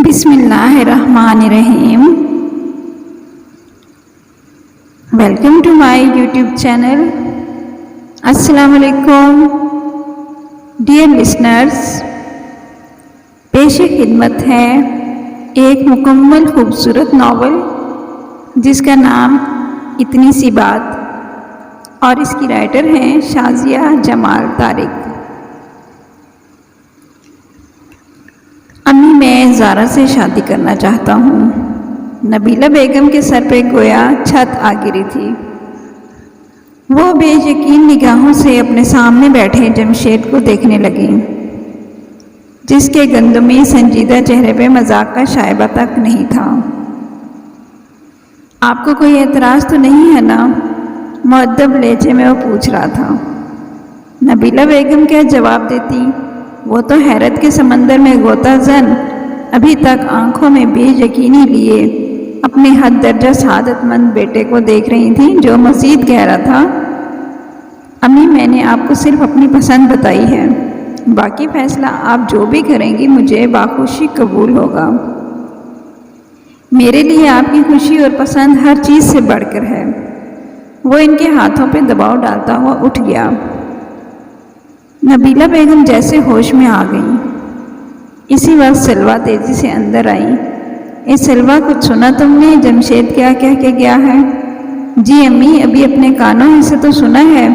بسم اللہ الرحمن الرحیم. Welcome to my YouTube channel. السلام علیکم ڈیئر لسنرز. پیش خدمت ہے ایک مکمل خوبصورت ناول جس کا نام اتنی سی بات، اور اس کی رائٹر ہیں شازیہ جمال طارق. امی میں زارا سے شادی کرنا چاہتا ہوں. نبیلہ بیگم کے سر پہ گویا چھت آ گری تھی. وہ بے یقین نگاہوں سے اپنے سامنے بیٹھے جمشید کو دیکھنے لگیں، جس کے گندمی سنجیدہ چہرے پہ مذاق کا شائبہ تک نہیں تھا. آپ کو کوئی اعتراض تو نہیں ہے نا؟ مؤدب لہجے میں وہ پوچھ رہا تھا. نبیلہ بیگم کیا جواب دیتی؟ وہ تو حیرت کے سمندر میں غوطہ زن، ابھی تک آنکھوں میں بے یقینی لیے اپنے حد درجہ سعادت مند بیٹے کو دیکھ رہی تھیں، جو مزید کہہ رہا تھا، امی میں نے آپ کو صرف اپنی پسند بتائی ہے، باقی فیصلہ آپ جو بھی کریں گی مجھے باخوشی قبول ہوگا. میرے لیے آپ کی خوشی اور پسند ہر چیز سے بڑھ کر ہے. وہ ان کے ہاتھوں پہ دباؤ ڈالتا ہوا اٹھ گیا. نبیلہ بیگم جیسے ہوش میں آ گئیں. اسی وقت سلویٰ تیزی سے اندر آئیں. اے سلویٰ، کچھ سنا تم نے؟ جمشید کیا کہہ کے گیا ہے؟ جی امی، ابھی اپنے کانوں ہی سے تو سنا ہے.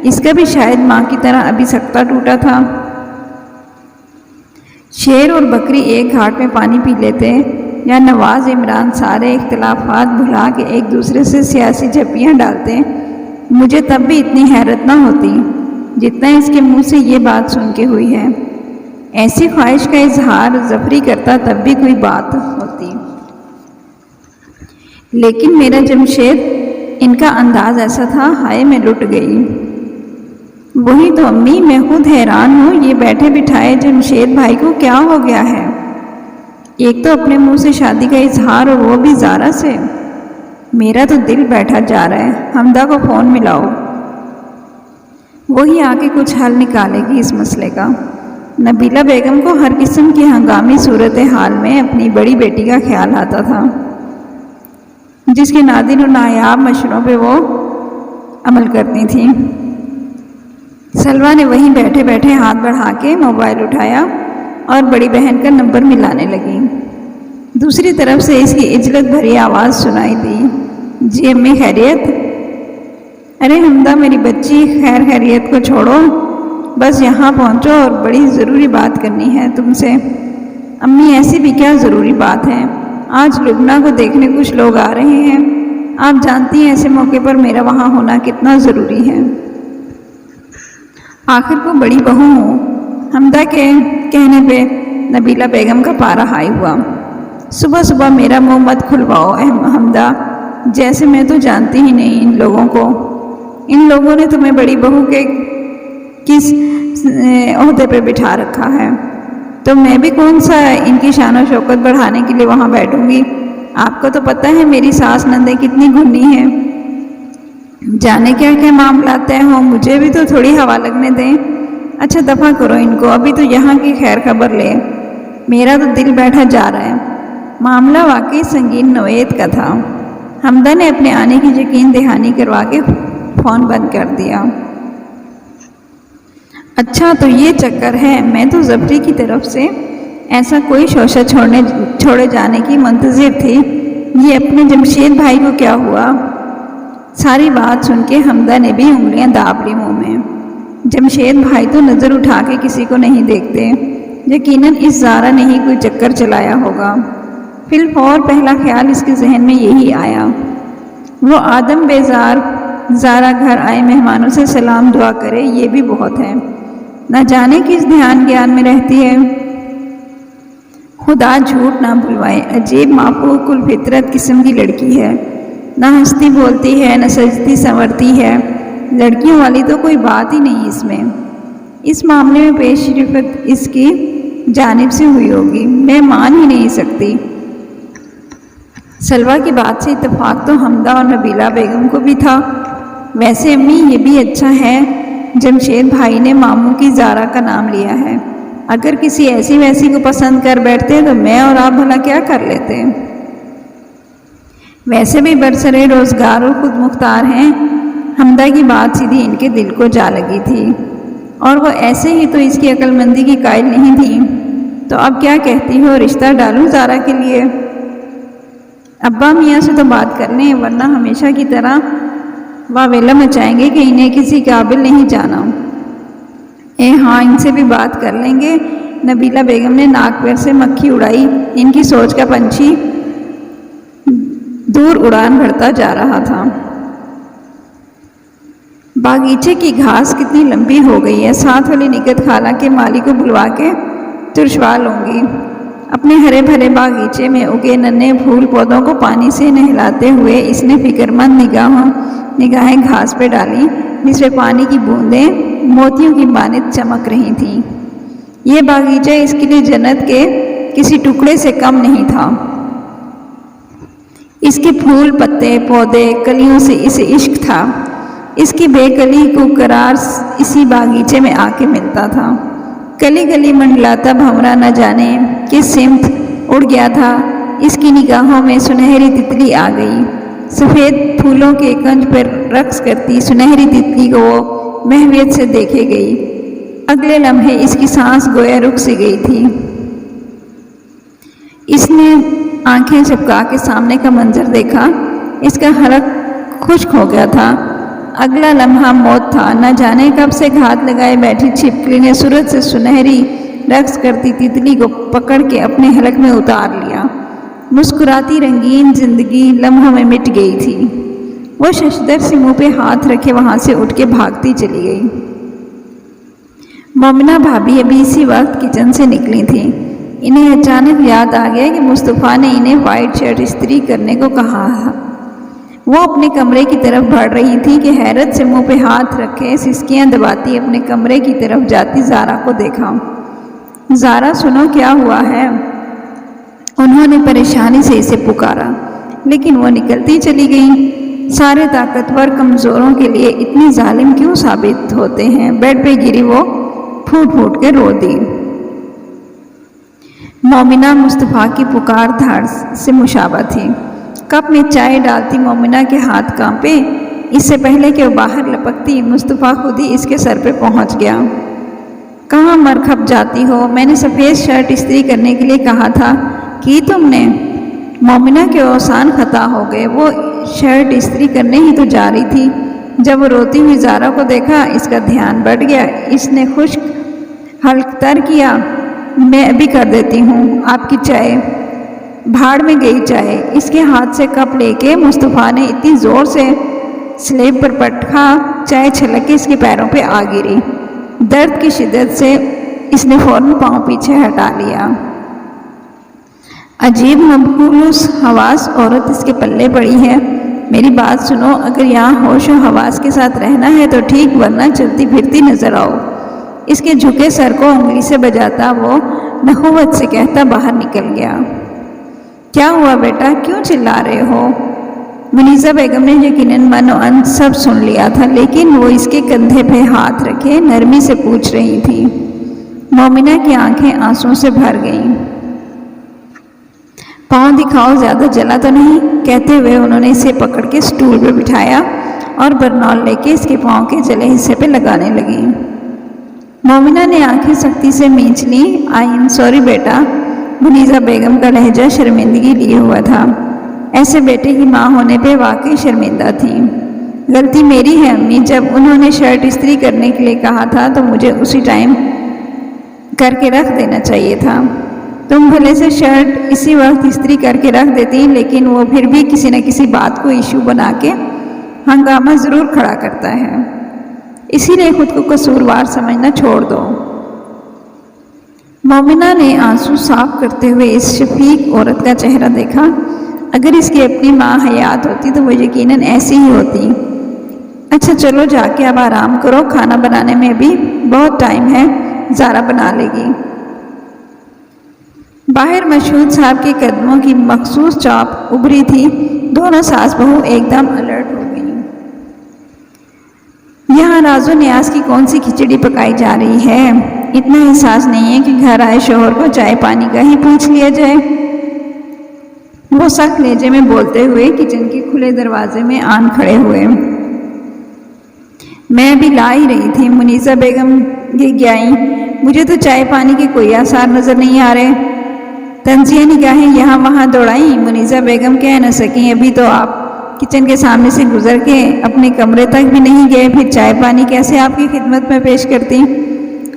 اس کا بھی شاید ماں کی طرح ابھی سکتہ ٹوٹا تھا. شیر اور بکری ایک گھاٹ میں پانی پی لیتے، یا نواز عمران سارے اختلافات بھلا کے ایک دوسرے سے سیاسی جھپیاں ڈالتے، مجھے تب بھی اتنی حیرت نہ ہوتی جتنا اس کے منہ سے یہ بات سن کے ہوئی ہے. ایسی خواہش کا اظہار ظفری کرتا تب بھی کوئی بات ہوتی، لیکن میرا جمشید، ان کا انداز ایسا تھا، ہائے میں لٹ گئی. وہی تو امی، میں خود حیران ہوں، یہ بیٹھے بٹھائے جمشید بھائی کو کیا ہو گیا ہے؟ ایک تو اپنے منہ سے شادی کا اظہار، اور وہ بھی زارا سے. میرا تو دل بیٹھا جا رہا ہے. حمدہ کو فون ملاؤ، وہی آ کے کچھ حل نکالے گی اس مسئلے کا. نبیلہ بیگم کو ہر قسم کی ہنگامی صورتحال میں اپنی بڑی بیٹی کا خیال آتا تھا، جس کے نادر و نایاب مشوروں پہ وہ عمل کرتی تھیں. سلویٰ نے وہیں بیٹھے بیٹھے ہاتھ بڑھا کے موبائل اٹھایا اور بڑی بہن کا نمبر ملانے لگی. دوسری طرف سے اس کی عجلت بھری آواز سنائی دی. جی امی، خیریت؟ ارے حمدہ میری بچی، خیر خیریت کو چھوڑو، بس یہاں پہنچو اور بڑی ضروری بات کرنی ہے تم سے. امی، ایسی بھی کیا ضروری بات ہے؟ آج لبنہ کو دیکھنے کچھ لوگ آ رہے ہیں. آپ جانتی ہیں ایسے موقع پر میرا وہاں ہونا کتنا ضروری ہے. آخر کو بڑی بہو ہوں. حمدہ کے کہنے پہ نبیلہ بیگم کا پارا ہائی ہوا. صبح صبح میرا منہ مت کھلواؤ حمدہ، جیسے میں تو جانتی ہی نہیں ان لوگوں کو. ان لوگوں نے تمہیں بڑی بہو کے کس عہدے پہ بٹھا رکھا ہے؟ تو میں بھی کون سا ان کی شان و شوکت بڑھانے کے لیے وہاں بیٹھوں گی؟ آپ کو تو پتہ ہے میری ساس نندیں کتنی گھنی ہیں. جانے کیا کیا معاملات طے ہوں، مجھے بھی تو تھوڑی ہوا لگنے دیں. اچھا دفع کرو ان کو، ابھی تو یہاں کی خیر خبر لے. میرا تو دل بیٹھا جا رہا ہے. معاملہ واقعی سنگین نوعیت کا تھا. حمدہ نے اپنے آنے کی یقین دہانی کروا کے فون بند کر دیا. اچھا تو یہ چکر ہے. میں تو ظفری کی طرف سے ایسا کوئی شوشہ چھوڑے جانے کی منتظر تھی. یہ اپنے جمشید بھائی کو کیا ہوا؟ ساری بات سن کے حمدہ نے بھی انگلیاں داب لی منہ میں. جمشید بھائی تو نظر اٹھا کے کسی کو نہیں دیکھتے. یقیناً اس زارا نے ہی کوئی چکر چلایا ہوگا. فی الفور پہلا خیال اس کے ذہن میں یہی آیا. وہ آدم بیزار زارا گھر آئے مہمانوں سے سلام دعا کرے، یہ بھی بہت ہے. نہ جانے کس دھیان گیان میں رہتی ہے. خدا جھوٹ نہ بلوائے، عجیب معفوق الفطرت قسم کی لڑکی ہے. نہ ہنستی بولتی ہے، نہ سجتی سنورتی ہے. لڑکیوں والی تو کوئی بات ہی نہیں اس میں. اس معاملے میں پیش رفت اس کی جانب سے ہوئی ہوگی، میں مان ہی نہیں سکتی. سلویٰ کی بات سے اتفاق تو حمدہ اور نبیلہ بیگم کو بھی تھا. ویسے امی، یہ بھی اچھا ہے جمشید بھائی نے ماموں کی زارا کا نام لیا ہے. اگر کسی ایسی ویسی کو پسند کر بیٹھتے تو میں اور آپ بھلا کیا کر لیتے؟ ویسے بھی برسرے روزگار اور خود مختار ہیں۔ حمدہ کی بات سیدھی ان کے دل کو جا لگی تھی، اور وہ ایسے ہی تو اس کی عقل مندی کی قائل نہیں تھی۔ تو اب کیا کہتی ہو، رشتہ ڈالوں زارا کے لیے؟ ابا میاں سے تو بات کر لیں، ورنہ ہمیشہ کی طرح واویلا مچائیں گے کہ انہیں کسی قابل نہیں جانا۔ ہاں، ان سے بھی بات کر لیں گے۔ نبیلہ بیگم نے ناک پیر سے مکھی اڑائی۔ ان کی سوچ کا پنچھی دور اڑان بھرتا جا رہا تھا۔ باغیچے کی گھاس کتنی لمبی ہو گئی ہے، ساتھ والی نکت خالہ کے مالی کو بلوا کے ترشوا لوں گی۔ اپنے ہرے بھرے باغیچے میں اگے ننھے پھول پودوں کو پانی سے نہلاتے ہوئے اس نے فکر مند نگاہیں گھاس پہ ڈالی، جس پہ پانی کی بوندیں موتیوں کی مانند چمک رہی تھیں۔ یہ باغیچہ اس کے لیے جنت کے کسی ٹکڑے سے کم نہیں تھا۔ اس کے پھول، پتے، پودے، کلیوں سے اسے عشق تھا۔ اس کی بے کلی کو قرار اسی باغیچے میں آ کے ملتا تھا۔ گلی گلی منڈلاتا بھنورا نہ جانے کس سمت اڑ گیا تھا۔ اس کی نگاہوں میں سنہری تتلی آ گئی۔ سفید پھولوں کے کنج پر رقص کرتی سنہری تتلی کو وہ محویت سے دیکھے گئی۔ اگلے لمحے اس کی سانس گویا رک سی گئی تھی۔ اس نے آنکھیں چپکا کے سامنے کا منظر دیکھا۔ اس کا حلق خشک ہو گیا تھا۔ اگلا لمحہ موت تھا۔ نہ جانے کب سے گھات لگائے بیٹھی چھپکلی نے سورج سے سنہری رقص کرتی تتلی کو پکڑ کے اپنے حلق میں اتار لیا۔ مسکراتی رنگین زندگی لمحوں میں مٹ گئی تھی۔ وہ ششدر سے منہ پہ ہاتھ رکھے وہاں سے اٹھ کے بھاگتی چلی گئی۔ مومنہ بھابھی ابھی اسی وقت کچن سے نکلی تھیں۔ انہیں اچانک یاد آ گیا کہ مصطفیٰ نے انہیں وائٹ شرٹ استری کرنے کو کہا ہے۔ وہ اپنے کمرے کی طرف بڑھ رہی تھی کہ حیرت سے منہ پہ ہاتھ رکھے سسکیاں دباتی اپنے کمرے کی طرف جاتی زارا کو دیکھا۔ زارا، سنو، کیا ہوا ہے؟ انہوں نے پریشانی سے اسے پکارا، لیکن وہ نکلتی چلی گئی۔ سارے طاقتور کمزوروں کے لیے اتنی ظالم کیوں ثابت ہوتے ہیں؟ بیڈ پہ گری وہ پھوٹ پھوٹ کے رو دی۔ مومنہ مصطفیٰ کی پکار دھاڑ سے مشابہ تھی۔ کپ میں چائے ڈالتی مومنہ کے ہاتھ کانپے۔ اس سے پہلے کہ وہ باہر لپکتی، مصطفیٰ خود ہی اس کے سر پہ پہنچ گیا۔ کہاں مر کھپ جاتی ہو؟ میں نے سفید شرٹ استری کرنے کے لیے کہا تھا، کی تم نے؟ مومنہ کے اوسان خطا ہو گئے۔ وہ شرٹ استری کرنے ہی تو جا رہی تھی۔ جب وہ روتی ہوئی زارا کو دیکھا، اس کا دھیان بڑھ گیا۔ اس نے خشک حلق تر کیا، میں ابھی کر دیتی ہوں آپ کی چائے۔ بھاڑ میں گئی چائے۔ اس کے ہاتھ سے کپ لے کے مصطفیٰ نے اتنی زور سے سلیب پر پٹکا، چائے چھلک کے اس کے پیروں پہ آ گری۔ درد کی شدت سے اس نے فوراً پاؤں پیچھے ہٹا لیا۔ عجیب مبہوس حواس عورت اس کے پلے پڑی ہے۔ میری بات سنو، اگر یہاں ہوش و حواس کے ساتھ رہنا ہے تو ٹھیک، ورنہ چلتی پھرتی نظر آؤ۔ اس کے جھکے سر کو انگلی سے بجاتا وہ نخوت سے کہتا باہر نکل گیا۔ کیا ہوا بیٹا، کیوں چلا رہے ہو؟ منیزہ بیگم نے یقیناً من و ان سب سن لیا تھا، لیکن وہ اس کے کندھے پہ ہاتھ رکھے نرمی سے پوچھ رہی تھی۔ مومنہ کی آنکھیں آنسوں سے بھر گئیں۔ پاؤں دکھاؤ، زیادہ جلا تو نہیں؟ کہتے ہوئے انہوں نے اسے پکڑ کے سٹول پہ بٹھایا اور برنول لے کے اس کے پاؤں کے جلے حصے پہ لگانے لگی۔ مومنہ نے آنکھیں سختی سے مینچ لی۔ آئی ایم سوری بیٹا۔ منیزہ بیگم کا لہجہ شرمندگی لیے ہوا تھا۔ ایسے بیٹے کی ماں ہونے پہ واقعی شرمندہ تھی۔ غلطی میری ہے امی، جب انہوں نے شرٹ استری کرنے کے لیے کہا تھا تو مجھے اسی ٹائم کر کے رکھ دینا چاہیے تھا۔ تم بھلے سے شرٹ اسی وقت استری کر کے رکھ دیتی، لیکن وہ پھر بھی کسی نہ کسی بات کو ایشو بنا کے ہنگامہ ضرور کھڑا کرتا ہے، اسی لیے خود کو قصوروار سمجھنا چھوڑ دو۔ مومنہ نے آنسو صاف کرتے ہوئے اس شفیق عورت کا چہرہ دیکھا۔ اگر اس کی اپنی ماں حیات ہوتی تو وہ یقیناً ایسی ہی ہوتی۔ اچھا چلو جا کے اب آرام کرو، کھانا بنانے میں بھی بہت ٹائم ہے، زارا بنا لے گی۔ باہر مشہود صاحب کے قدموں کی مخصوص چاپ ابھری تھی۔ دونوں ساس بہو ایک دم الرٹ ہو گئیں۔ یہاں راز و نیاز کی کون سی کھچڑی پکائی جا رہی ہے؟ اتنا احساس نہیں ہے کہ گھر آئے شوہر کو چائے پانی کا ہی پوچھ لیا جائے۔ وہ سخت لہجے میں بولتے ہوئے کچن کے کھلے دروازے میں آن کھڑے ہوئے۔ میں ابھی لا ہی رہی تھی، منیزہ بیگم کیا آئیں، مجھے تو چائے پانی کے کوئی آثار نظر نہیں آ رہے۔ تنزیہ نگاہیں یہاں وہاں دوڑائیں، منیزہ بیگم کہہ نہ سکیں ابھی تو آپ کچن کے سامنے سے گزر کے اپنے کمرے تک بھی نہیں گئے، پھر چائے پانی کیسے آپ کی خدمت میں پیش کرتی؟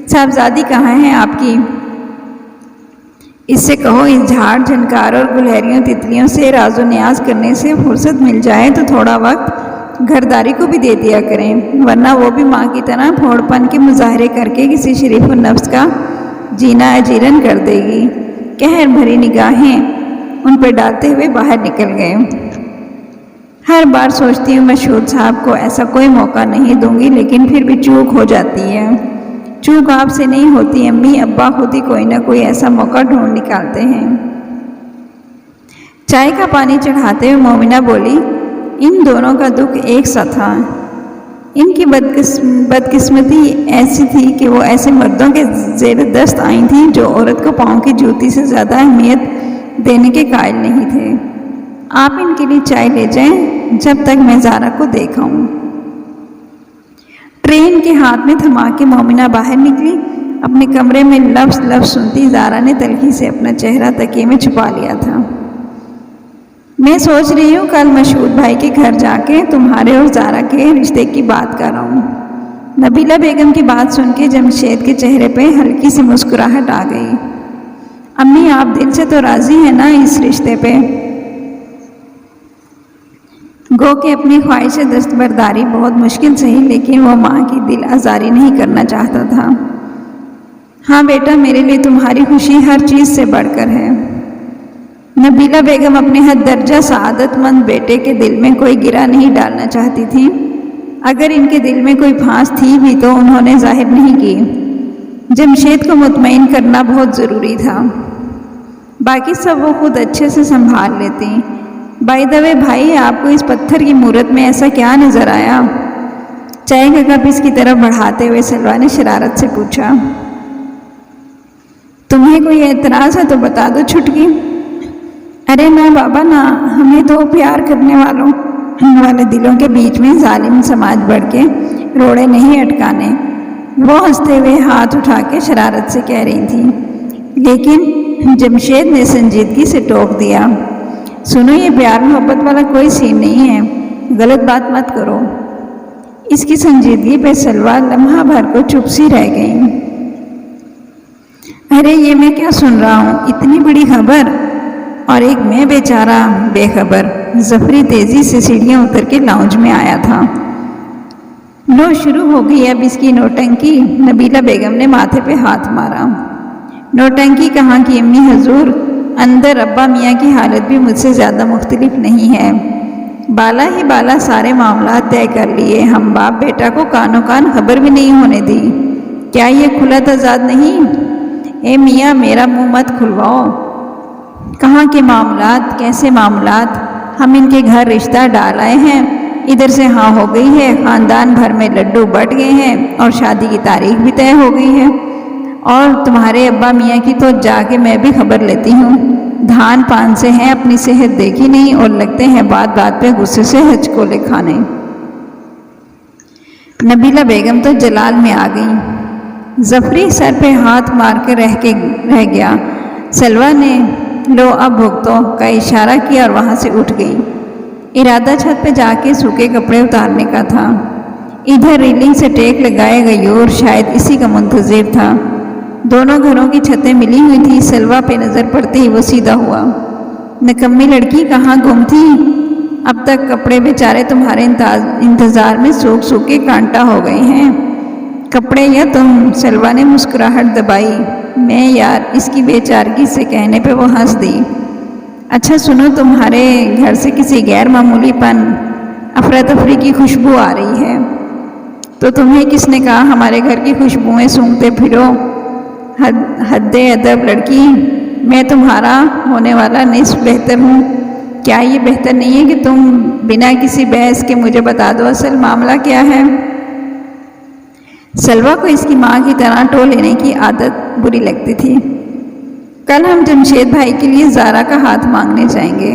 صاحبزادی کہاں ہے آپ کی؟ اس سے کہو اس جھاڑ جھنکار اور گلہریوں تتلیوں سے راز و نیاز کرنے سے فرصت مل جائے تو تھوڑا وقت گھرداری کو بھی دے دیا کریں، ورنہ وہ بھی ماں کی طرح پھوڑ پن کے مظاہرے کر کے کسی شریف النفس کا جینا اجیرن کر دے گی۔ قہر بھری نگاہیں ان پہ ڈالتے ہوئے باہر نکل گئے۔ ہر بار سوچتی ہوں مشہور صاحب کو ایسا کوئی موقع نہیں دوں گی، لیکن پھر بھی چوک ہو جاتی ہے۔ چوک آپ سے نہیں ہوتی امی، ابا خود ہی کوئی نہ کوئی ایسا موقع ڈھونڈ نکالتے ہیں۔ چائے کا پانی چڑھاتے ہوئے مومنہ بولی، ان دونوں کا دکھ ایک سا تھا۔ ان کی بدقسمتی ایسی تھی کہ وہ ایسے مردوں کے زیر دست آئی تھیں جو عورت کو پاؤں کی جوتی سے زیادہ اہمیت دینے کے قائل نہیں تھے۔ آپ ان کے لیے چائے لے جائیں جب تک میں زارا کو دیکھاؤں۔ ٹرین کے ہاتھ میں تھما کے مومنہ باہر نکلی۔ اپنے کمرے میں لفظ لفظ سنتی زارا نے تلخی سے اپنا چہرہ تکیے میں چھپا لیا تھا۔ میں سوچ رہی ہوں کل مشہور بھائی کے گھر جا کے تمہارے اور زارا کے رشتے کی بات کراؤں۔ نبیلہ بیگم کی بات سن کے جمشید کے چہرے پہ ہلکی سی مسکراہٹ آ گئی۔ امی آپ دل سے تو راضی ہیں نا اس رشتے پہ؟ گو کہ اپنی خواہش دستبرداری بہت مشکل سہی، لیکن وہ ماں کی دل آزاری نہیں کرنا چاہتا تھا۔ ہاں بیٹا، میرے لیے تمہاری خوشی ہر چیز سے بڑھ کر ہے۔ نبیلہ بیگم اپنے حد درجہ سعادت مند بیٹے کے دل میں کوئی گرہ نہیں ڈالنا چاہتی تھی۔ اگر ان کے دل میں کوئی پھانس تھی بھی تو انہوں نے ظاہر نہیں کی۔ جمشید کو مطمئن کرنا بہت ضروری تھا، باقی سب وہ خود اچھے سے سنبھال لیتی۔ بائی دا وے بھائی، آپ کو اس پتھر کی مورت میں ایسا کیا نظر آیا؟ چائے کا کپ اس کی طرف بڑھاتے ہوئے سلویٰ نے شرارت سے پوچھا۔ تمہیں کوئی اعتراض ہے تو بتا دو چھٹکی۔ ارے نہ بابا نہ، ہمیں تو پیار کرنے والے دلوں کے بیچ میں ظالم سماج بڑھ کے روڑے نہیں اٹکانے، وہ ہنستے ہوئے ہاتھ اٹھا کے شرارت سے کہہ رہی تھی۔ لیکن جمشید نے سنجیدگی سے ٹوک دیا، سنو یہ پیار محبت والا کوئی سین نہیں ہے، غلط بات مت کرو۔ اس کی سنجیدگی پہ سلویٰ لمحہ بھر کو چپ سی رہ گئی۔ ارے یہ میں کیا سن رہا ہوں، اتنی بڑی خبر اور ایک میں بیچارہ بے خبر۔ ظفری تیزی سے سیڑھیاں اتر کے لاؤنج میں آیا تھا۔ لو شروع ہو گئی اب اس کی نوٹنکی، نبیلہ بیگم نے ماتھے پہ ہاتھ مارا۔ نوٹنکی کہاں کی امی حضور، اندر ابا میاں کی حالت بھی مجھ سے زیادہ مختلف نہیں ہے۔ بالا ہی بالا سارے معاملات طے کر لیے، ہم باپ بیٹا کو کانوں کان خبر بھی نہیں ہونے دی۔ کیا یہ کھلا تضاد نہیں؟ اے میاں میرا منہ مت کھلواؤ۔ کہاں کے معاملات، کیسے معاملات؟ ہم ان کے گھر رشتہ ڈال آئے ہیں، ادھر سے ہاں ہو گئی ہے، خاندان بھر میں لڈو بٹ گئے ہیں اور شادی کی تاریخ بھی طے ہو گئی ہے۔ اور تمہارے ابا میاں کی تو جا کے میں بھی خبر لیتی ہوں، دھان پان سے ہیں، اپنی صحت دیکھی نہیں اور لگتے ہیں بات بات پہ غصے سے ہچکولے کھانے۔ نبیلہ بیگم تو جلال میں آ گئی۔ ظفری سر پہ ہاتھ مار کے رہ گیا۔ سلویٰ نے لو اب بھگتو کا اشارہ کیا اور وہاں سے اٹھ گئی۔ ارادہ چھت پہ جا کے سوکھے کپڑے اتارنے کا تھا۔ ادھر ریلنگ سے ٹیک لگائے غیور شاید اسی کا منتظر تھا۔ دونوں گھروں کی چھتیں ملی ہوئی تھی۔ سلویٰ پہ نظر پڑتے ہی وہ سیدھا ہوا۔ نکمی لڑکی کہاں گم تھی؟ اب تک کپڑے بیچارے تمہارے انتظار میں سوکھ سوکھ کے کانٹا ہو گئے ہیں۔ کپڑے یا تم؟ سلویٰ نے مسکراہٹ دبائی۔ میں یار، اس کی بے چارگی سے کہنے پہ وہ ہنس دی۔ اچھا سنو، تمہارے گھر سے کسی غیر معمولی پن افراتفری کی خوشبو آ رہی ہے۔ تو تمہیں کس نے کہا ہمارے گھر کی خوشبوئیں سونگھتے پھرو؟ حد ادب لڑکی، میں تمہارا ہونے والا نصف بہتر ہوں۔ کیا یہ بہتر نہیں ہے کہ تم بنا کسی بحث کے مجھے بتا دو اصل معاملہ کیا ہے؟ سلوہ کو اس کی ماں کی طرح ٹو لینے کی عادت بری لگتی تھی۔ کل ہم جمشید بھائی کے لیے زارا کا ہاتھ مانگنے جائیں گے۔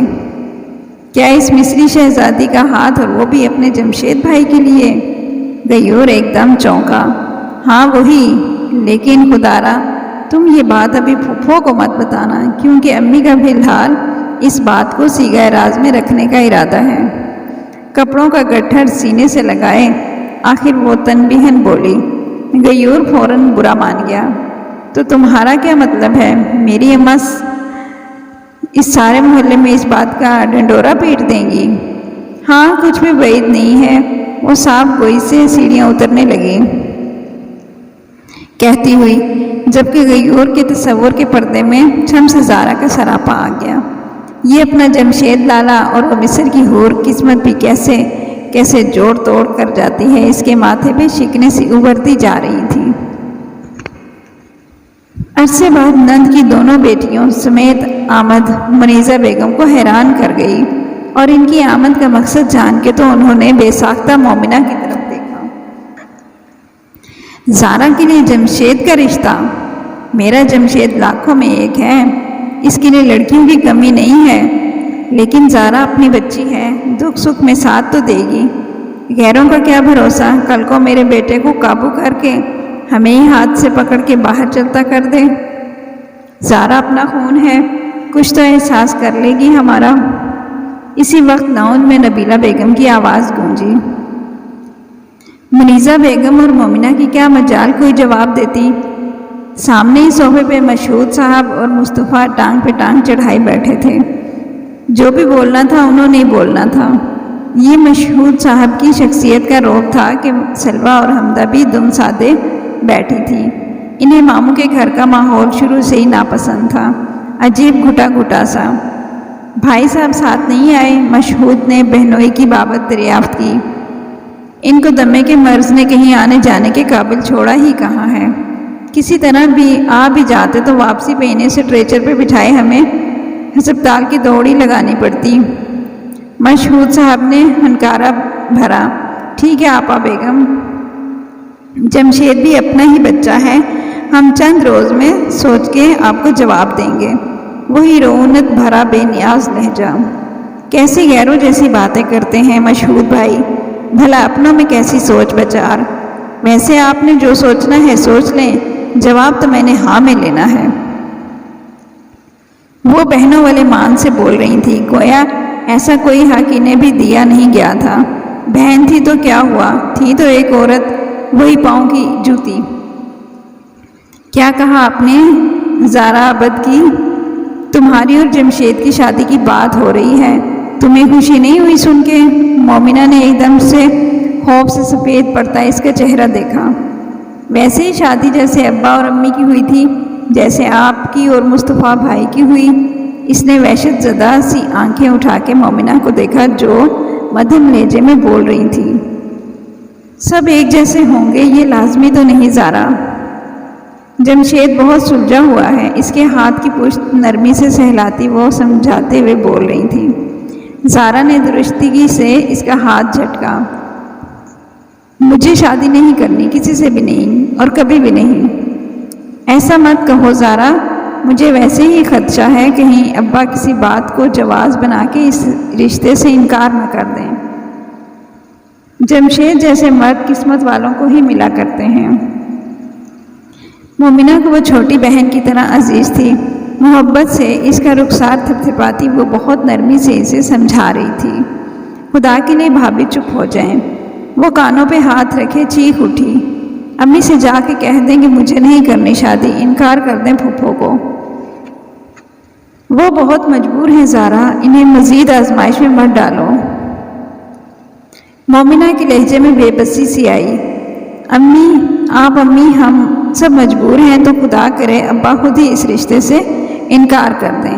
کیا اس مصری شہزادی کا ہاتھ، اور وہ بھی اپنے جمشید بھائی کے لیے؟ غیور ایک دم چونکا۔ ہاں وہی، لیکن خدارا تم یہ بات ابھی پھوپھو کو مت بتانا، کیونکہ امی کا فی الحال اس بات کو سیگہ راز میں رکھنے کا ارادہ ہے۔ کپڑوں کا گٹھر سینے سے لگائے آخر وہ تنبیہن بولی۔ غیور فوراً برا مان گیا۔ تو تمہارا کیا مطلب ہے؟ میری اماں اس سارے محلے میں اس بات کا ڈنڈورا پیٹ دیں گی؟ ہاں کچھ بھی بعید نہیں ہے۔ وہ صاف گوئی سے سیڑھیاں اترنے لگی کہتی ہوئی، جبکہ غیور کے تصور کے پردے میں چھم سے زارا کا سراپا آ گیا۔ یہ اپنا جمشید لالا اور وہ مصر کی حور قسمت بھی کیسے کیسے جوڑ توڑ کر جاتی ہے، اس کے ماتھے پہ شکنیں سی ابھرتی جا رہی تھی۔ عرصے بعد نند کی دونوں بیٹیوں سمیت آمد منیزہ بیگم کو حیران کر گئی، اور ان کی آمد کا مقصد جان کے تو انہوں نے بے ساختہ مومنہ کی طرف دیکھا۔ زارا کے لیے جمشید کا رشتہ؟ میرا جمشید لاکھوں میں ایک ہے، اس کے لیے لڑکیوں کی کمی نہیں ہے، لیکن زارا اپنی بچی ہے، دکھ سکھ میں ساتھ تو دے گی۔ غیروں کا کیا بھروسہ، کل کو میرے بیٹے کو قابو کر کے ہمیں ہی ہاتھ سے پکڑ کے باہر چلتا کر دے۔ زارا اپنا خون ہے، کچھ تو احساس کر لے گی ہمارا۔ اسی وقت لاؤنج میں نبیلہ بیگم کی آواز گونجی۔ منیزہ بیگم اور مومنہ کی کیا مجال کوئی جواب دیتی۔ سامنے ہی صوفے پہ مشہود صاحب اور مصطفیٰ ٹانگ پہ ٹانگ چڑھائے بیٹھے تھے۔ جو بھی بولنا تھا انہوں نے بولنا تھا۔ یہ مشہود صاحب کی شخصیت کا روب تھا کہ سلوہ اور حمدہ بھی دم سادے بیٹھی تھی۔ انہیں ماموں کے گھر کا ماحول شروع سے ہی ناپسند تھا، عجیب گھٹا گھٹا سا۔ بھائی صاحب ساتھ نہیں آئے، مشہود نے بہنوئی کی بابت دریافت کی۔ ان کو دمے کے مرض نے کہیں آنے جانے کے قابل چھوڑا ہی کہاں ہے۔ کسی طرح بھی آ بھی جاتے تو واپسی پہ انہیں اسٹریچر پہ بٹھائے ہمیں ہسپتال کی دوڑی لگانی پڑتی۔ مشہود صاحب نے ہنکارا بھرا۔ ٹھیک ہے آپا بیگم، جمشید بھی اپنا ہی بچہ ہے، ہم چند روز میں سوچ کے آپ کو جواب دیں گے۔ وہی رعونت بھرا بے نیاز لہجہ۔ کیسی غیروں جیسی باتیں کرتے ہیں مشہود بھائی، بھلا اپنوں میں کیسی سوچ بچار۔ ویسے آپ نے جو سوچنا ہے سوچ لیں، جواب تو میں نے ہاں میں لینا ہے۔ وہ بہنوں والے مان سے بول رہی تھی، گویا ایسا کوئی حق انہیں بھی دیا نہیں گیا تھا۔ بہن تھی تو کیا ہوا، تھی تو ایک عورت، وہی پاؤں کی جوتی۔ کیا کہا آپ نے زارا عبد کی؟ تمہاری اور جمشید کی شادی کی بات ہو رہی ہے، تمہیں خوشی نہیں ہوئی سن کے؟ مومنہ نے ایک دم سے خوف سے سفید پڑتا اس کا چہرہ دیکھا۔ ویسے ہی شادی جیسے ابا اور امی کی ہوئی تھی، جیسے آپ کی اور مصطفیٰ بھائی کی ہوئی۔ اس نے وحشت زدہ سی آنکھیں اٹھا کے مومنہ کو دیکھا جو مدھم لہجے میں بول رہی تھی۔ سب ایک جیسے ہوں گے یہ لازمی تو نہیں زارا۔ جمشید بہت سلجھا ہوا ہے، اس کے ہاتھ کی پشت نرمی سے سہلاتی وہ سمجھاتے ہوئے بول رہی تھی۔ زارا نے درستگی سے اس کا ہاتھ جھٹکا۔ مجھے شادی نہیں کرنی، کسی سے بھی نہیں، اور کبھی بھی نہیں۔ ایسا مت کہو زارا، مجھے ویسے ہی خدشہ ہے کہیں ابا کسی بات کو جواز بنا کے اس رشتے سے انکار نہ کر دیں۔ جمشید جیسے مرد قسمت والوں کو ہی ملا کرتے ہیں۔ مومنہ کو وہ چھوٹی بہن کی طرح عزیز تھی، محبت سے اس کا رخسار تھپتھپاتی وہ بہت نرمی سے اسے سمجھا رہی تھی۔ خدا کے لیے بھابھی چپ ہو جائیں۔ وہ کانوں پہ ہاتھ رکھے چیخ اٹھی، امی سے جا کے کہہ دیں کہ مجھے نہیں کرنی شادی، انکار کر دیں پھوپھو کو۔ وہ بہت مجبور ہیں زارا، انہیں مزید آزمائش میں مت ڈالو۔ مومنہ کے لہجے میں بے بسی سی آئی۔ امی، آپ امی، ہم سب مجبور ہیں تو خدا کرے ابا خود ہی اس رشتے سے انکار کر دیں۔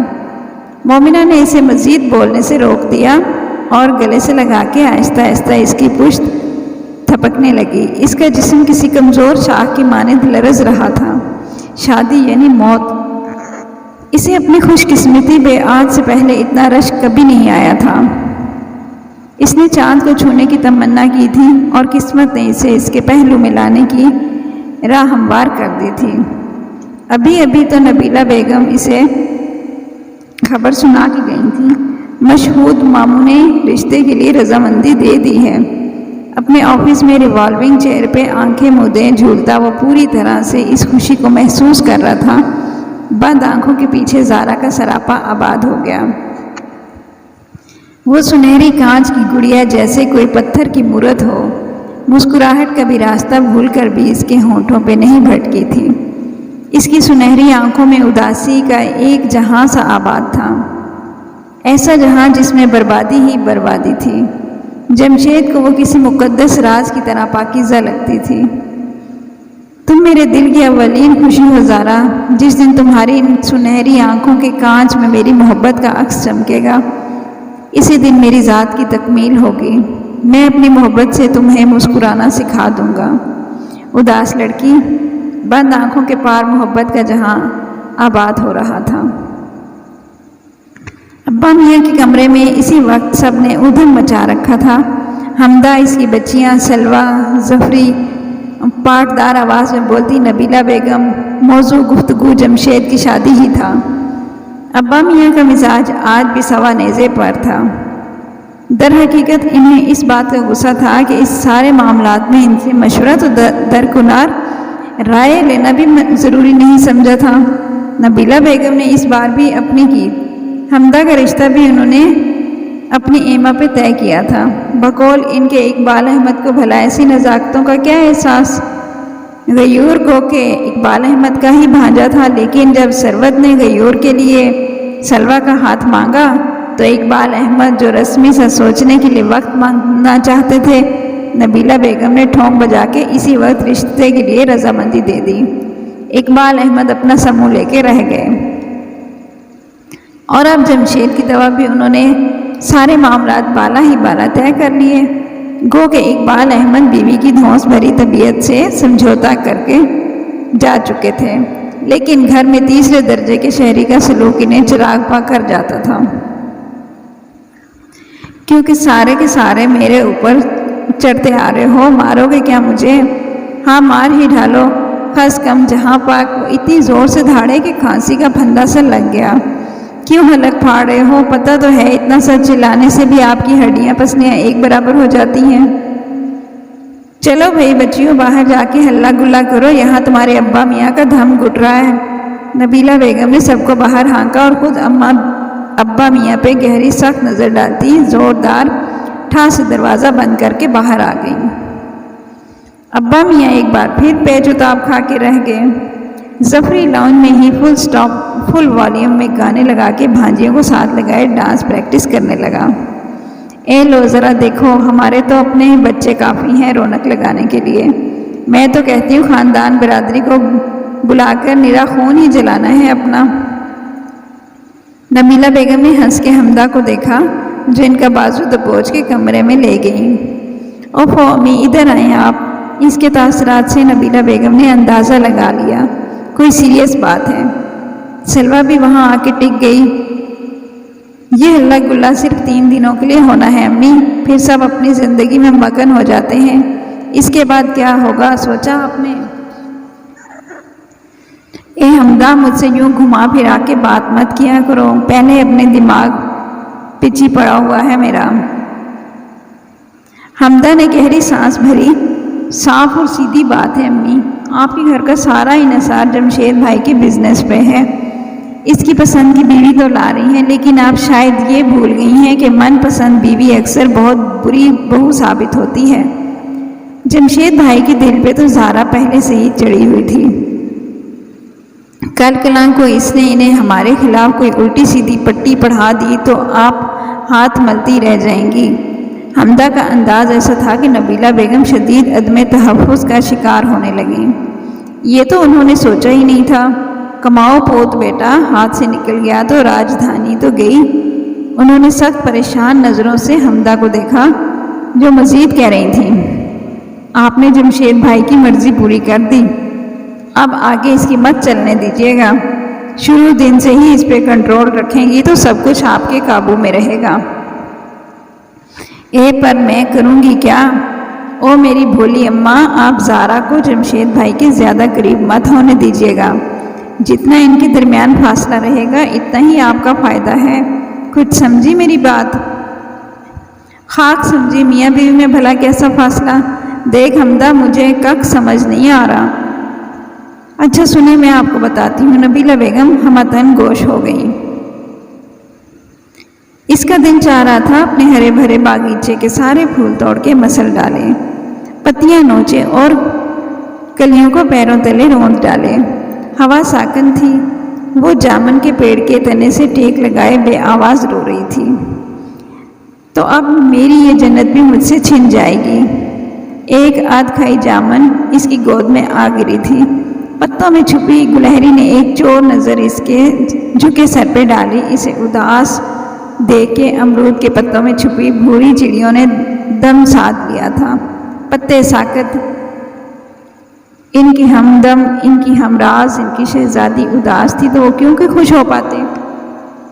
مومنہ نے اسے مزید بولنے سے روک دیا اور گلے سے لگا کے آہستہ آہستہ اس کی پشت تھپکنے لگی۔ اس کا جسم کسی کمزور شاخ کی مانند لرز رہا تھا۔ شادی یعنی موت۔ اسے اپنی خوش قسمتی پہ آج سے پہلے اتنا رشک کبھی نہیں آیا تھا۔ اس نے چاند کو چھونے کی تمنا کی تھی اور قسمت نے اسے اس کے پہلو میں لانے کی راہ ہموار کر دی تھی۔ ابھی ابھی تو نبیلہ بیگم اسے خبر سنا کے گئی تھی، مشہود ماموں نے رشتے کے لیے رضامندی دے دی ہے۔ اپنے آفس میں ریوالونگ چیئر پہ آنکھیں مودے جھولتا وہ پوری طرح سے اس خوشی کو محسوس کر رہا تھا۔ بند آنکھوں کے پیچھے زارا کا سراپا آباد ہو گیا۔ وہ سنہری کانچ کی گڑیا جیسے کوئی پتھر کی مورت ہو، مسکراہٹ کبھی راستہ بھول کر بھی اس کے ہونٹوں پہ نہیں بھٹکی تھی۔ اس کی سنہری آنکھوں میں اداسی کا ایک جہاں سا آباد تھا، ایسا جہاں جس میں بربادی ہی بربادی تھی۔ جمشید کو وہ کسی مقدس راز کی طرح پاکیزہ لگتی تھی۔ تم میرے دل کی اولین خوشی ہو زارا، جس دن تمہاری ان سنہری آنکھوں کے کانچ میں میری محبت کا عکس چمکے گا، اسی دن میری ذات کی تکمیل ہوگی۔ میں اپنی محبت سے تمہیں مسکرانا سکھا دوں گا۔ اداس لڑکی، بند آنکھوں کے پار محبت کا جہاں آباد ہو رہا تھا۔ ابا میاں کے کمرے میں اسی وقت سب نے ادھم مچا رکھا تھا۔ حمدہ، اس کی بچیاں سلویٰ، ظفری پاٹدار آواز میں بولتی نبیلہ بیگم، موضوع گفتگو جمشید کی شادی ہی تھا۔ ابا میاں کا مزاج آج بھی سوا نیزے پر تھا۔ در حقیقت انہیں اس بات کا غصہ تھا کہ اس سارے معاملات میں ان سے مشورہ تو درکنار، رائے لینا بھی ضروری نہیں سمجھا تھا۔ نبیلہ بیگم نے اس بار بھی اپنی کی، حمدہ کا رشتہ بھی انہوں نے اپنی ایما پہ طے کیا تھا۔ بقول ان کے اقبال احمد کو بھلا ایسی نزاکتوں کا کیا احساس؟ غیور کو کہ اقبال احمد کا ہی بھانجا تھا، لیکن جب سروت نے غیور کے لیے سلویٰ کا ہاتھ مانگا تو اقبال احمد جو رسمی سا سوچنے کے لیے وقت مانگنا چاہتے تھے، نبیلہ بیگم نے ٹھونک بجا کے اسی وقت رشتے کے لیے رضامندی دے دی۔ اقبال احمد اپنا سمو لے کے رہ گئے، اور اب جمشید کی دوا بھی انہوں نے سارے معاملات بالا ہی بالا طے کر لیے۔ گو کہ اقبال احمد بیوی کی دھونس بھری طبیعت سے سمجھوتا کر کے جا چکے تھے، لیکن گھر میں تیسرے درجے کے شہری کا سلوک انہیں چراغ پا کر جاتا تھا، کیونکہ سارے کے سارے میرے اوپر چڑھتے آ رہے ہو، مارو گے کیا مجھے؟ ہاں مار ہی ڈالو۔ خس کم جہاں پاک وہ اتنی زور سے دھاڑے کہ کھانسی کا پھندا سا لگ گیا۔ کیوں حلق پھاڑ رہے ہو؟ پتہ تو ہے اتنا سر چلانے سے بھی آپ کی ہڈیاں پسلیاں ایک برابر ہو جاتی ہیں۔ چلو بھائی بچیوں، باہر جا کے ہلا گلا کرو، یہاں تمہارے ابا میاں کا دھم گھٹ رہا ہے۔ نبیلہ بیگم نے سب کو باہر ہانکا اور خود ابا میاں پہ گہری سخت نظر ڈالتی زوردار ٹھاس سے دروازہ بند کر کے باہر آ گئی۔ ابا میاں ایک بار پھر پیچ اتاب کھا کے رہ گئے۔ ظفری لاؤنج میں ہی فل والیوم میں گانے لگا کے بھانجیوں کو ساتھ لگائے ڈانس پریکٹس کرنے لگا۔ اے لو ذرا دیکھو، ہمارے تو اپنے بچے کافی ہیں رونق لگانے کے لیے۔ میں تو کہتی ہوں خاندان برادری کو بلا کر نرا خون ہی جلانا ہے اپنا۔ نبیلہ بیگم نے ہنس کے حمدہ کو دیکھا جو ان کا بازو دبوچ کے کمرے میں لے گئی۔ اوفو امی، ادھر آئیں آپ۔ اس کے تاثرات سے نبیلہ بیگم نے اندازہ لگا لیا کوئی سیریس بات ہے۔ سلویٰ بھی وہاں آ کے ٹک گئی۔ یہ ہلا گلا صرف 3 دنوں کے لیے ہونا ہے امی، پھر سب اپنی زندگی میں مگن ہو جاتے ہیں، اس کے بعد کیا ہوگا سوچا آپ نے؟ اے حمدہ، مجھ سے یوں گھما پھرا کے بات مت کیا کرو، پہلے اپنے دماغ پچی پڑا ہوا ہے میرا۔ حمدہ نے گہری سانس بھری۔ صاف اور سیدھی بات ہے امی، آپ کے گھر کا سارا انحصار جمشید بھائی کے بزنس پہ ہے۔ اس کی پسند کی بیوی تو لا رہی ہیں، لیکن آپ شاید یہ بھول گئی ہیں کہ من پسند بیوی اکثر بہت بری بہو ثابت ہوتی ہے۔ جمشید بھائی کے دل پہ تو زارا پہلے سے ہی چڑھی ہوئی تھی۔ کل کلاں کو اس نے انہیں ہمارے خلاف کوئی الٹی سیدھی پٹی پڑھا دی تو آپ ہاتھ ملتی رہ جائیں گی۔ حمدہ کا انداز ایسا تھا کہ نبیلہ بیگم شدید عدم تحفظ کا شکار ہونے لگیں۔ یہ تو انہوں نے سوچا ہی نہیں تھا۔ کماؤ پوت بیٹا ہاتھ سے نکل گیا تو راجدھانی تو گئی۔ انہوں نے سخت پریشان نظروں سے حمدہ کو دیکھا جو مزید کہہ رہی تھیں، آپ نے جمشید بھائی کی مرضی پوری کر دی، اب آگے اس کی مت چلنے دیجیے گا۔ شروع دن سے ہی اس پہ کنٹرول رکھیں گی تو سب کچھ آپ کے قابو میں رہے گا۔ پر میں کروں گی کیا؟ او میری بھولی اماں، آپ زارا کو جمشید بھائی کے زیادہ قریب مت ہونے دیجیے گا۔ جتنا ان کے درمیان فاصلہ رہے گا اتنا ہی آپ کا فائدہ ہے۔ کچھ سمجھی میری بات؟ خاک سمجھی میاں بیوی میں بھلا کیسا فاصلہ؟ دیکھ حمدہ، مجھے کک سمجھ نہیں آ رہا۔ اچھا سنیں، میں آپ کو بتاتی ہوں۔ نبیلہ بیگم ہمتن گوش ہو گئی۔ اس کا دل چاہ رہا تھا اپنے ہرے بھرے باغیچے کے سارے پھول توڑ کے مسل ڈالے، پتیاں نوچے اور کلیوں کو پیروں تلے رونت ڈالے۔ ہوا ساکن تھی، وہ جامن کے پیڑ کے تنے سے ٹیک لگائے بے آواز رو رہی تھی۔ تو اب میری یہ جنت بھی مجھ سے چھن جائے گی۔ ایک آدھ کھائی جامن اس کی گود میں آ گری تھی۔ پتوں میں چھپی گلہری نے ایک چور نظر اس کے جھکے سر پہ ڈالی۔ اسے اداس دیکھ کے امرود کے پتوں میں چھپی بھوری چڑیوں نے دم ساتھ لیا تھا۔ پتے ساکت، ان کی ہمدم، ان کی ہمراز، ان کی شہزادی اداس تھی تو وہ کیوں کہ خوش ہو پاتے؟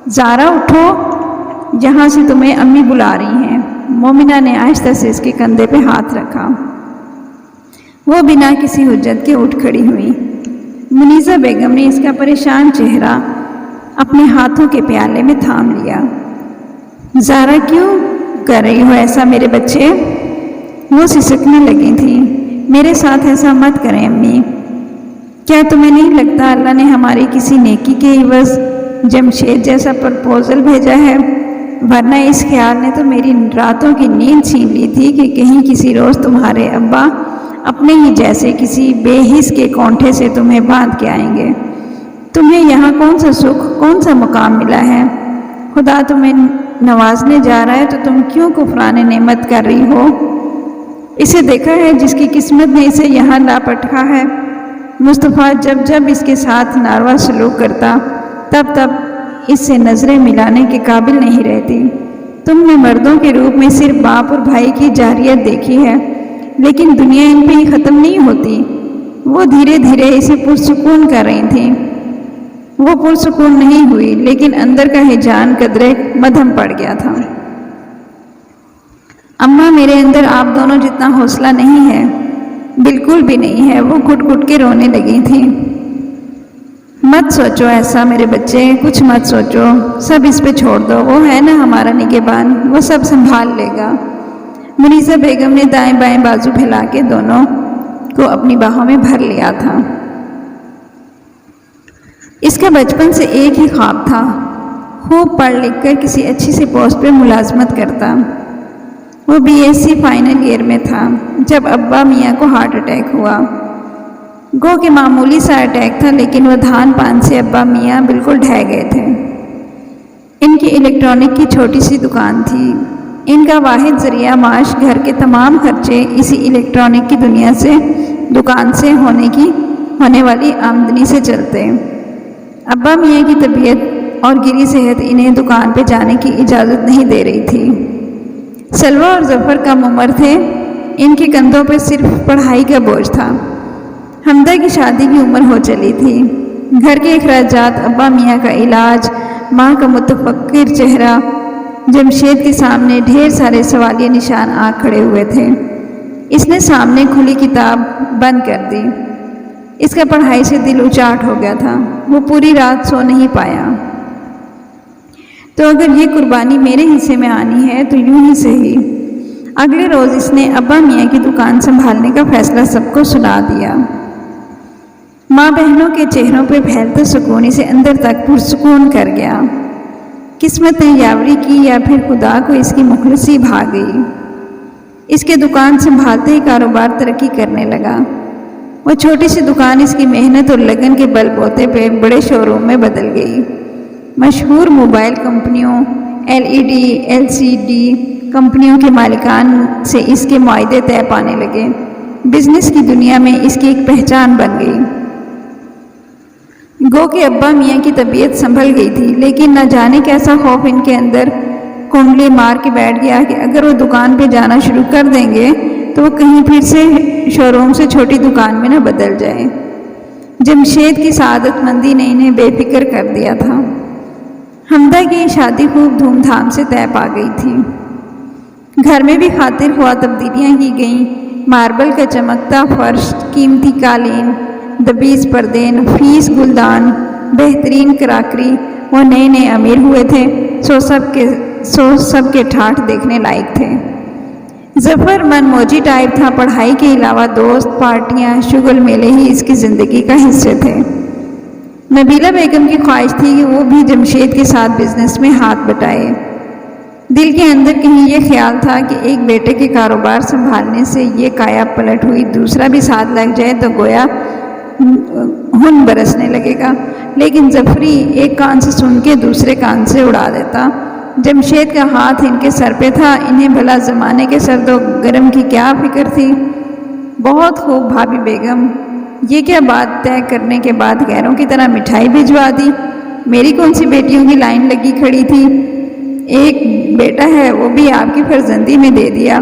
زارا اٹھو، یہاں سے تمہیں امی بلا رہی ہیں۔ مومنہ نے آہستہ سے اس کے کندھے پہ ہاتھ رکھا۔ وہ بنا کسی حجت کے اٹھ کھڑی ہوئی۔ منیزہ بیگم نے اس کا پریشان چہرہ اپنے ہاتھوں کے پیالے میں تھام لیا۔ زارا کیوں کر رہی ہو ایسا میرے بچے؟ وہ سسکنے لگی تھی۔ میرے ساتھ ایسا مت کریں امی۔ کیا تمہیں نہیں لگتا اللہ نے ہماری کسی نیکی کے عوض جمشید جیسا پرپوزل بھیجا ہے؟ ورنہ اس خیال نے تو میری راتوں کی نیند چھین لی تھی کہ کہیں کسی روز تمہارے ابا اپنے ہی جیسے کسی بے حس کے کونٹھے سے تمہیں باندھ کے آئیں گے۔ تمہیں یہاں کون سا سکھ، کون سا مقام ملا ہے؟ خدا تمہیں نوازنے جا رہا ہے تو تم کیوں کفران نعمت کر رہی ہو؟ اسے دیکھا ہے جس کی قسمت نے اسے یہاں لا پٹکا ہے۔ مصطفیٰ جب جب اس کے ساتھ ناروا سلوک کرتا تب تب اس سے نظریں ملانے کے قابل نہیں رہتی۔ تم نے مردوں کے روپ میں صرف باپ اور بھائی کی جاریت دیکھی ہے، لیکن دنیا ان پہ ہی ختم نہیں ہوتی۔ وہ دھیرے دھیرے اسے پرسکون کر رہی تھیں۔ وہ پرسکون نہیں ہوئی، لیکن اندر کا ہیجان قدرے مدھم پڑ گیا تھا۔ اماں، میرے اندر آپ دونوں جتنا حوصلہ نہیں ہے، بالکل بھی نہیں ہے۔ وہ گھٹ گھٹ کے رونے لگی تھیں۔ مت سوچو ایسا میرے بچے، کچھ مت سوچو، سب اس پہ چھوڑ دو۔ وہ ہے نا ہمارا نگہبان، وہ سب سنبھال لے گا۔ منیزہ بیگم نے دائیں بائیں بازو پھیلا کے دونوں کو اپنی باہوں میں بھر لیا تھا۔ اس کا بچپن سے ایک ہی خواب تھا، خوب پڑھ لکھ کر کسی اچھی سی پوسٹ پہ ملازمت کرتا۔ وہ BSc فائنل ایئر میں تھا جب ابا میاں کو ہارٹ اٹیک ہوا۔ گو کہ معمولی سا اٹیک تھا، لیکن وہ دھان پان سے ابا میاں بالکل ڈھہ گئے تھے۔ ان کی الیکٹرانک کی چھوٹی سی دکان تھی۔ ان کا واحد ذریعہ معاش، گھر کے تمام خرچے اسی الیکٹرانک کی دنیا سے، دکان سے ہونے والی آمدنی سے چلتے۔ ابا میاں کی طبیعت اور گری صحت انہیں دکان پہ جانے کی اجازت نہیں دے رہی تھی۔ سلوہ اور ظفر کم عمر تھے، ان کے کندھوں پہ صرف پڑھائی کا بوجھ تھا۔ حمدہ کی شادی کی عمر ہو چلی تھی۔ گھر کے اخراجات، ابا میاں کا علاج، ماں کا متفکر چہرہ، جمشید کے سامنے ڈھیر سارے سوالیہ نشان آ کھڑے ہوئے تھے۔ اس نے سامنے کھلی کتاب بند کر دی۔ اس کا پڑھائی سے دل اچاٹ ہو گیا تھا۔ وہ پوری رات سو نہیں پایا۔ تو اگر یہ قربانی میرے حصے میں آنی ہے تو یوں ہی صحیح۔ اگلے روز اس نے ابا میاں کی دکان سنبھالنے کا فیصلہ سب کو سنا دیا۔ ماں بہنوں کے چہروں پہ پھیلتا سکون اسے اندر تک پرسکون کر گیا۔ قسمت نے یاوری کی یا پھر خدا کو اس کی مخلصی بھا گئی۔ اس کے دکان سنبھالتے ہی کاروبار ترقی کرنے لگا۔ وہ چھوٹی سی دکان اس کی محنت اور لگن کے بل بوتے پہ بڑے شو روم میں بدل گئی۔ مشہور موبائل کمپنیوں، LED، LCD کمپنیوں کے مالکان سے اس کے معاہدے طے پانے لگے۔ بزنس کی دنیا میں اس کی ایک پہچان بن گئی۔ گو کہ ابا میاں کی طبیعت سنبھل گئی تھی، لیکن نہ جانے کیسا خوف ان کے اندر کنڈلی مار کے بیٹھ گیا کہ اگر وہ دکان پہ جانا شروع کر دیں گے تو وہ کہیں پھر سے شو روم سے چھوٹی دکان میں نہ بدل جائے۔ جمشید کی سعادت مندی نے انہیں بے فکر کر دیا تھا۔ حمدہ کی شادی خوب دھوم دھام سے طے پا گئی تھی۔ گھر میں بھی خاطر خواہ تبدیلیاں کی گئیں۔ ماربل کا چمکتا فرش، قیمتی قالین، دبیز پردے، نفیس گلدان، بہترین کراکری، وہ نئے نئے امیر ہوئے تھے، سو سب کے ٹھاٹھ دیکھنے لائق تھے۔ ظفر من موجی ٹائپ تھا، پڑھائی کے علاوہ دوست، پارٹیاں، شغل میلے ہی اس کی زندگی کا حصے تھے۔ نبیلہ بیگم کی خواہش تھی کہ وہ بھی جمشید کے ساتھ بزنس میں ہاتھ بٹائے۔ دل کے اندر کہیں یہ خیال تھا کہ ایک بیٹے کے کاروبار سنبھالنے سے یہ کایا پلٹ ہوئی، دوسرا بھی ساتھ لگ جائے تو گویا ہن برسنے لگے گا، لیکن ظفری ایک کان سے سن کے دوسرے کان سے اڑا دیتا۔ جمشید کا ہاتھ ان کے سر پہ تھا، انہیں بھلا زمانے کے سرد و گرم کی کیا فکر تھی۔ بہت خوب بھابھی بیگم، یہ کیا بات طے کرنے کے بعد غیروں کی طرح مٹھائی بھجوا دی؟ میری کون سی بیٹیوں کی لائن لگی کھڑی تھی؟ ایک بیٹا ہے، وہ بھی آپ کی فرزندی میں دے دیا،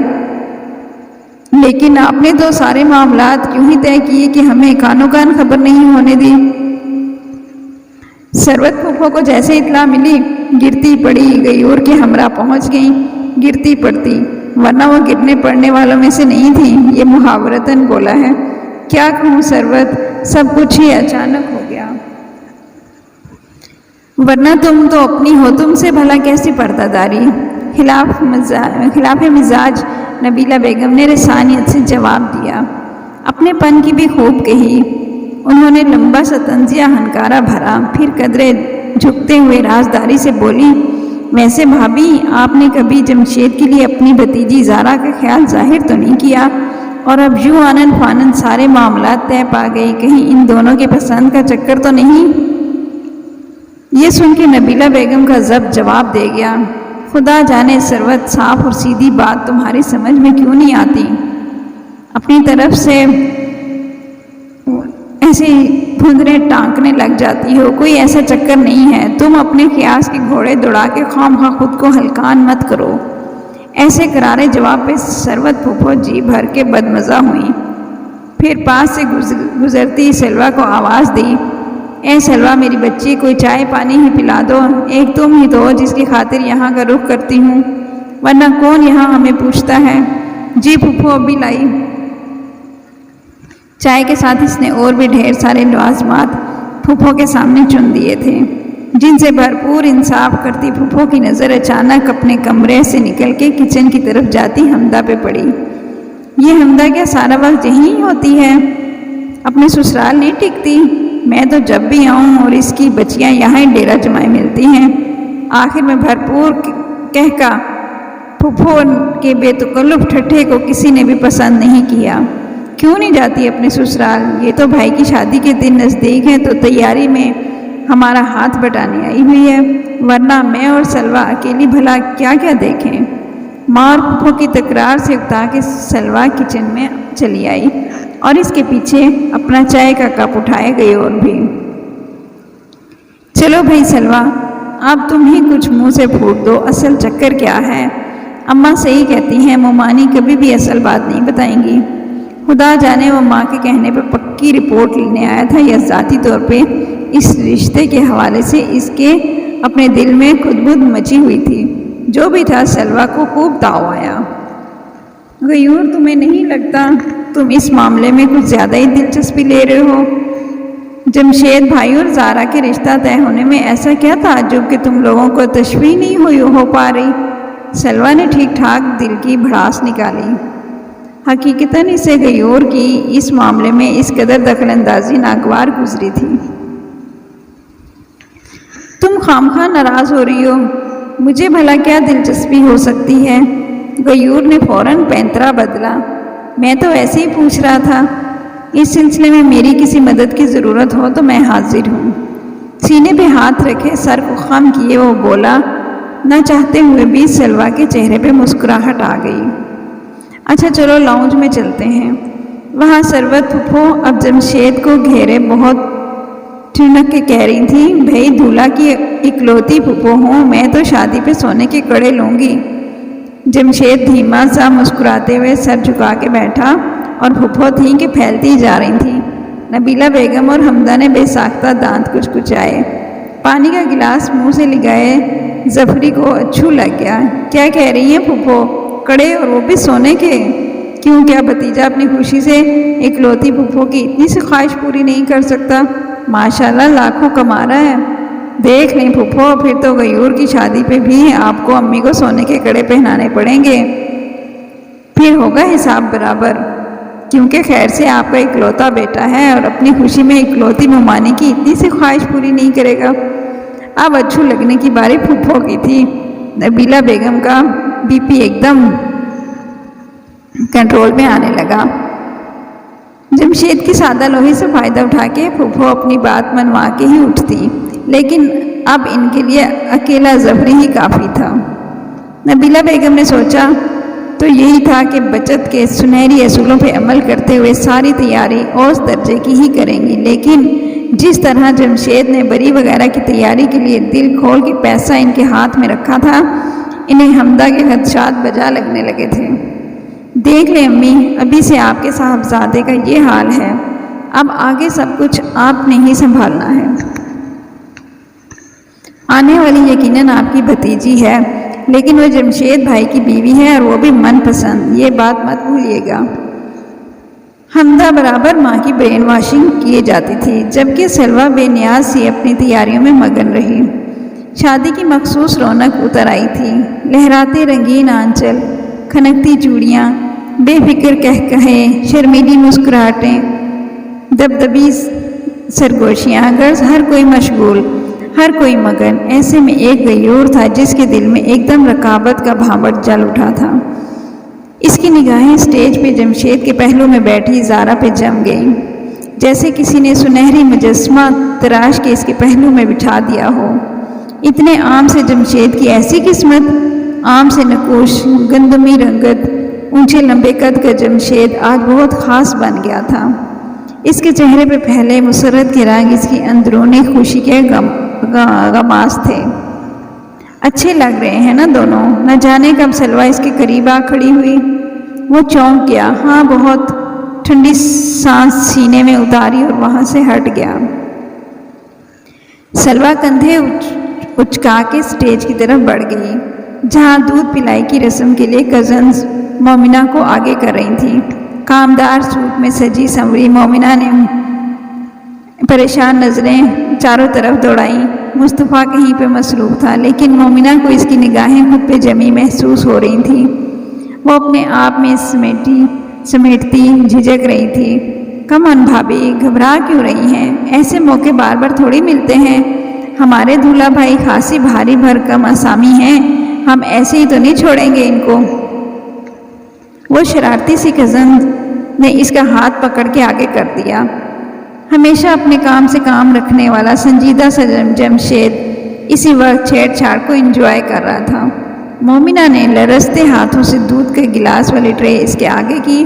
لیکن آپ نے تو سارے معاملات کیوں ہی طے کیے کہ ہمیں کانوں کان خبر نہیں ہونے دی؟ ثروت پھوپھو کو جیسے اطلاع ملی، گرتی پڑی غیور کے ہمراہ پہنچ گئیں، گرتی پڑتی، ورنہ وہ گرنے پڑنے والوں میں سے نہیں تھیں، یہ محاورتاً بولا ہے۔ کیا کہوں ثروت، سب کچھ ہی اچانک ہو گیا، ورنہ تم تو اپنی ہو، تم سے بھلا کیسی پردہ داری؟ خلاف مزاج نبیلہ بیگم نے رسانیت سے جواب دیا، اپنے پن کی بھی خوب کہی۔ انہوں نے لمبا سا طنزیہ ہنکارا بھرا، پھر قدرے جھکتے ہوئے رازداری سے بولی، ویسے بھابھی آپ نے کبھی جمشید کے لیے اپنی بھتیجی زارا کا خیال ظاہر تو نہیں کیا، اور اب یوں آنن فانن سارے معاملات طے پا گئی، کہیں ان دونوں کے پسند کا چکر تو نہیں؟ یہ سن کے نبیلہ بیگم کا ضبط جواب دے گیا، خدا جانے ثروت، صاف اور سیدھی بات تمہاری سمجھ میں کیوں نہیں آتی؟ اپنی طرف سے ایسے پھندرے ٹانکنے لگ جاتی ہو، کوئی ایسا چکر نہیں ہے، تم اپنے قیاس کے گھوڑے دوڑا کے خواہ خود کو ہلکان مت کرو۔ ایسے کرارے جواب پہ ثروت پھوپھو جی بھر کے بدمزہ ہوئیں، پھر پاس سے گزرتی سلوہ کو آواز دی، اے سلوہ میری بچی، کوئی چائے پانی ہی پلا دو، ایک تم ہی تو جس کی خاطر یہاں کا رخ کرتی ہوں، ورنہ کون یہاں ہمیں پوچھتا ہے؟ جی پھوپھو ابھی لائی۔ چائے کے ساتھ اس نے اور بھی ڈھیر سارے لوازمات پھوپھو کے سامنے چن دیے تھے، جن سے بھرپور انصاف کرتی پھوپھو کی نظر اچانک اپنے کمرے سے نکل کے کچن کی طرف جاتی حمدہ پہ پڑی۔ یہ حمدہ کیا سارا وقت یہیں ہوتی ہے؟ اپنے سسرال نہیں ٹکتی؟ میں تو جب بھی آؤں اور اس کی بچیاں یہاں ہی ڈیرا جمائے ملتی ہیں۔ آخر میں بھرپور کہہ پھوپھو کے بے تکلف ٹھٹھے کو کسی نے بھی پسند نہیں کیا۔ کیوں نہیں جاتی اپنے سسرال؟ یہ تو بھائی کی شادی کے دن نزدیک ہیں، تو تیاری میں ہمارا ہاتھ بٹانے آئی ہوئی ہے، ورنہ میں اور سلوہ اکیلی بھلا کیا کیا دیکھیں؟ ماں اور پھوپھو کی تکرار سے اکتا کے سلوہ کچن میں چلی آئی اور اس کے پیچھے اپنا چائے کا کپ اٹھائے گئی اور بھی۔ چلو بھائی سلوہ، اب تم ہی کچھ منہ سے پھوٹ دو، اصل چکر کیا ہے؟ اماں صحیح کہتی ہیں، مومانی کبھی بھی اصل بات نہیں بتائیں گی۔ خدا جانے وہ ماں کے کہنے پہ پکی رپورٹ لینے آیا تھا یا ذاتی طور پہ اس رشتے کے حوالے سے اس کے اپنے دل میں خدبد مچی ہوئی تھی۔ جو بھی تھا سلوہ کو خوب تاؤ آیا۔ غیور، تمہیں نہیں لگتا تم اس معاملے میں کچھ زیادہ ہی دلچسپی لے رہے ہو؟ جمشید بھائی اور زارا کے رشتہ طے ہونے میں ایسا کیا تعجب کہ تم لوگوں کو تشویش نہیں ہو پا رہی؟ سلوہ نے ٹھیک ٹھاک دل کی بھڑاس نکالی۔ حقیقتاً اسے غیور کی اس معاملے میں اس قدر دخل اندازی ناگوار گزری تھی۔ تم خامخواہ ناراض ہو رہی ہو، مجھے بھلا کیا دلچسپی ہو سکتی ہے؟ غیور نے فوراً پینترا بدلا، میں تو ایسے ہی پوچھ رہا تھا، اس سلسلے میں میری کسی مدد کی ضرورت ہو تو میں حاضر ہوں۔ سینے پہ ہاتھ رکھے سر کو خم کیے وہ بولا، نہ چاہتے ہوئے بھی سلوہ کے چہرے پہ مسکراہٹ آ گئی۔ اچھا چلو لاؤنج میں چلتے ہیں۔ وہاں ثروت پھوپھو اب جمشید کو گھیرے بہت ٹھنک کے کہہ رہی تھی، بھائی دھولا کی اکلوتی پھوپھو ہوں، میں تو شادی پہ سونے کے کڑے لوں گی۔ جمشید دھیما سا مسکراتے ہوئے سر جھکا کے بیٹھا اور پھوپھو تھیں کہ پھیلتی جا رہی تھیں۔ نبیلہ بیگم اور حمدہ نے بے ساختہ دانت کچکچائے، پانی کا گلاس منہ سے لگائے۔ ظفری کو اچھو لگ گیا۔ کیا کہہ رہی ہیں پھوپھو؟ کڑے اور وہ بھی سونے کے؟ کیوں کیا بھتیجا اپنی خوشی سے اکلوتی پھپھو کی اتنی سی خواہش پوری نہیں کر سکتا؟ ماشاءاللہ لاکھوں کما رہا ہے۔ دیکھ لیں پھپھو، پھر تو غیور کی شادی پہ بھی آپ کو امی کو سونے کے کڑے پہنانے پڑیں گے، پھر ہوگا حساب برابر، کیونکہ خیر سے آپ کا اکلوتا بیٹا ہے اور اپنی خوشی میں اکلوتی ممانی کی اتنی سی خواہش پوری نہیں کرے گا۔ اب اچھو لگنے کی باری پھپھو کی تھی۔ نبیلہ بیگم کا بی پی ایک دم کنٹرول میں آنے لگا۔ جمشید کی سادہ لوہی سے فائدہ اٹھا کے پھپھو اپنی بات منوا کے ہی اٹھتی، لیکن اب ان کے لیے اکیلا ظفری ہی کافی تھا۔ نبیلہ بیگم نے سوچا تو یہی تھا کہ بچت کے سنہری اصولوں پہ عمل کرتے ہوئے ساری تیاری اوسط درجے کی ہی کریں گی، لیکن جس طرح جمشید نے بری وغیرہ کی تیاری کے لیے دل کھول کے پیسہ ان کے ہاتھ میں رکھا تھا، انہیں حمدہ کے خدشات بجا لگنے لگے تھے۔ دیکھ لیں امی، ابھی سے آپ کے صاحبزادے کا یہ حال ہے، اب آگے سب کچھ آپ نے ہی سنبھالنا ہے۔ آنے والی یقیناً آپ کی بھتیجی ہے، لیکن وہ جمشید بھائی کی بیوی ہے اور وہ بھی من پسند، یہ بات مت بھولیے گا۔ حمدہ برابر ماں کی برین واشنگ کیے جاتی تھی، جبکہ سلویٰ بے نیاز سی اپنی تیاریوں میں مگن رہی۔ شادی کی مخصوص رونق اتر آئی تھی۔ لہراتے رنگین آنچل، کھنکتی چوڑیاں، بے فکر کہکہے، شرمیلی مسکراہٹیں، دبدبی سرگوشیاں، غرض ہر کوئی مشغول، ہر کوئی مگن۔ ایسے میں ایک غیور تھا جس کے دل میں ایک دم رقابت کا بھانوٹ جل اٹھا تھا۔ اس کی نگاہیں اسٹیج پہ جمشید کے پہلو میں بیٹھی زارا پہ جم گئیں، جیسے کسی نے سنہری مجسمہ تراش کے اس کے پہلو میں بٹھا دیا ہو۔ اتنے عام سے جمشید کی ایسی قسمت، عام سے نقوش، گندمی رنگت، اونچے لمبے قد کا جمشید آج بہت خاص بن گیا تھا۔ اس کے چہرے پہ پھیلے مسرت کے رنگ اس کی اندرونی خوشی کے غماز تھے۔ اچھے لگ رہے ہیں نا دونوں؟ نہ جانے کب سلویٰ اس کے قریب آ کھڑی ہوئی۔ وہ چونک گیا، ہاں بہت، ٹھنڈی سانس سینے میں اتاری اور وہاں سے ہٹ گیا۔ سلویٰ کندھے اچکا کے اسٹیج کی طرف بڑھ گئی، جہاں دودھ پلائی کی رسم کے لیے کزنز مومنہ کو آگے کر رہی تھیں۔ کامدار سوٹ میں سجی سنوری مومنہ نے پریشان نظریں چاروں طرف دوڑائیں۔ مصطفیٰ کہیں پہ مصروف تھا، لیکن مومنہ کو اس کی نگاہیں خود پہ جمی محسوس ہو رہی تھیں۔ وہ اپنے آپ میں سمیٹتی جھجک رہی تھی۔ کمن بھابھی، گھبرا کیوں رہی ہیں؟ ایسے موقع بار بار تھوڑی ملتے ہیں۔ ہمارے دولہا بھائی خاصی بھاری بھرکم اسامی ہیں، ہم ایسے ہی تو نہیں چھوڑیں گے ان کو۔ وہ شرارتی سی کزن نے اس کا ہاتھ پکڑ کے آگے کر دیا۔ ہمیشہ اپنے کام سے کام رکھنے والا سنجیدہ سا جمشید اسی وقت چھیڑ چھاڑ کو انجوائے کر رہا تھا۔ مومنہ نے لرزتے ہاتھوں سے دودھ کے گلاس والی ٹرے اس کے آگے کی۔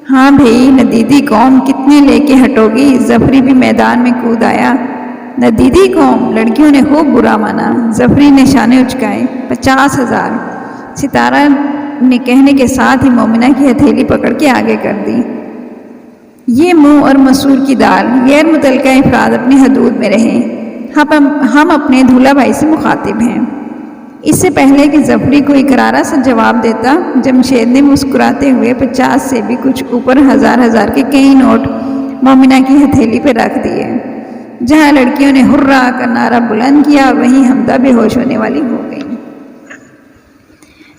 ہاں بھئی، ندیدی قوم کتنے لے کے ہٹو گی؟ ظفری بھی میدان میں کود آیا۔ ندیدی قوم؟ لڑکیوں نے خوب برا مانا۔ ظفری نے شانے اچکائے۔ 50,000۔ ستارہ نے کہنے کے ساتھ ہی مومنہ کی ہتھیلی پکڑ کے آگے کر دی۔ یہ منہ اور مسور کی دال، غیر متعلقہ افراد اپنی حدود میں رہیں، ہم اپنے دولہا بھائی سے مخاطب ہیں۔ اس سے پہلے کہ ظفری کوئی کرارا سا جواب دیتا، جمشید نے مسکراتے ہوئے 50 سے بھی کچھ اوپر ہزار کے کئی نوٹ مومنہ کی ہتھیلی پہ رکھ دیے۔ جہاں لڑکیوں نے ہررا کا نعرہ بلند کیا، وہیں حمدہ بے ہوش ہونے والی ہو گئی۔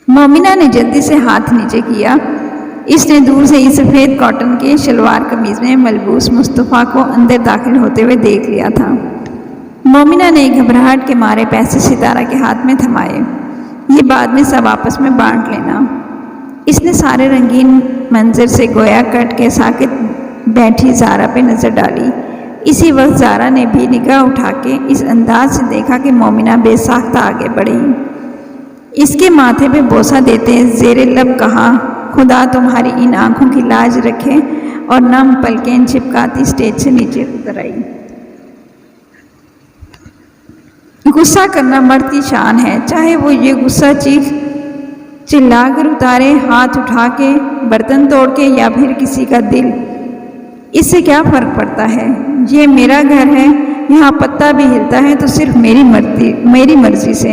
مومنہ نے جلدی سے ہاتھ نیچے کیا۔ اس نے دور سے ہی سفید کاٹن کے شلوار قمیض میں ملبوس مصطفیٰ کو اندر داخل ہوتے ہوئے دیکھ لیا تھا۔ مومنہ نے گھبراہٹ کے مارے پیسے ستارہ کے ہاتھ میں تھمائے۔ یہ بعد میں سب آپس میں بانٹ لینا۔ اس نے سارے رنگین منظر سے گویا کٹ کے ساکت بیٹھی زارا پہ نظر ڈالی۔ اسی وقت زارا نے بھی نگاہ اٹھا کے اس انداز سے دیکھا کہ مومنہ بے ساختہ آگے بڑھی۔ اس کے ماتھے پہ بوسہ دیتے زیر لب کہا، خدا تمہاری ان آنکھوں کی لاج رکھے، اور نم پلکیں چھپکاتی اسٹیج سے نیچے اتر آئی۔ غصہ کرنا مرد کی شان ہے، چاہے وہ یہ غصہ چلا کر اتارے، ہاتھ اٹھا کے، برتن توڑ کے، یا پھر کسی کا دل۔ اس سے کیا فرق پڑتا ہے؟ یہ میرا گھر ہے، یہاں پتا بھی ہلتا ہے تو صرف میری مرضی سے۔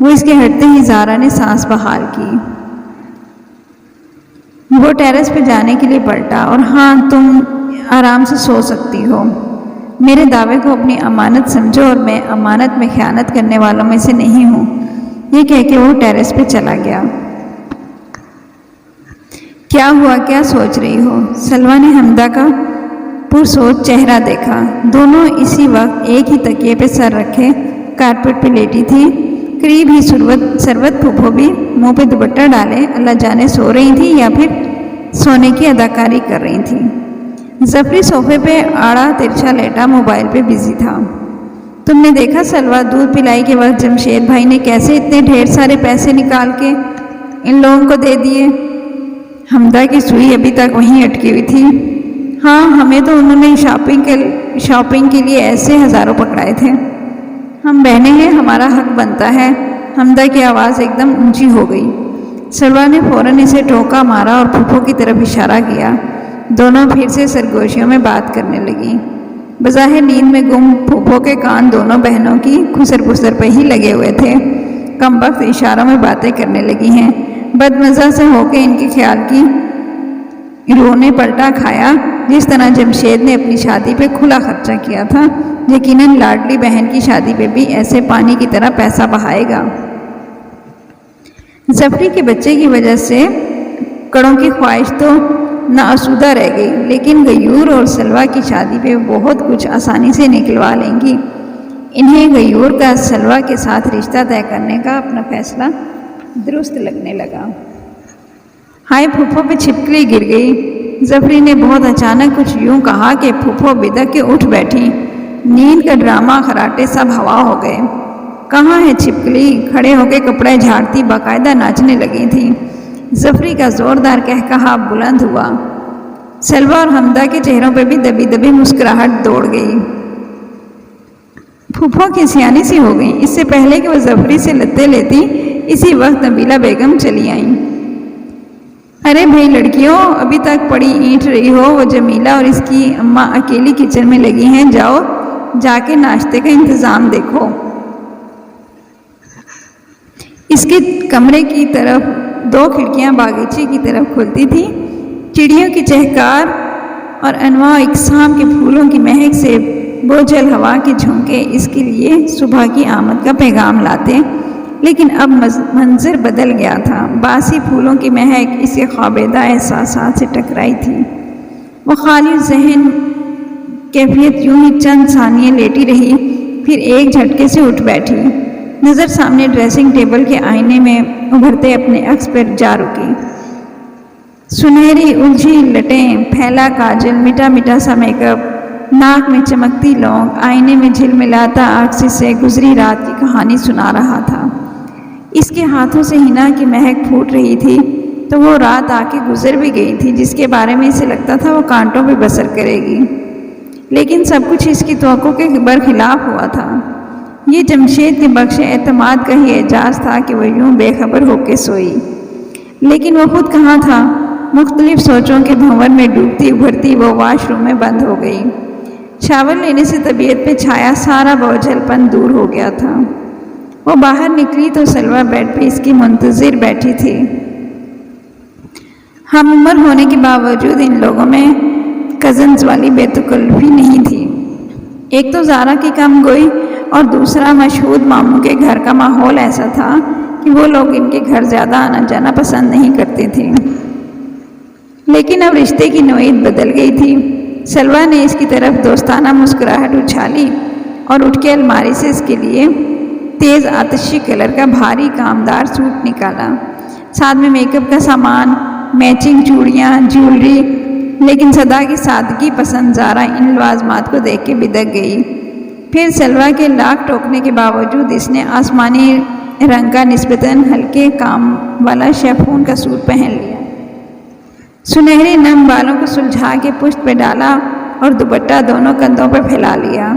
وہ اس کے ہٹتے ہی زارا نے سانس بحال کی۔ وہ ٹیرس پہ جانے کے لیے پلٹا، اور ہاں تم آرام سے سو سکتی ہو، میرے دعوے کو اپنی امانت سمجھو اور میں امانت میں خیانت کرنے والوں میں سے نہیں ہوں، یہ کہہ کے وہ ٹیرس پہ چلا گیا۔ کیا ہوا، کیا سوچ رہی ہو؟ سلویٰ نے حمدہ کا پرسوچ چہرہ دیکھا۔ دونوں اسی وقت ایک ہی تکیے پہ سر رکھے کارپیٹ پہ لیٹی تھی۔ قریب ہی ثروت پھوپھو بھی منہ پہ دوپٹہ ڈالے اللہ جانے سو رہی تھی یا پھر سونے کی اداکاری کر رہی تھی۔ ظفری صوفے پہ آڑا ترچھا لیٹا موبائل پہ بزی تھا۔ تم نے دیکھا سلویٰ، دودھ پلائی کے وقت جمشید بھائی نے کیسے اتنے ڈھیر سارے پیسے نکال کے ان لوگوں کو دے دیے؟ حمدہ کی سوئی ابھی تک وہیں اٹکی ہوئی تھی۔ ہاں، ہمیں تو انہوں نے شاپنگ کے لیے ایسے ہزاروں پکڑائے تھے۔ ہم بہنیں ہیں، ہمارا حق بنتا ہے۔ حمدہ کی آواز ایک دم اونچی ہو گئی۔ سلویٰ نے فوراً اسے ٹوکا مارا اور پھوپھو کی طرف اشارہ کیا۔ دونوں پھر سے سرگوشیوں میں بات کرنے لگیں۔ بظاہر نیند میں گم پھوپھو کے کان دونوں بہنوں کی خسر پسر پہ ہی لگے ہوئے تھے۔ کم وقت اشاروں میں باتیں کرنے لگی ہیں۔ بدمزہ سے ہو کے ان کے خیال کی روح نے پلٹا کھایا۔ جس طرح جمشید نے اپنی شادی پہ کھلا خرچہ کیا تھا، یقیناً لاڈلی بہن کی شادی پہ بھی ایسے پانی کی طرح پیسہ بہائے گا۔ ظفری کے بچے کی وجہ سے کڑوں کی خواہش تو ناآسودہ رہ گئی، لیکن غیور اور سلویٰ کی شادی پہ بہت کچھ آسانی سے نکلوا لیں گی۔ انہیں غیور کا سلویٰ کے ساتھ رشتہ طے کرنے کا اپنا فیصلہ درست لگنے لگا۔ ہائے، پھوپھو پہ چھپکلی گر گئی۔ ظفری نے بہت اچانک کچھ یوں کہا کہ پھوپھو بدک کے اٹھ بیٹھی۔ نیند کا ڈرامہ خراٹے سب ہوا ہو گئے۔ کہاں ہے چھپکلی؟ کھڑے ہو کے کپڑے جھاڑتی باقاعدہ ناچنے لگی تھی۔ ظفری کا زوردار کہکہا بلند ہوا۔ سلویٰ اور حمدہ کے چہروں پہ بھی دبی دبی مسکراہٹ دوڑ گئی۔ پھوپھو کی سیانی سی ہو گئی۔ اس سے پہلے کہ وہ ظفری سے لتے لیتی، اسی وقت نبیلہ بیگم چلی آئیں۔ ارے بھائی لڑکیوں، ابھی تک پڑی اینٹ رہی ہو؟ وہ جمیلہ اور اس کی اماں اکیلی کچن میں لگی ہیں، جاؤ جا کے ناشتے کا انتظام دیکھو۔ اس کے کمرے کی طرف 2 کھڑکیاں باغیچے کی طرف کھلتی تھی۔ چڑیوں کی چہکار اور انواع اقسام کے پھولوں کی مہک سے بوجھل ہوا کے جھونکے اس کے لیے صبح کی آمد کا پیغام لاتے، لیکن اب منظر بدل گیا تھا۔ باسی پھولوں کی مہک اس کے خوابیدہ احساسات سے ٹکرائی تھی۔ وہ خالی ذہن کیفیت یوں ہی چند ثانیے لیٹی رہی، پھر ایک جھٹکے سے اٹھ بیٹھی۔ نظر سامنے ڈریسنگ ٹیبل کے آئینے میں ابھرتے اپنے عکس پر جا رکی۔ سنہری الجھی لٹیں، پھیلا کاجل، میٹھا میٹھا سا میک اپ، ناک میں چمکتی لونگ، آئینے میں جھلملاتا عکس سے گزری رات کی کہانی سنا رہا تھا۔ اس کے ہاتھوں سے حنا کی مہک پھوٹ رہی تھی تو وہ رات آ کے گزر بھی گئی تھی جس کے بارے میں اسے لگتا تھا وہ کانٹوں پہ بسر کرے گی، لیکن سب کچھ اس کی توقع کے برخلاف ہوا تھا۔ یہ جمشید کے بخش اعتماد کا ہی اعجاز تھا کہ وہ یوں بے خبر ہو کے سوئی، لیکن وہ خود کہاں تھا؟ مختلف سوچوں کے بھنور میں ڈوبتی ابھرتی وہ واش روم میں بند ہو گئی۔ شاور لینے سے طبیعت پہ چھایا سارا بوجھل پن دور ہو گیا تھا۔ وہ باہر نکلی تو سلویٰ بیڈ پہ اس کی منتظر بیٹھی تھی۔ ہم عمر ہونے کے باوجود ان لوگوں میں کزنز والی بے تکلفی نہیں تھی۔ ایک تو زارا کی کم گوئی اور دوسرا مشہود ماموں کے گھر کا ماحول ایسا تھا کہ وہ لوگ ان کے گھر زیادہ آنا جانا پسند نہیں کرتے تھے۔ لیکن اب رشتے کی نوعیت بدل گئی تھی۔ سلویٰ نے اس کی طرف دوستانہ مسکراہٹ اچھالی اور اٹھ کے الماری سے اس کے لیے تیز آتشی کلر کا بھاری کامدار سوٹ نکالا، ساتھ میں میک اپ کا سامان، میچنگ چوڑیاں، جیولری، لیکن صدا کی سادگی پسند زارا ان لوازمات کو دیکھ کے بدک گئی۔ پھر سلویٰ کے لاکھ ٹوکنے کے باوجود اس نے آسمانی رنگ کا نسبتاً ہلکے کام والا شیفون کا سوٹ پہن لیا، سنہرے نم بالوں کو سلجھا کے پشت پہ ڈالا اور دوپٹہ دونوں کندھوں پر پھیلا لیا۔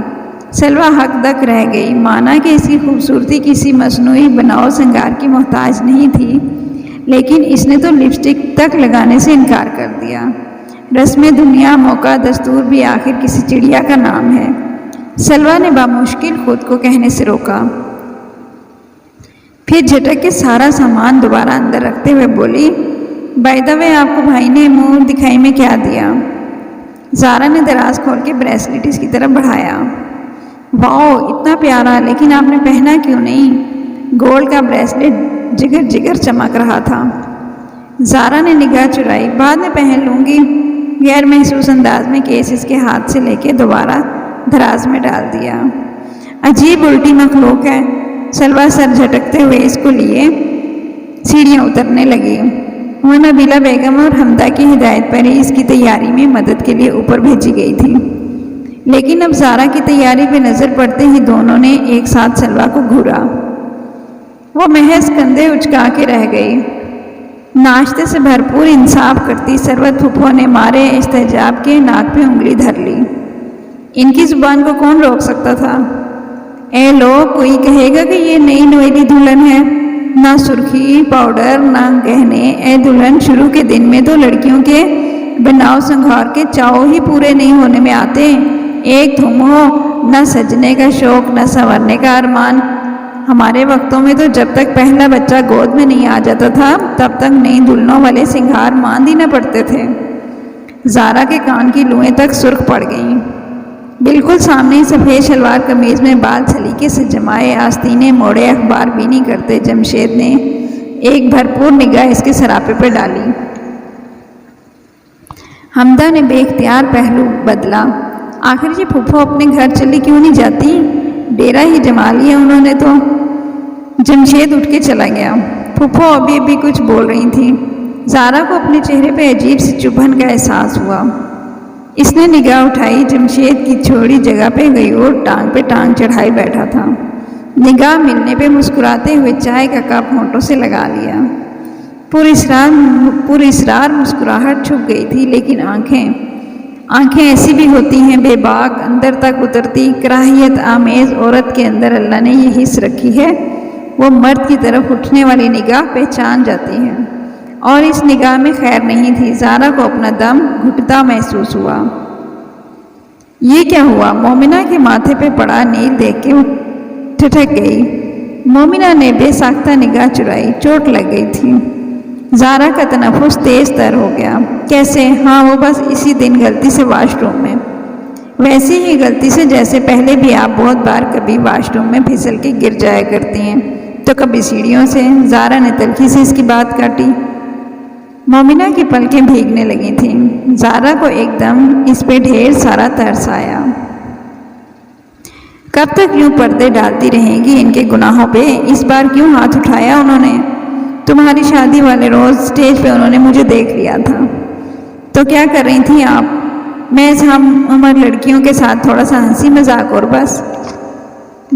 سلویٰ حق دک رہ گئی، مانا کہ اس کی خوبصورتی کسی مصنوعی بناؤ سنگار کی محتاج نہیں تھی، لیکن اس نے تو لپسٹک تک لگانے سے انکار کر دیا۔ رسم دنیا، موقع، دستور بھی آخر کسی چڑیا کا نام ہے۔ سلویٰ نے بامشکل خود کو کہنے سے روکا۔ پھر جھٹک کے سارا سامان دوبارہ اندر رکھتے ہوئے بولی، بائی دا وے آپ کو بھائی نے منہ دکھائی میں کیا دیا؟ زارا نے دراز کھول کے بریسلیٹ اس کی طرف بڑھایا۔ واؤ، اتنا پیارا، لیکن آپ نے پہنا کیوں نہیں؟ گولڈ کا بریسلیٹ جگر جگر چمک رہا تھا۔ زارا نے نگاہ چرائی، بعد میں پہن لوں گی، غیر محسوس انداز میں کیس اس کے ہاتھ سے لے کے دوبارہ دراز میں ڈال دیا۔ عجیب الٹی مخلوق ہے، سلویٰ سر جھٹکتے ہوئے اس کو لیے سیڑھیاں اترنے لگی۔ وہ نبیلہ بیگم اور حمدہ کی ہدایت پر ہی اس کی تیاری میں مدد کے لیے اوپر بھیجی گئی تھی، لیکن اب زارا کی تیاری پہ نظر پڑتے ہی دونوں نے ایک ساتھ سلویٰ کو گھورا۔ وہ محض کندھے اچکا کے رہ گئی۔ ناشتے سے بھرپور انصاف کرتی سروت پھپھو نے مارے استحجاب کے ناک پہ انگلی دھر لی۔ ان کی زبان کو کون روک سکتا تھا؟ اے لوگ، کوئی کہے گا کہ یہ نئی نویلی دلہن ہے؟ نہ سرخی پاؤڈر نہ گہنے۔ اے دلہن، شروع کے دن میں تو لڑکیوں کے بناؤ سنگھار کے چاؤ ہی پورے نہیں ہونے میں آتے۔ ایک دھوم ہو، نہ سجنے کا شوق نہ سنورنے کا ارمان۔ ہمارے وقتوں میں تو جب تک پہلا بچہ گود میں نہیں آ جاتا تھا تب تک نئی دلہنوں والے سنگھار ماند ہی نہ پڑتے تھے۔ زارا کے کان کی لوئیں تک سرخ پڑ گئیں۔ بالکل سامنے سفید شلوار قمیض میں بال سلیقے سے جمائے، آستینے موڑے اخبار بینی کرتے جمشید نے ایک بھرپور نگاہ اس کے سراپے پر ڈالی۔ حمدہ نے بے اختیار پہلو بدلا۔ آخر یہ پھپھو اپنے گھر چلی کیوں نہیں جاتی؟ ڈیرا ہی جما لیا انہوں نے تو۔ جمشید اٹھ کے چلا گیا۔ پھپھو ابھی کچھ بول رہی تھی۔ زارا کو اپنے چہرے پہ عجیب سی چبھن کا احساس ہوا۔ اس نے نگاہ اٹھائی، جمشید کی چھوڑی جگہ پہ گئی اور ٹانگ پہ ٹانگ چڑھائے بیٹھا تھا۔ نگاہ ملنے پہ مسکراتے ہوئے چائے کا کپ ہونٹوں سے لگا لیا۔ پر اسرار مسکراہٹ چھپ گئی تھی، لیکن آنکھیں ایسی بھی ہوتی ہیں بے باک، اندر تک اترتی کراہیت آمیز عورت کے اندر اللہ نے یہ حص رکھی ہے، وہ مرد کی طرف اٹھنے والی نگاہ پہچان جاتی ہے، اور اس نگاہ میں خیر نہیں تھی۔ زارا کو اپنا دم گھٹتا محسوس ہوا۔ یہ کیا ہوا؟ مومنہ کے ماتھے پہ پڑا نیل دیکھ کے ٹھٹک گئی۔ مومنہ نے بے ساختہ نگاہ چرائی، چوٹ لگ گئی تھی۔ زارا کا تنفس تیز تر ہو گیا۔ کیسے؟ ہاں، وہ بس اسی دن غلطی سے واش روم میں، ویسی ہی غلطی سے جیسے پہلے بھی آپ بہت بار کبھی واش روم میں پھسل کے گر جایا کرتی ہیں، تو کبھی سیڑھیوں سے۔ زارا نے تلخی سے اس کی بات کاٹی۔ مومنہ کی پلکیں بھیگنے لگی تھیں۔ زارا کو ایک دم اس پہ ڈھیر سارا ترس آیا۔ کب تک یوں پردے ڈالتی رہیں گی ان کے گناہوں پہ؟ اس بار کیوں ہاتھ اٹھایا انہوں نے؟ تمہاری شادی والے روز سٹیج پہ انہوں نے مجھے دیکھ لیا تھا۔ تو کیا کر رہی تھیں آپ؟ میں ہم عمر لڑکیوں کے ساتھ تھوڑا سا ہنسی مذاق، اور بس۔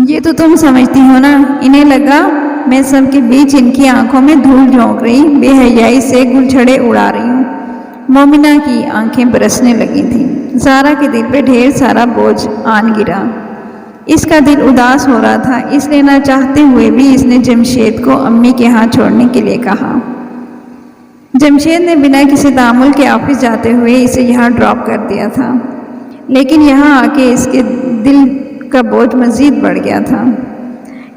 یہ تو تم سمجھتی ہو نا۔ انہیں لگا میں سب کے بیچ ان کی آنکھوں میں دھول جھونک رہی، بے حیائی سے گلچھڑے اڑا رہی ہوں۔ مومنہ کی آنکھیں برسنے لگی تھیں۔ زارا کے دل پہ ڈھیر سارا بوجھ آن گرا۔ اس کا دل اداس ہو رہا تھا، اس لیے نہ چاہتے ہوئے بھی اس نے جمشید کو امی کے ہاں چھوڑنے کے لیے کہا۔ جمشید نے بنا کسی تعامل کے آفس جاتے ہوئے اسے یہاں ڈراپ کر دیا تھا، لیکن یہاں آ کے اس کے دل کا بوجھ مزید بڑھ گیا تھا۔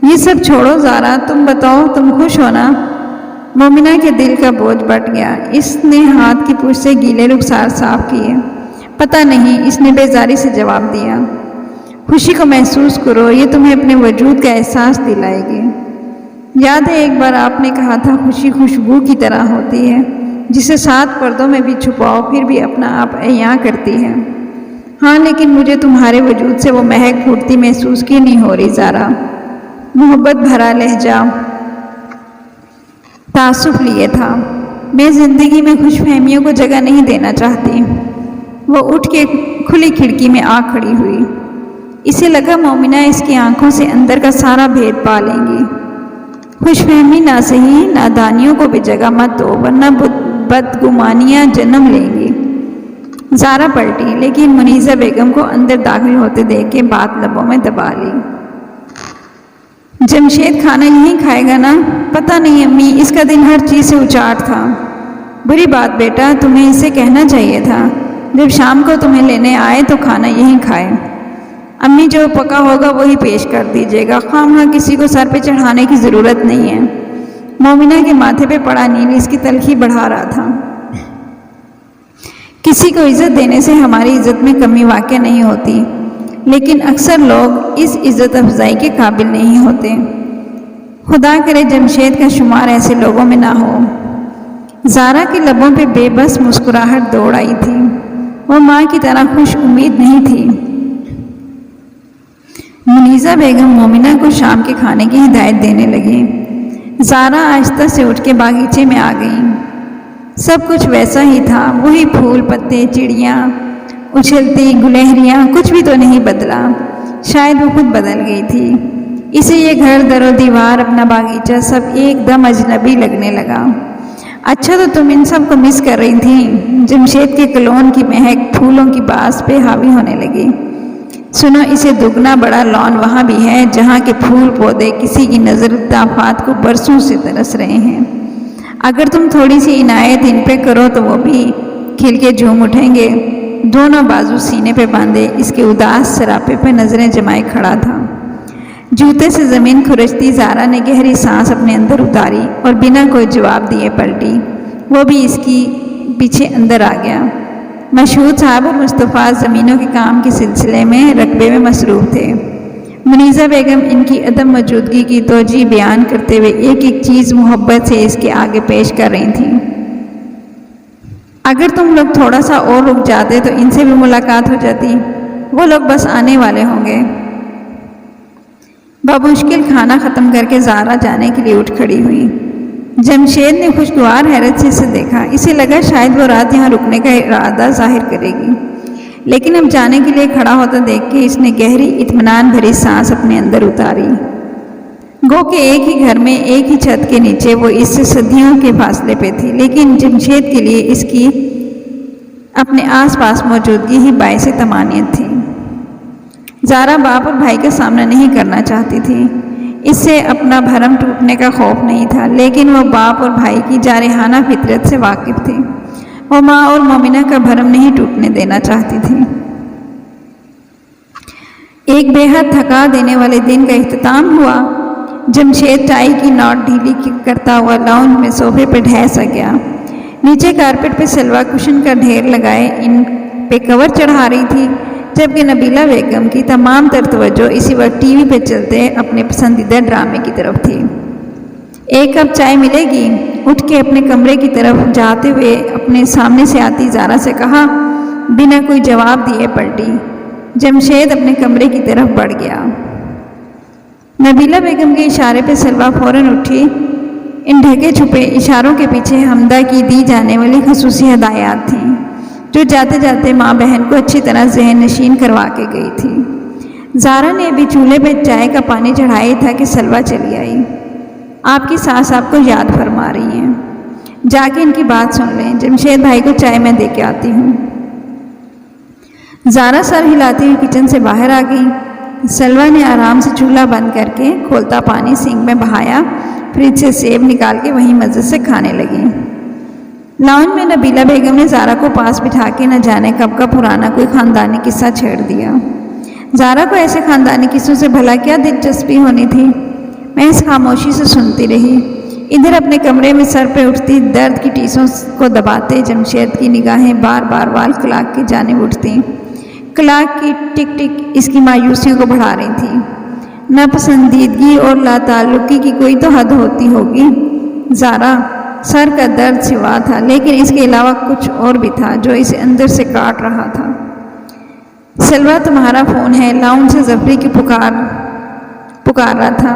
یہ سب چھوڑو زارا، تم بتاؤ، تم خوش ہو نا؟ مومنہ کے دل کا بوجھ بٹ گیا۔ اس نے ہاتھ کی پوچھ سے گیلے رخسار صاف کیے۔ پتہ نہیں، اس نے بیزاری سے جواب دیا۔ خوشی کو محسوس کرو، یہ تمہیں اپنے وجود کا احساس دلائے گی۔ یاد ہے ایک بار آپ نے کہا تھا خوشی خوشبو کی طرح ہوتی ہے، جسے 7 پردوں میں بھی چھپاؤ پھر بھی اپنا آپ عیاں کرتی ہے۔ ہاں، لیکن مجھے تمہارے وجود سے وہ مہک پھوٹتی محسوس کی نہیں ہو رہی زارا۔ محبت بھرا لہجہ تعصب لیے تھا۔ میں زندگی میں خوش فہمیوں کو جگہ نہیں دینا چاہتی۔ وہ اٹھ کے کھلی کھڑکی میں آ کھڑی ہوئی۔ اسے لگا مومنہ اس کی آنکھوں سے اندر کا سارا بھید پا لیں گی۔ خوش فہمی نہ صحیح، نادانیوں کو بھی جگہ مت دو، ورنہ بدگمانیاں جنم لیں گی۔ زارا پلٹی، لیکن منیزہ بیگم کو اندر داخل ہوتے دیکھ کے بات لبوں میں دبا لی۔ جمشید کھانا یہیں کھائے گا نا؟ پتہ نہیں امی، اس کا دل ہر چیز سے اچاٹ تھا۔ بری بات بیٹا، تمہیں اسے کہنا چاہیے تھا، جب شام کو تمہیں لینے آئے تو کھانا یہیں کھائے۔ امی جو پکا ہوگا وہی پیش کر دیجیے گا، خواہ کسی کو سر پہ چڑھانے کی ضرورت نہیں ہے۔ مومنہ کے ماتھے پہ پڑا نیل اس کی تلخی بڑھا رہا تھا۔ کسی کو عزت دینے سے ہماری عزت میں کمی واقع نہیں ہوتی، لیکن اکثر لوگ اس عزت افزائی کے قابل نہیں ہوتے۔ خدا کرے جمشید کا شمار ایسے لوگوں میں نہ ہو۔ زارا کے لبوں پہ بے بس مسکراہٹ دوڑ آئی تھی۔ وہ ماں کی طرح خوش امید نہیں تھی۔ منیزہ بیگم مومنہ کو شام کے کھانے کی ہدایت دینے لگی۔ زارا آہستہ سے اٹھ کے باغیچے میں آ گئی۔ سب کچھ ویسا ہی تھا، وہی پھول پتے، چڑیاں اچھلتی، گلہریاں، کچھ بھی تو نہیں بدلا۔ شاید وہ خود بدل گئی تھی۔ اسے یہ گھر، در و دیوار، اپنا باغیچہ سب ایک دم اجنبی لگنے لگا۔ اچھا تو تم ان سب کو مس کر رہی تھیں۔ جمشید کے کلون کی مہک پھولوں کی باس پہ حاوی ہونے لگی۔ سنو، اسے دگنا بڑا لان وہاں بھی ہے جہاں کے پھول پودے کسی کی نظر طافات کو برسوں سے ترس رہے ہیں۔ اگر تم تھوڑی سی عنایت ان پہ کرو تو وہ بھی کھل کے جھوم اٹھیں گے۔ دونوں بازو سینے پہ باندھے اس کے اداس سراپے پہ نظریں جمائے کھڑا تھا۔ جوتے سے زمین کھرچتی زارا نے گہری سانس اپنے اندر اتاری اور بنا کوئی جواب دیے پلٹی۔ وہ بھی اس کی پیچھے اندر آ گیا۔ مشہود صاحب اور مصطفیٰ زمینوں کے کام کے سلسلے میں رقبے میں مصروف تھے۔ منیزہ بیگم ان کی عدم موجودگی کی توجیہ بیان کرتے ہوئے ایک ایک چیز محبت سے اس کے آگے پیش کر رہی تھیں۔ اگر تم لوگ تھوڑا سا اور رک جاتے تو ان سے بھی ملاقات ہو جاتی، وہ لوگ بس آنے والے ہوں گے۔ بمشکل کھانا ختم کر کے زارا جانے کے لیے اٹھ کھڑی ہوئی۔ جمشید نے خوشگوار حیرت سے اسے دیکھا۔ اسے لگا شاید وہ رات یہاں رکنے کا ارادہ ظاہر کرے گی، لیکن اب جانے کے لیے کھڑا ہوتا دیکھ کے اس نے گہری اطمینان بھری سانس اپنے اندر اتاری۔ گو کہ ایک ہی گھر میں ایک ہی چھت کے نیچے وہ اس سے صدیوں کے فاصلے پہ تھی، لیکن جمشید کے لیے اس کی اپنے آس پاس موجودگی ہی باعث طمانینت تھی۔ زارا باپ اور بھائی کا سامنا نہیں کرنا چاہتی تھی۔ اس سے اپنا بھرم ٹوٹنے کا خوف نہیں تھا، لیکن وہ باپ اور بھائی کی جارحانہ فطرت سے واقف تھی۔ وہ ماں اور مومنہ کا بھرم نہیں ٹوٹنے دینا چاہتی تھی۔ ایک بے حد تھکا دینے والے دن کا اختتام ہوا۔ جمشید ٹائی کی نوٹ ڈھیلی کرتا ہوا لاؤنج میں صوفے پہ ڈھہ سا گیا۔ نیچے کارپٹ پہ سلوا کشن کا ڈھیر لگائے ان پہ کور چڑھا رہی تھی، جبکہ نبیلہ بیگم کی تمام تر توجہ اسی وقت ٹی وی پہ چلتے اپنے پسندیدہ ڈرامے کی طرف تھی۔ ایک کپ چائے ملے گی؟ اٹھ کے اپنے کمرے کی طرف جاتے ہوئے اپنے سامنے سے آتی زارا سے کہا۔ بنا کوئی جواب دیے پلٹی۔ جمشید اپنے کمرے کی طرف بڑھ گیا۔ نبیلہ بیگم کے اشارے پہ سلوا فوراً اٹھی۔ ان ڈھکے چھپے اشاروں کے پیچھے حمدہ کی دی جانے والی خصوصی ہدایات تھیں، جو جاتے جاتے ماں بہن کو اچھی طرح ذہن نشین کروا کے گئی تھی۔ زارا نے ابھی چولہے پہ چائے کا پانی چڑھایا تھا کہ سلوا چلی آئی۔ آپ کی ساس آپ کو یاد فرما رہی ہیں، جا کے ان کی بات سن لیں۔ جمشید بھائی کو چائے میں دے کے آتی ہوں۔ زارا سر ہلاتی ہوئی کچن سے باہر آ گئی۔ سلوا نے آرام سے چولہا بند کر کے کھولتا پانی سنک میں بہایا، فریج سے سیب نکال کے وہیں مزے سے کھانے لگی۔ لاؤنج میں نبیلہ بیگم نے زارا کو پاس بٹھا کے نہ جانے کب کا پرانا کوئی خاندانی قصہ چھیڑ دیا۔ زارا کو ایسے خاندانی قصوں سے بھلا کیا دلچسپی ہونی تھی؟ میں اس خاموشی سے سنتی رہی۔ ادھر اپنے کمرے میں سر پہ اٹھتی درد کی ٹیسوں کو دباتے جمشید کی نگاہیں بار بار وال کلاک کی جانب اٹھتیں۔ کلاک کی ٹک ٹک اس کی مایوسیوں کو بڑھا رہی تھی۔ ناپسندیدگی اور لاتعلقی کی کوئی تو حد ہوتی ہوگی۔ زارا سر کا درد سوا تھا، لیکن اس کے علاوہ کچھ اور بھی تھا جو اسے اندر سے کاٹ رہا تھا۔ سلوا تمہارا فون ہے، لاؤنج سے ظفری کی پکار رہا تھا۔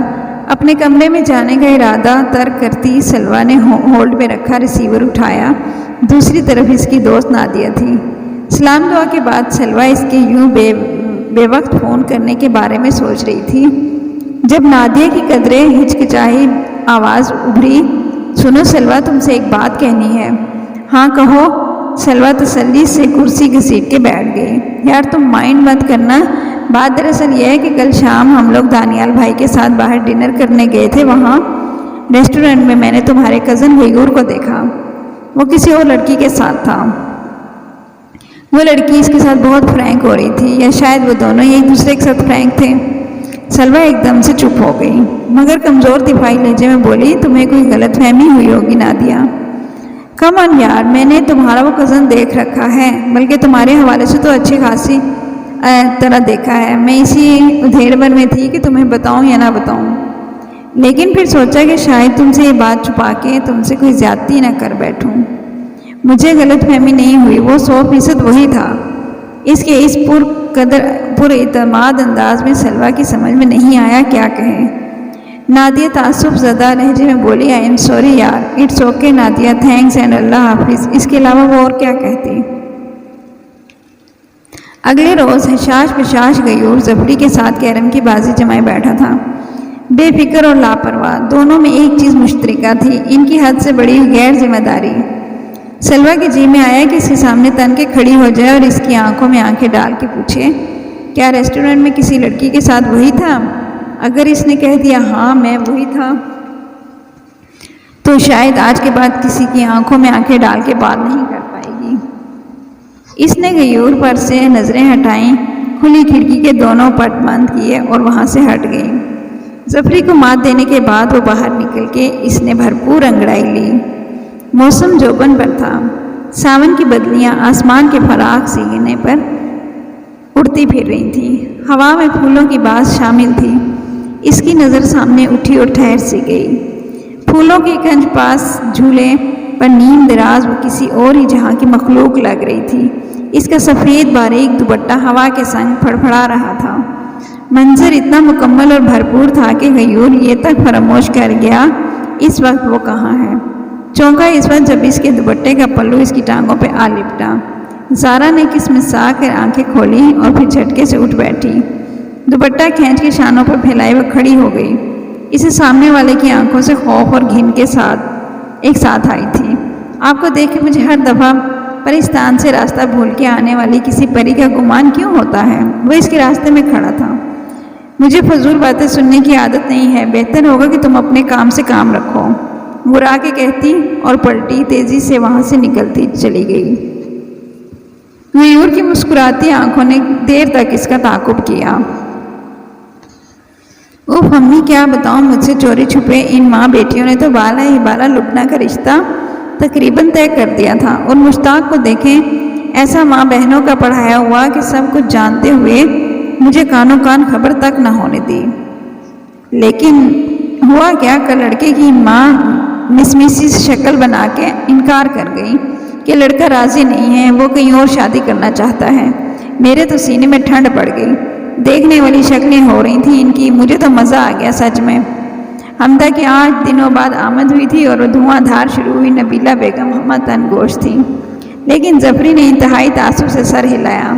اپنے کمرے میں جانے کا ارادہ ترک کرتی سلوا نے ہولڈ پہ رکھا ریسیور اٹھایا۔ دوسری طرف اس کی دوست نادیہ تھی۔ سلام دعا کے بعد سلوا اس کے یوں بے وقت فون کرنے کے بارے میں سوچ رہی تھی، جب نادیہ کی قدرے ہچکچائی آواز ابھری۔ سنو سلوا، تم سے ایک بات کہنی ہے۔ ہاں کہو۔ سلوا تسلی سے کرسی گھسیٹ کے بیٹھ گئی۔ یار تم مائنڈ مت کرنا، بات دراصل یہ ہے کہ کل شام ہم لوگ دانیال بھائی کے ساتھ باہر ڈنر کرنے گئے تھے۔ وہاں ریسٹورنٹ میں میں نے تمہارے کزن ویگور کو دیکھا۔ وہ کسی اور لڑکی کے ساتھ تھا۔ وہ لڑکی اس کے ساتھ بہت فرینک ہو رہی تھی، یا شاید وہ دونوں ہی ایک دوسرے کے ساتھ فرینک تھے۔ سلویٰ ایک دم سے چپ ہو گئی، مگر کمزور دفاعی لہجے میں بولی، تمہیں کوئی غلط فہمی ہوئی ہوگی نادیہ۔ کم آن یار، میں نے تمہارا وہ کزن دیکھ رکھا ہے، بلکہ تمہارے حوالے سے تو اچھی خاصی طرح دیکھا ہے۔ میں اسی ادھیڑ بھر میں تھی کہ تمہیں بتاؤں یا نہ بتاؤں، لیکن پھر سوچا کہ شاید تم سے یہ بات چھپا کے تم سے کوئی زیادتی نہ کر بیٹھوں۔ مجھے غلط فہمی نہیں ہوئی، وہ 100% وہی تھا۔ اس کے اس پر اعتماد انداز میں سلویٰ کی سمجھ میں نہیں آیا کیا کہے۔ نادیہ تعصب زدہ لہجے میں بولی، آئی ایم سوری یار۔ It's okay Nadia, thanks and Allah حافظ۔ اس کے علاوہ وہ اور کیا کہتی؟ اگلے روز حشاش بشاش غیور ظفری کے ساتھ کیرم کی بازی جمائے بیٹھا تھا۔ بے فکر اور لاپرواہ، دونوں میں ایک چیز مشترکہ تھی، ان کی حد سے بڑی غیر ذمہ داری۔ سلویٰ کے جی میں آیا کہ اس کے سامنے تن کے کھڑی ہو جائے اور اس کی آنکھوں میں آنکھیں ڈال کے پوچھے، کیا ریسٹورنٹ میں کسی لڑکی کے ساتھ وہی تھا؟ اگر اس نے کہہ دیا ہاں میں وہی تھا، تو شاید آج کے بعد کسی کی آنکھوں میں آنکھیں ڈال کے بات نہیں کر پائے گی۔ اس نے غیور پر سے نظریں ہٹائیں، کھلی کھڑکی کے دونوں پٹ بند کیے اور وہاں سے ہٹ گئی۔ ظفری کو مات دینے کے بعد وہ باہر نکل کے اس نے بھرپور انگڑائی لی۔ موسم جوبن پر تھا، ساون کی بدلیاں آسمان کے فراخ سینے پر اڑتی پھر رہی تھیں، ہوا میں پھولوں کی باس شامل تھی۔ اس کی نظر سامنے اٹھی اور ٹھہر سی گئی۔ پھولوں کے کنج پاس جھولے پر نیم دراز وہ کسی اور ہی جہاں کی مخلوق لگ رہی تھی۔ اس کا سفید باریک دوپٹہ ہوا کے سنگ پھڑپھڑا رہا تھا۔ منظر اتنا مکمل اور بھرپور تھا کہ غیور یہ تک فراموش کر گیا اس وقت وہ کہاں ہے۔ چونکا اس وقت جب اس کے دوپٹے کا پلو اس کی ٹانگوں پہ آ لپٹا۔ زارا نے کسمسا کر آنکھیں کھولی اور پھر جھٹکے سے اٹھ بیٹھی۔ دوپٹہ کھینچ کے شانوں پر پھیلائے وہ کھڑی ہو گئی۔ اسے سامنے والے کی آنکھوں سے خوف اور گھن کے ساتھ ایک ساتھ آئی تھی۔ آپ کو دیکھ کے مجھے ہر دفعہ پرستان سے راستہ بھول کے آنے والی کسی پری کا گمان کیوں ہوتا ہے؟ وہ اس کے راستے میں کھڑا تھا۔ مجھے فضول باتیں سننے کی عادت نہیں ہے، بہتر ہوگا کہ تم اپنے کام سے کام رکھو، برا کے کہتی اور پلٹی تیزی سے وہاں سے نکلتی چلی گئی۔ غیور کی مسکراتی آنکھوں نے دیر تک اس کا تعاقب کیا۔ اوف امی کیا بتاؤں، مجھ سے چوری چھپے ان ماں بیٹیوں نے تو بالا ہی بالا لبنا کا رشتہ تقریباً طے کر دیا تھا، اور مشتاق کو دیکھیں ایسا ماں بہنوں کا پڑھایا ہوا کہ سب کچھ جانتے ہوئے مجھے کانوں کان خبر تک نہ ہونے دی۔ لیکن ہوا کیا، کل لڑکے کی ماں مسمیسی شکل بنا کے انکار کر گئی کہ لڑکا راضی نہیں ہے، وہ کہیں اور شادی کرنا چاہتا ہے۔ میرے تو سینے میں ٹھنڈ پڑ گئی، دیکھنے والی شکلیں ہو رہی تھیں ان کی، مجھے تو مزہ آ گیا سچ میں۔ حمدہ کی 8 دنوں بعد آمد ہوئی تھی اور وہ دھواں دھار شروع ہوئی۔ نبیلہ بیگم ہمہ تن گوش تھی، لیکن ظفری نے انتہائی تعصب سے سر ہلایا۔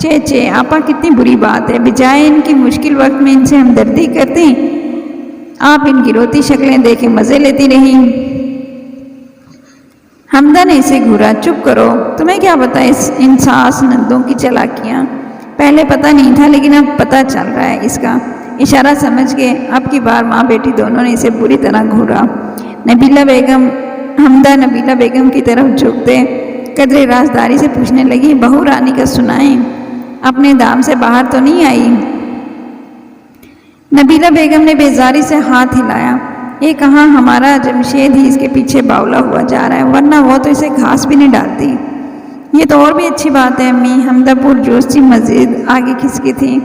چے آپا کتنی بری بات ہے، بجائے ان کی مشکل وقت میں ان سے ہمدردی کرتی، آپ ان کی روتی شکلیں دیکھ کے مزے لیتی رہی۔ حمدہ نے اسے گھورا، چپ کرو، تمہیں کیا پتا ان ساس نندوں کی چالاکیاں؟ پہلے پتہ نہیں تھا لیکن اب پتہ چل رہا ہے اس کا۔ اشارہ سمجھ کے اب کی بار ماں بیٹی دونوں نے اسے بری طرح گھورا۔ حمدہ نبیلہ بیگم کی طرف جھکتے قدرے رازداری سے پوچھنے لگی، بہو رانی کا سنائیں، اپنے دام سے باہر تو نہیں آئی؟ نبیلہ بیگم نے بیزاری سے ہاتھ ہلایا، یہ کہاں، ہمارا جمشید ہی اس کے پیچھے باولا ہوا جا رہا ہے، ورنہ وہ تو اسے گھاس بھی نہیں ڈالتی۔ یہ تو اور بھی اچھی بات ہے امی، حمدہ پرجوش سی مزید آگے کھسکی تھی۔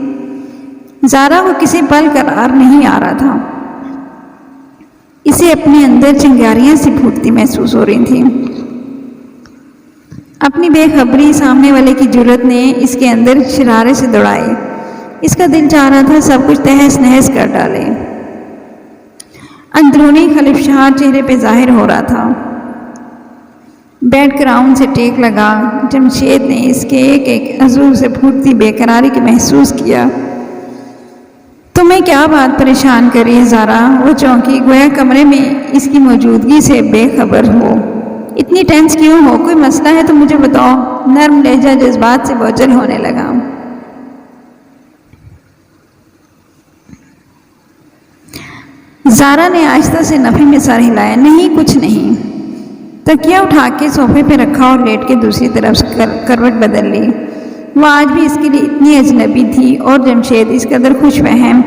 زارا کو کسی پل قرار نہیں آ رہا تھا، اسے اپنے اندر چنگاریاں سی پھوٹتی محسوس ہو رہی تھیں۔ اپنی بے خبری سامنے والے کی جرت نے اس کے اندر شرارے سے دوڑائی۔ اس کا دل چاہ رہا تھا سب کچھ تہس نہس کر ڈالے۔ اندرونی خلفشار چہرے پہ ظاہر ہو رہا تھا۔ بیک گراؤنڈ سے ٹیک لگا، جمشید نے اس کے ایک ایک عضو سے پھوٹتی بے قراری کی محسوس کیا۔ تمہیں کیا بات پریشان کری ہے زارا؟ وہ چونکی، گویا کمرے میں اس کی موجودگی سے بے خبر ہو۔ اتنی ٹینس کیوں ہو؟ کوئی مسئلہ ہے تو مجھے بتاؤ۔ نرم لہجہ جذبات سے بوجھل ہونے لگا۔ زارا نے آہستہ سے نفی میں سر ہلایا، نہیں کچھ نہیں۔ تکیہ اٹھا کے صوفے پہ رکھا اور لیٹ کے دوسری طرف سے کروٹ بدل لی۔ وہ آج بھی اس کے لیے اتنی اجنبی تھی اور جمشید اس قدر خوش فہم،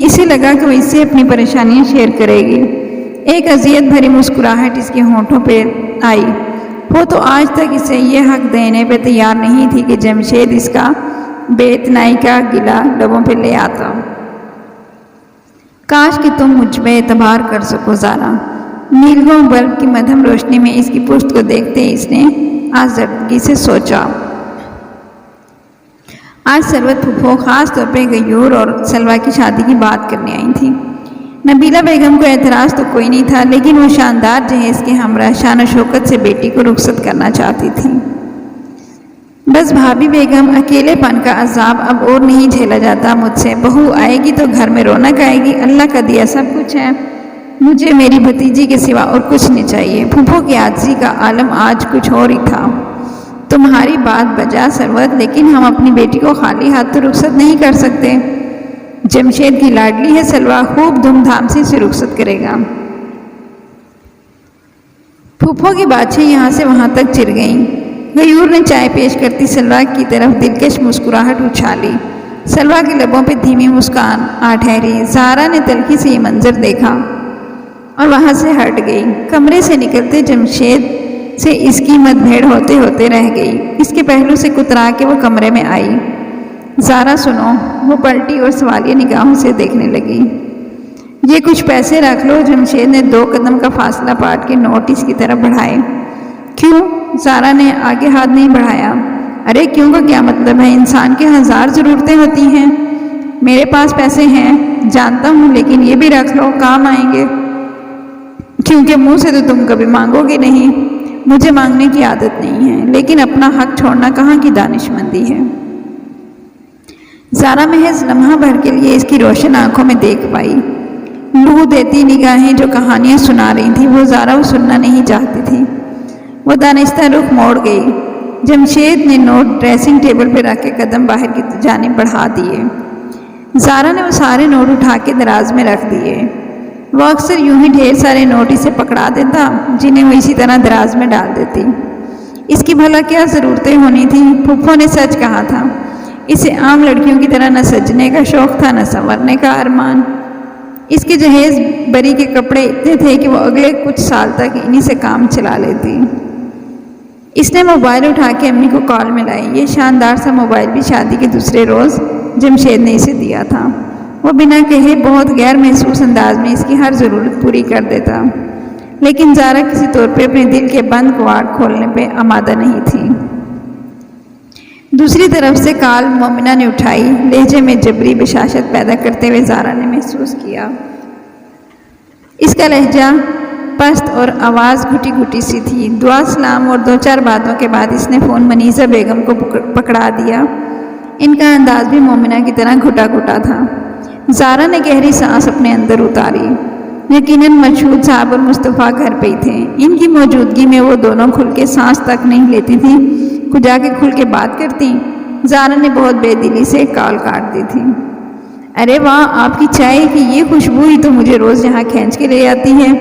اسے لگا کہ وہ اس سے اپنی پریشانیاں شیئر کرے گی۔ ایک اذیت بھری مسکراہٹ اس کے ہونٹوں پہ آئی۔ وہ تو آج تک اسے یہ حق دینے پہ تیار نہیں تھی کہ جمشید اس کا بے اتنائی کا گلہ لبوں پہ لے آتا۔ کاش کہ تم مجھ پہ اعتبار کر سکو زارا۔ نیلگوں بلب کی مدھم روشنی میں اس کی پشت کو دیکھتے اس نے آزردگی سے سوچا۔ آج ثروت پھوپھو خاص طور پہ غیور اور سلویٰ کی شادی کی بات کرنے آئی تھی۔ نبیلہ بیگم کو اعتراض تو کوئی نہیں تھا، لیکن وہ شاندار جہیز کے ہمراہ شان و شوکت سے بیٹی کو رخصت کرنا چاہتی تھی۔ بس بھابھی بیگم، اکیلے پن کا عذاب اب اور نہیں جھیلا جاتا مجھ سے۔ بہو آئے گی تو گھر میں رونق آئے گی، اللہ کا دیا سب کچھ ہے، مجھے میری بھتیجی کے سوا اور کچھ نہیں چاہیے۔ پھوپھو کی عاجزی کا عالم آج کچھ اور ہی تھا۔ تمہاری بات بجا ثروت، لیکن ہم اپنی بیٹی کو خالی ہاتھ تو رخصت نہیں کر سکتے۔ جمشید کی لاڈلی ہے سلویٰ، خوب دھوم دھام سے اسے رخصت کرے گا۔ پھوپھو کی باتیں یہاں سے وہاں تک چر گئیں۔ غیور نے چائے پیش کرتی سلویٰ کی طرف دلکش مسکراہٹ اچھالی۔ سلویٰ کے لبوں پہ دھیمی مسکان آ ٹھہری۔ زہرا نے تلخی سے یہ منظر دیکھا اور وہاں سے ہٹ گئی۔ کمرے سے نکلتے جمشید سے اس کی مت بھیڑ ہوتے ہوتے رہ گئی۔ اس کے پہلو سے کترا کے وہ کمرے میں آئی۔ زارا سنو، وہ پلٹی اور سوالیہ نگاہوں سے دیکھنے لگی۔ یہ کچھ پیسے رکھ لو۔ جمشید نے 2 قدم کا فاصلہ پاٹ کے نوٹ اس کی طرف بڑھائے۔ کیوں؟ زارا نے آگے ہاتھ نہیں بڑھایا۔ ارے کیوں کا کیا مطلب ہے؟ انسان کے 1000 ضرورتیں ہوتی ہیں۔ میرے پاس پیسے ہیں جانتا ہوں، لیکن یہ بھی رکھ لو، کام آئیں گے، کیونکہ منہ سے تو تم کبھی مانگو گے نہیں۔ مجھے مانگنے کی عادت نہیں ہے، لیکن اپنا حق چھوڑنا کہاں کی دانش مندی ہے۔ زارا محض لمحہ بھر کے لیے اس کی روشن آنکھوں میں دیکھ پائی۔ لو دیتی نگاہیں جو کہانیاں سنا رہی تھیں، وہ زارا سننا نہیں چاہتی تھی۔ وہ دانستہ رخ موڑ گئی۔ جمشید نے نوٹ ڈریسنگ ٹیبل پہ رکھ کے قدم باہر کی جانب بڑھا دیے۔ زارا نے وہ سارے نوٹ اٹھا کے دراز میں رکھ دیے۔ وہ اکثر یوں ہی ڈھیر سارے نوٹ اسے پکڑا دیتا، جنہیں وہ اسی طرح دراز میں ڈال دیتی۔ اس کی بھلا کیا ضرورتیں ہونی تھیں؟ پھوپھو نے سچ کہا تھا، اسے عام لڑکیوں کی طرح نہ سجنے کا شوق تھا، نہ سنورنے کا ارمان۔ اس کے جہیز بری کے کپڑے اتنے تھے کہ وہ اگلے کچھ سال تک انہی سے کام چلا لیتی۔ اس نے موبائل اٹھا کے امی کو کال ملائی۔ یہ شاندار سا موبائل بھی شادی کے دوسرے روز جمشید نے اسے دیا تھا۔ وہ بنا کہے بہت غیر محسوس انداز میں اس کی ہر ضرورت پوری کر دیتا، لیکن زارا کسی طور پہ اپنے دل کے بند کواڑ کھولنے پہ آمادہ نہیں تھی۔ دوسری طرف سے کال مومنہ نے اٹھائی۔ لہجے میں جبری بشاشت پیدا کرتے ہوئے زارا نے محسوس کیا اس کا لہجہ پست اور آواز گھٹی گھٹی سی تھی۔ دعا سلام اور 2-4 باتوں کے بعد اس نے فون منیزہ بیگم کو پکڑا دیا۔ ان کا انداز بھی مومنہ کی طرح گھٹا گھٹا تھا۔ زارا نے گہری سانس اپنے اندر اتاری۔ یقیناً مشہود صاحب اور مصطفیٰ گھر پہ ہی تھے۔ ان کی موجودگی میں وہ دونوں کھل کے سانس تک نہیں لیتی تھیں، کچھ جا کے کھل کے بات کرتی۔ زارا نے بہت بے دلی سے کال کاٹ دی تھی۔ ارے واہ، آپ کی چائے کی یہ خوشبو ہی تو مجھے روز یہاں کھینچ کے لے آتی ہے۔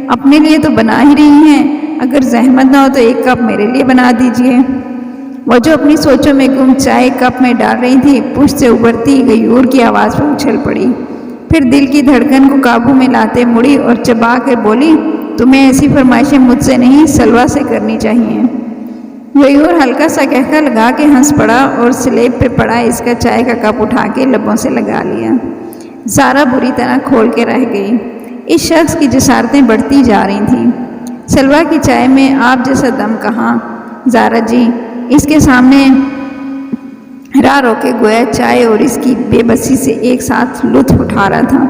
اپنے لیے تو بنا ہی رہی ہیں، اگر زحمت نہ ہو تو 1 کپ میرے لیے بنا دیجئے۔ وہ جو اپنی سوچوں میں گم چائے کپ میں ڈال رہی تھی، پشت سے ابھرتی غیور کی آواز پر اچھل پڑی، پھر دل کی دھڑکن کو قابو میں لاتے مڑی اور چبا کر بولی، تمہیں ایسی فرمائشیں مجھ سے نہیں سلویٰ سے کرنی چاہیے۔ غیور ہلکا سا کہکا لگا کے ہنس پڑا اور سلیب پہ پڑا اس کا چائے کا کپ اٹھا کے لبوں سے لگا لیا۔ زارا بری طرح کھول کے رہ گئی۔ اس شخص کی جسارتیں بڑھتی جا رہی تھیں۔ سلویٰ کی چائے میں آپ جیسا دم کہاں؟ زارا جی اس کے سامنے راہ روکے گویا چائے اور اس کی بے بسی سے ایک ساتھ لطف اٹھا رہا تھا۔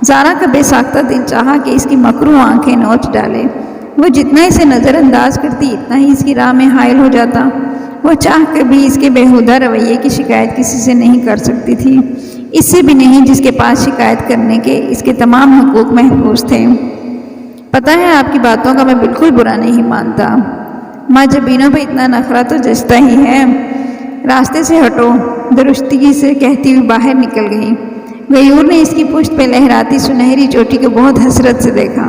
زارا کا بے ساختہ دل چاہا کہ اس کی مکروہ آنکھیں نوچ ڈالے۔ وہ جتنا اسے نظر انداز کرتی اتنا ہی اس کی راہ میں حائل ہو جاتا۔ وہ چاہ کر بھی اس کے بےہودہ رویے کی شکایت کسی سے نہیں کر سکتی تھی، اس سے بھی نہیں جس کے پاس شکایت کرنے کے اس کے تمام حقوق محفوظ تھے۔ پتہ ہے آپ کی باتوں کا میں بالکل برا نہیں مانتا، ماں جبینوں پہ اتنا نخرہ تو جچتا ہی ہے۔ راستے سے ہٹو، درستگی سے کہتی ہوئی باہر نکل گئی۔ غیور نے اس کی پشت پہ لہراتی سنہری چوٹی کو بہت حسرت سے دیکھا۔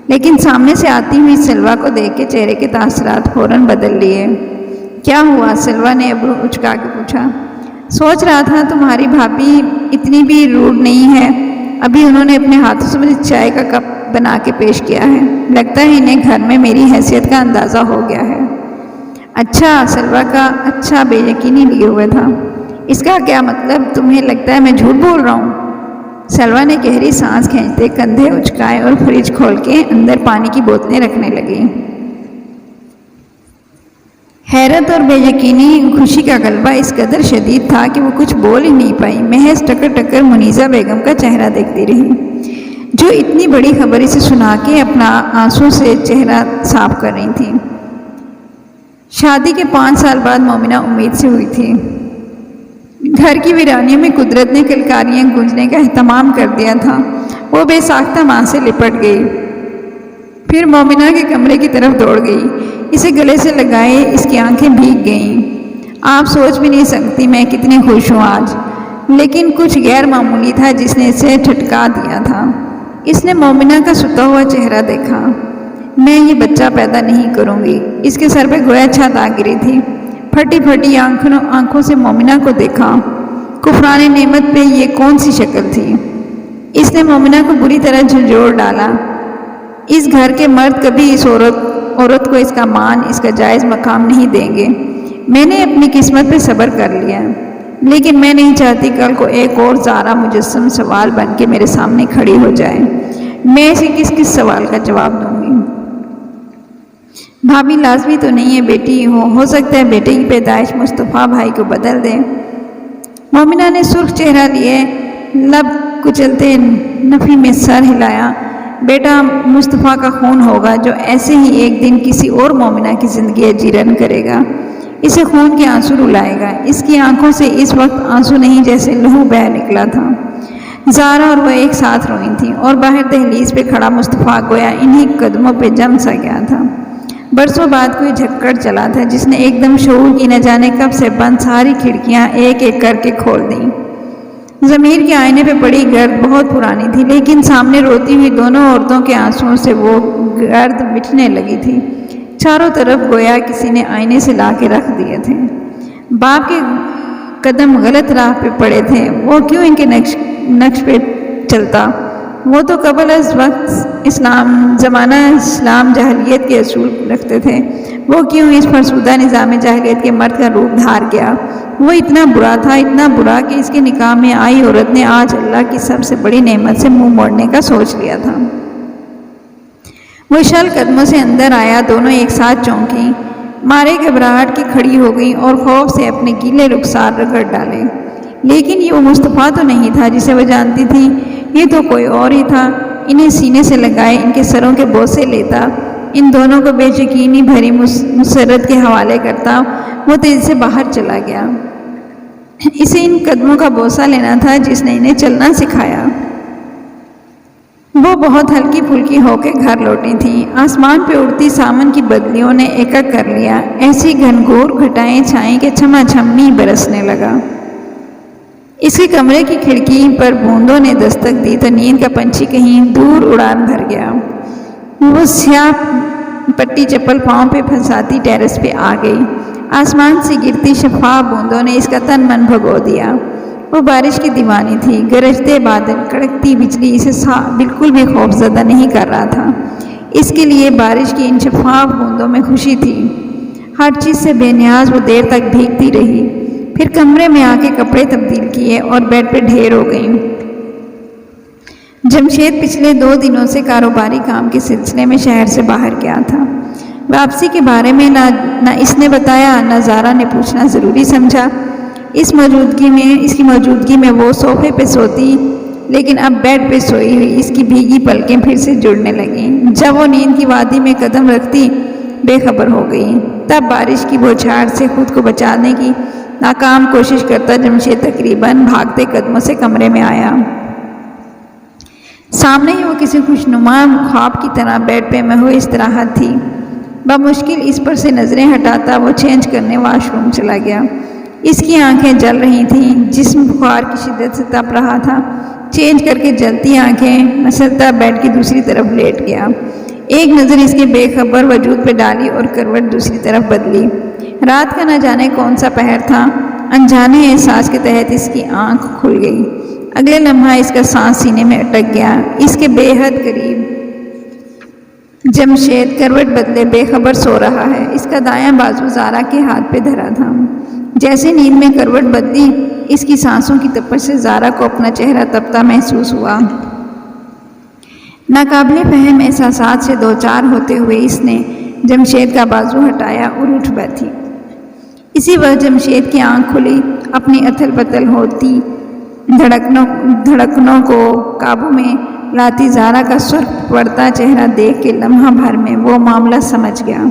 لیکن سامنے سے آتی ہوئی سلویٰ کو دیکھ کے چہرے کے تاثرات فوراً بدل لیے۔ کیا ہوا؟ سلویٰ نے ابرو اچکا کے پوچھا۔ سوچ رہا تھا تمہاری بھابھی اتنی بھی روڈ نہیں ہے، ابھی انہوں نے اپنے ہاتھوں سے مجھے چائے کا کپ بنا کے پیش کیا ہے، لگتا ہے انہیں گھر میں میری حیثیت کا اندازہ ہو گیا ہے۔ اچھا، سلویٰ کا اچھا بے یقینی لیے ہوئے تھا۔ اس کا کیا مطلب؟ تمہیں لگتا ہے میں جھوٹ بول رہا ہوں؟ سلویٰ نے گہری سانس کھینچتے کندھے اچکائے اور فریج کھول کے اندر پانی کی بوتلیں رکھنے لگی۔ حیرت اور بے یقینی خوشی کا غلبہ اس قدر شدید تھا کہ وہ کچھ بول ہی نہیں پائی، محض ٹکر ٹکر منیزہ بیگم کا چہرہ دیکھتی رہی، جو اتنی بڑی خبر اسے سنا کے اپنا آنسوں سے چہرہ صاف کر رہی تھی۔ شادی کے 5 سال بعد مومنہ امید سے ہوئی تھی۔ گھر کی ویرانیوں میں قدرت نے کلکاریاں گونجنے کا اہتمام کر دیا تھا۔ وہ بے ساختہ ماں سے لپٹ گئی، پھر مومنہ کے کمرے کی طرف دوڑ گئی، اسے گلے سے لگائے اس کی آنکھیں بھیگ گئیں۔ آپ سوچ بھی نہیں سکتی میں کتنی خوش ہوں آج، لیکن کچھ غیر معمولی تھا جس نے اسے جھٹکا دیا تھا۔ اس نے مومنہ کا ستا ہوا چہرہ دیکھا۔ میں یہ بچہ پیدا نہیں کروں گی۔ اس کے سر پہ گویا چھت آ گری تھی۔ پھٹی پھٹی آنکھوں سے مومنہ کو دیکھا۔ کفران نعمت پہ یہ کون سی شکل تھی؟ اس نے مومنہ کو بری طرح جھنجھوڑ ڈالا۔ اس گھر کے مرد کبھی اس عورت کو اس کا مان، اس کا جائز مقام نہیں دیں گے۔ میں نے اپنی قسمت پہ صبر کر لیا، لیکن میں نہیں چاہتی کل کو ایک اور زارا مجسم سوال بن کے میرے سامنے کھڑی ہو جائے۔ میں اسے کس سوال کا جواب دوں گی؟ بھابھی لازمی تو نہیں ہے بیٹی ہو سکتا ہے بیٹے کی پیدائش مصطفیٰ بھائی کو بدل دے۔ مومنہ نے سرخ چہرہ لیے لب کچلتے نفی میں سر ہلایا۔ بیٹا مصطفیٰ کا خون ہوگا جو ایسے ہی ایک دن کسی اور مومنہ کی زندگی اجیرن کرے گا، اسے خون کے آنسو رلائے گا۔ اس کی آنکھوں سے اس وقت آنسو نہیں جیسے لہو بہہ نکلا تھا۔ زارا اور وہ ایک ساتھ روئی تھیں، اور باہر دہلیز پہ کھڑا مصطفیٰ گویا انہی قدموں پہ جم سا گیا تھا۔ برسوں بعد کوئی جھکڑ چلا تھا جس نے ایک دم شعور کی نہ جانے کب سے بند ساری کھڑکیاں ایک ایک کر کے کھول دیں۔ ضمیر کے آئینے پہ پڑی گرد بہت پرانی تھی، لیکن سامنے روتی ہوئی دونوں عورتوں کے آنسوؤں سے وہ گرد مٹنے لگی تھی۔ چاروں طرف گویا کسی نے آئینے سے لا کے رکھ دیے تھے۔ باپ کے قدم غلط راہ پہ پڑے تھے، وہ کیوں ان کے نقش پہ چلتا؟ وہ تو قبل از وقت زمانہ اسلام جاہلیت کے اصول رکھتے تھے، وہ کیوں اس فرسودہ نظام جاہلیت کے مرد کا روپ دھار گیا؟ وہ اتنا برا تھا، اتنا برا کہ اس کے نکاح میں آئی عورت نے آج اللہ کی سب سے بڑی نعمت سے منہ موڑنے کا سوچ لیا تھا۔ وہ شل قدموں سے اندر آیا، دونوں ایک ساتھ چونکی، مارے گھبراہٹ کی کھڑی ہو گئی اور خوف سے اپنے گیلے رخسار رگڑ ڈالے۔ لیکن یہ وہ مصطفیٰ تو نہیں تھا جسے وہ جانتی تھی، یہ تو کوئی اور ہی تھا۔ انہیں سینے سے لگائے ان کے سروں کے بوسے لیتا، ان دونوں کو بے یقینی بھری مسرت کے حوالے کرتا، وہ تیزی سے باہر چلا گیا۔ اسے ان قدموں کا بوسہ لینا تھا جس نے انہیں چلنا سکھایا۔ وہ بہت ہلکی پھلکی ہو کے گھر لوٹی تھیں۔ آسمان پہ اڑتی سامن کی بدلیوں نے ایکک کر لیا، ایسی گھنگھور گھٹائیں چھائیں کہ چھما چھم میںہ برسنے لگا۔ اس کے کمرے کی کھڑکی پر بوندوں نے دستک دی تو نیند کا پنچھی کہیں دور اڑان بھر گیا۔ وہ سیاہ پٹی چپل پاؤں پہ پھنساتی ٹیرس پہ آ گئی۔ آسمان سے گرتی شفاف بوندوں نے اس کا تن من بھگو دیا۔ وہ بارش کی دیوانی تھی، گرجتے بادل، کڑکتی بجلی اسے بالکل بھی خوف زدہ نہیں کر رہا تھا۔ اس کے لیے بارش کی ان شفاف بوندوں میں خوشی تھی۔ ہر چیز سے بے نیاز وہ دیر تک بھیگتی رہی، پھر کمرے میں آ کے کپڑے تبدیل کیے اور بیڈ پہ ڈھیر ہو گئیں۔ جمشید پچھلے 2 دنوں سے کاروباری کام کے سلسلے میں شہر سے باہر گیا تھا۔ واپسی کے بارے میں نہ اس نے بتایا نہ زارا نے پوچھنا ضروری سمجھا۔ اس کی موجودگی میں وہ صوفے پہ سوتی، لیکن اب بیڈ پہ سوئی ہوئی اس کی بھیگی پلکیں پھر سے جڑنے لگیں۔ جب وہ نیند کی وادی میں قدم رکھتی بے خبر ہو گئی، تب بارش کی بوچھاڑ سے خود کو بچانے کی ناکام کوشش کرتا جمشید تقریباً بھاگتے قدموں سے کمرے میں آیا۔ سامنے ہی وہ کسی خوشنما خواب کی طرح بیڈ پہ محو استراحت تھی۔ بمشکل اس پر سے نظریں ہٹاتا وہ چینج کرنے واش روم چلا گیا۔ اس کی آنکھیں جل رہی تھیں، جسم بخار کی شدت سے تپ رہا تھا۔ چینج کر کے جلتی آنکھیں مسلتا بیڈ کی دوسری طرف لیٹ گیا۔ ایک نظر اس کے بے خبر وجود پہ ڈالی اور کروٹ دوسری طرف بدلی۔ رات کا نہ جانے کون سا پہر تھا، انجانے احساس کے تحت اس کی آنکھ کھل گئی۔ اگلے لمحہ اس کا سانس سینے میں اٹک گیا۔ اس کے بے حد قریب جمشید کروٹ بدلے بے خبر سو رہا ہے۔ اس کا دایاں بازو زارا کے ہاتھ پہ دھرا تھا۔ جیسے نیند میں کروٹ بدلی، اس کی سانسوں کی تپش سے زارا کو اپنا چہرہ تپتا محسوس ہوا۔ ناقابل فہم احساسات سے دوچار ہوتے ہوئے اس نے جمشید کا بازو ہٹایا اور اٹھ بیٹھی۔ اسی وقت جمشید کی آنکھ کھلی۔ اپنی اتھل پتل ہوتی دھڑکنوں کو قابو میں لاتی زارا کا سرخ پڑتا چہرہ دیکھ کے لمحہ بھر میں وہ معاملہ سمجھ گیا۔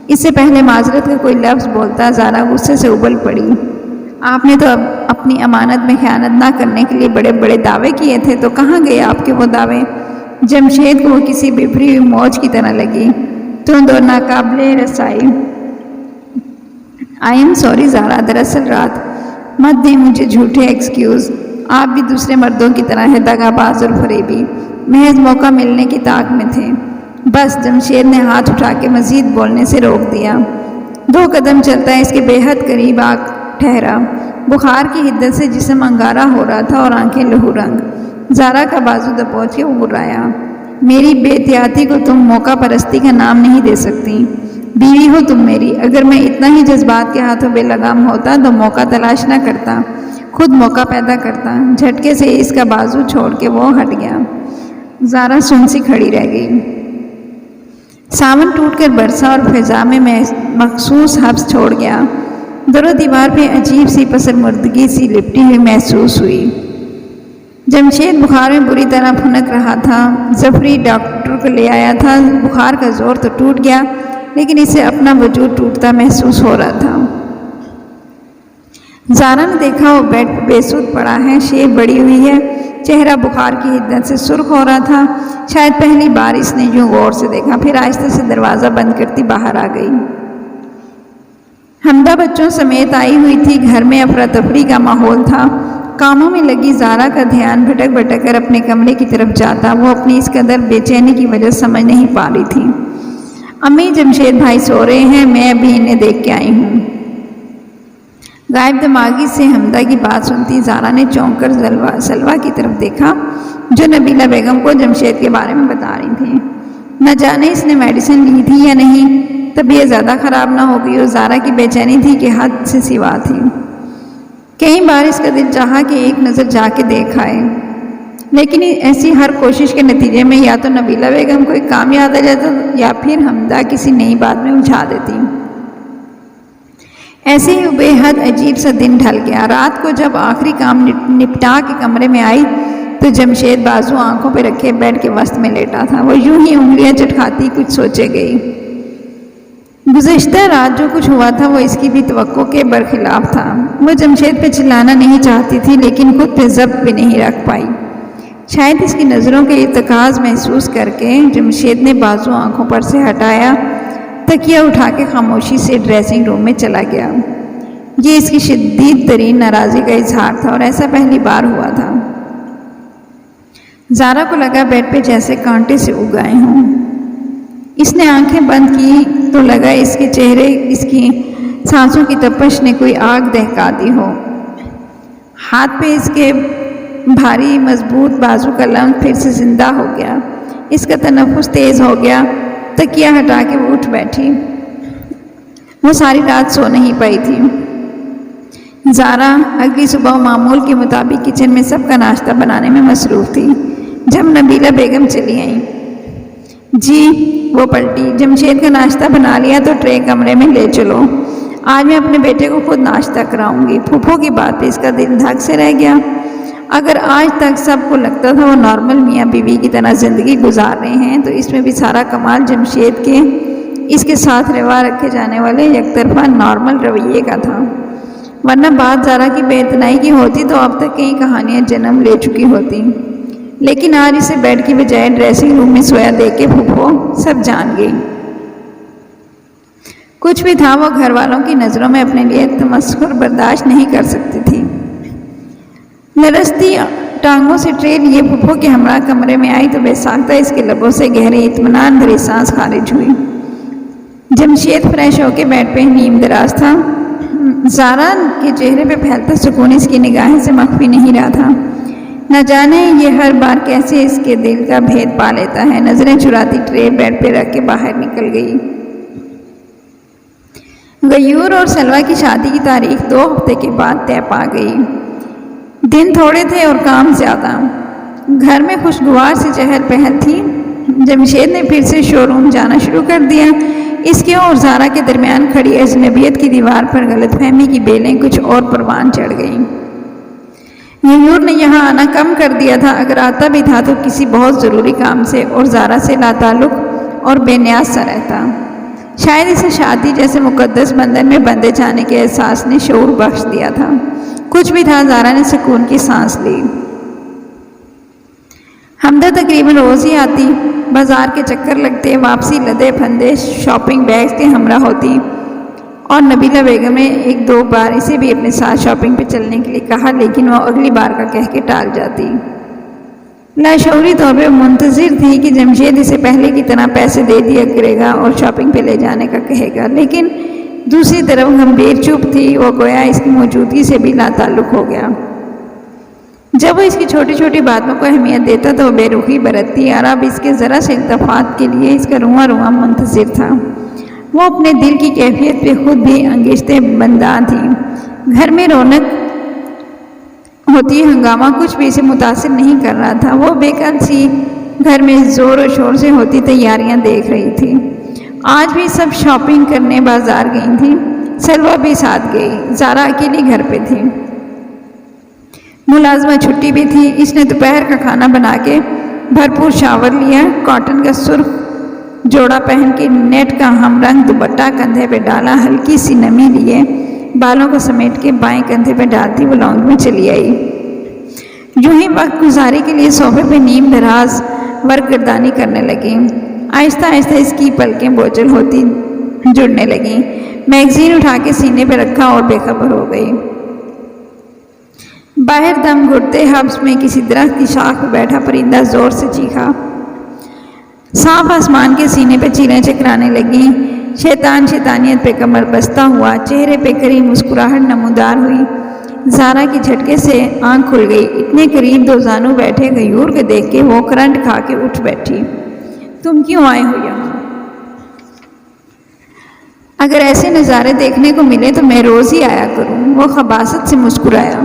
اس سے پہلے معذرت کا کوئی لفظ بولتا زارا غصے سے ابل پڑی۔ آپ نے تو اب اپنی امانت میں خیانت نہ کرنے کے لیے بڑے بڑے دعوے کیے تھے، تو کہاں گئے آپ کے وہ دعوے؟ جمشید کو وہ کسی بفری ہوئی موج کی طرح لگی، تند اور ناقابل رسائی۔ آئی ایم سوری زارا، دراصل رات مت دیں مجھے جھوٹے ایکسکیوز۔ آپ بھی دوسرے مردوں کی طرح ہے، دغا باز اور فریبی، محض موقع ملنے کی طاق میں تھے۔ بس، جمشید نے ہاتھ اٹھا کے مزید بولنے سے روک دیا۔ 2 قدم چلتا ہے اس کے بے حد قریب آ ٹھہرا۔ بخار کی حدت سے جسم انگارہ ہو رہا تھا اور آنکھیں لہو رنگ۔ زارا کا بازو دبوچ کے گرایا۔ میری بے احتیاطی کو تم موقع پرستی کا نام نہیں دے سکتی۔ بیوی ہو تم میری، اگر میں اتنا ہی جذبات کے ہاتھوں بے لگام ہوتا تو موقع تلاش نہ کرتا، خود موقع پیدا کرتا۔ جھٹکے سے اس کا بازو چھوڑ کے وہ ہٹ گیا۔ زارا سن سی کھڑی رہ گئی۔ ساون ٹوٹ کر برسا اور فضا میں مخصوص حبس چھوڑ گیا۔ در و دیوار پہ عجیب سی پسماندگی سی لپٹی ہوئی محسوس ہوئی۔ جمشید بخار میں بری طرح پھنک رہا تھا۔ ظفری ڈاکٹر کو لے آیا تھا۔ بخار کا زور تو ٹوٹ گیا، لیکن اسے اپنا وجود ٹوٹتا محسوس ہو رہا تھا۔ زارا نے دیکھا وہ بیڈ پہ بے سود پڑا ہے، شیپ بڑی ہوئی ہے، چہرہ بخار کی حدت سے سرخ ہو رہا تھا۔ شاید پہلی بار اس نے یوں غور سے دیکھا، پھر آہستہ سے دروازہ بند کرتی باہر آ گئی۔ حمدہ بچوں سمیت آئی ہوئی تھی۔ گھر میں افراتفری کا ماحول تھا۔ کاموں میں لگی زارا کا دھیان بھٹک بھٹک کر اپنے کمرے کی طرف جاتا۔ وہ اپنی اس قدر بے چینی کی وجہ سمجھ نہیں پا رہی تھی۔ امی، جمشید بھائی سو رہے ہیں، میں ابھی انہیں دیکھ کے آئی ہوں۔ غائب دماغی سے حمدہ کی بات سنتی زارا نے چونک کر سلویٰ کی طرف دیکھا، جو نبیلہ بیگم کو جمشید کے بارے میں بتا رہی تھی۔ نہ جانے اس نے میڈیسن لی تھی یا نہیں، طبیعت زیادہ خراب نہ ہو گئی، اور زارا کی بے چینی تھی کہ حد سے سوا تھی۔ کئی بار اس کا دل چاہا کہ ایک نظر جا کے دیکھ آئے، لیکن ایسی ہر کوشش کے نتیجے میں یا تو نبیلہ بیگم کو ایک کام یاد آ جاتا یا پھر حمدہ کسی نئی بات میں الجھا دیتی۔ ایسے ہی بے حد عجیب سا دن ڈھل گیا۔ رات کو جب آخری کام نپٹا کے کمرے میں آئی تو جمشید بازو آنکھوں پہ رکھے بیڈ کے وسط میں لیٹا تھا۔ وہ یوں ہی انگلیاں چٹکھاتی کچھ سوچے گئی۔ گزشتہ رات جو کچھ ہوا تھا وہ اس کی بھی توقع کے برخلاف تھا۔ وہ جمشید پہ چلانا نہیں چاہتی تھی، لیکن خود پہ ضبط بھی نہیں رکھ پائی۔ شاید اس کی نظروں کے ارتکاز محسوس کر کے جمشید نے بازو آنکھوں پر سے ہٹایا، تکیہ اٹھا کے خاموشی سے ڈریسنگ روم میں چلا گیا۔ یہ اس کی شدید ترین ناراضی کا اظہار تھا، اور ایسا پہلی بار ہوا تھا۔ زارا کو لگا بیڈ پہ جیسے کانٹے سے اگ آئے ہوں۔ اس نے آنکھیں بند کی تو لگا اس کے چہرے، اس کی سانسوں کی تپش نے کوئی آگ دہکا دی ہو۔ ہاتھ پہ اس کے بھاری مضبوط بازو کا لمس پھر سے زندہ ہو گیا۔ اس کا تنفس تیز ہو گیا۔ تکیہ ہٹا کے وہ اٹھ بیٹھی۔ وہ ساری رات سو نہیں پائی تھی۔ زارا اگلی صبح معمول کے مطابق کچن میں سب کا ناشتہ بنانے میں مصروف تھی۔ جب نبیلہ بیگم چلی آئیں، جی، وہ پلٹی، جمشید کا ناشتہ بنا لیا تو ٹرے کمرے میں لے چلو، آج میں اپنے بیٹے کو خود ناشتہ کراؤں گی۔ پھوپھو کی بات پہ اس کا دل دھک سے رہ گیا۔ اگر آج تک سب کو لگتا تھا وہ نارمل میاں بیوی کی طرح زندگی گزار رہے ہیں، تو اس میں بھی سارا کمال جمشید کے اس کے ساتھ روا رکھے جانے والے یک طرفہ نارمل رویے کا تھا، ورنہ بات زارا کی بے اعتنائی کی ہوتی تو اب تک کئی کہانیاں جنم لے چکی ہوتی۔ لیکن آج اسے بیڈ کی بجائے ڈریسنگ روم میں سویا دیکھ کے پھوپھو سب جان گئی۔ کچھ بھی تھا، وہ گھر والوں کی نظروں میں اپنے لیے تمسخر برداشت نہیں کر سکتی تھی۔ لرزتی ٹانگوں سے ٹرے لیے پھپھو کے ہمراہ کمرے میں آئی تو بے ساختہ اس کے لبوں سے گہرے اطمینان بھری سانس خارج ہوئی۔ جمشید فریش ہو کے بیڈ پہ نیم دراز تھا۔ زارا کے چہرے پہ پھیلتا سکون اس کی نگاہیں سے مخفی نہیں رہا تھا۔ نہ جانے یہ ہر بار کیسے اس کے دل کا بھید پا لیتا ہے۔ نظریں چراتی ٹرے بیڈ پہ رکھ کے باہر نکل گئی۔ غیور اور سلویٰ کی شادی کی تاریخ 2 ہفتے کے بعد طے پا گئی۔ دن تھوڑے تھے اور کام زیادہ۔ گھر میں خوشگوار سی چہل پہل تھی۔ جمشید نے پھر سے شو روم جانا شروع کر دیا۔ اس کے اور زارا کے درمیان کھڑی اجنبیت کی دیوار پر غلط فہمی کی بیلیں کچھ اور پروان چڑھ گئیں۔ غیور نے یہاں آنا کم کر دیا تھا، اگر آتا بھی تھا تو کسی بہت ضروری کام سے، اور زارا سے لاتعلق اور بے نیاز سا رہتا۔ شاید اسے شادی جیسے مقدس بندھن میں بندھے جانے کے احساس نے شعور بخش دیا تھا۔ کچھ بھی تھا، زارا نے سکون کی سانس لی۔ حمدہ تقریباً روز ہی آتی، بازار کے چکر لگتے، واپسی لدے پھندے شاپنگ بیگز کے ہمراہ ہوتی، اور نبیلہ بیگم نے 1-2 بار اسے بھی اپنے ساتھ شاپنگ پہ چلنے کے لیے کہا، لیکن وہ اگلی بار کا کہہ کے ٹال جاتی۔ لاشعوری طور پہ منتظر تھی کہ جمشید اسے پہلے کی طرح پیسے دے دیا کرے گا اور شاپنگ پہ لے جانے کا کہے گا، لیکن دوسری طرف گمبھیر چپ تھی، وہ گویا اس کی موجودگی سے بھی لاتعلق ہو گیا۔ جب وہ اس کی چھوٹی چھوٹی باتوں کو اہمیت دیتا تو وہ بے رخی برتتی، اور اب اس کے ذرا سے التفات کے لیے اس کا رواں رواں منتظر تھا۔ وہ اپنے دل کی کیفیت پہ خود بھی انگشتیں بنداں تھی۔ گھر میں رونق ہوتی، ہنگامہ کچھ بھی اسے متاثر نہیں کر رہا تھا۔ وہ بے کل سی گھر میں زور و شور سے ہوتی تیاریاں دیکھ رہی تھی۔ آج بھی سب شاپنگ کرنے بازار گئی تھیں، سلویٰ بھی ساتھ گئی، زارا اکیلی گھر پہ تھی۔ ملازمہ چھٹی بھی تھی۔ اس نے دوپہر کا کھانا بنا کے بھرپور شاور لیا، کاٹن کا سرخ جوڑا پہن کے نیٹ کا ہم رنگ دوپٹہ کندھے پہ ڈالا، ہلکی سی نمی لیے بالوں کو سمیٹ کے بائیں کندھے پہ ڈالتی وہ لاؤنج میں چلی آئی۔ یوں ہی وقت گزاری کے لیے صوفے پہ نیم دراز ورق گردانی کرنے لگی۔ آہستہ آہستہ اس کی پلکیں بوجھل ہوتی جڑنے لگیں۔ میگزین اٹھا کے سینے پہ رکھا اور بے خبر ہو گئی۔ باہر دم گھٹتے حبس میں کسی درخت کی شاخ پہ بیٹھا پرندہ زور سے چیخا۔ صاف آسمان کے سینے پہ چیلیں چکرانے لگیں۔ شیطان شیطانیت پہ کمر بستہ ہوا، چہرے پہ قریب مسکراہٹ نمودار ہوئی۔ زارا کی جھٹکے سے آنکھ کھل گئی۔ اتنے قریب 2 زانو بیٹھے غیور کو دیکھ کے وہ کرنٹ کھا کے اٹھ بیٹھی۔ تم کیوں آئے ہو یہاں؟ اگر ایسے نظارے دیکھنے کو ملے تو میں روز ہی آیا کروں۔ وہ خباثت سے مسکرایا۔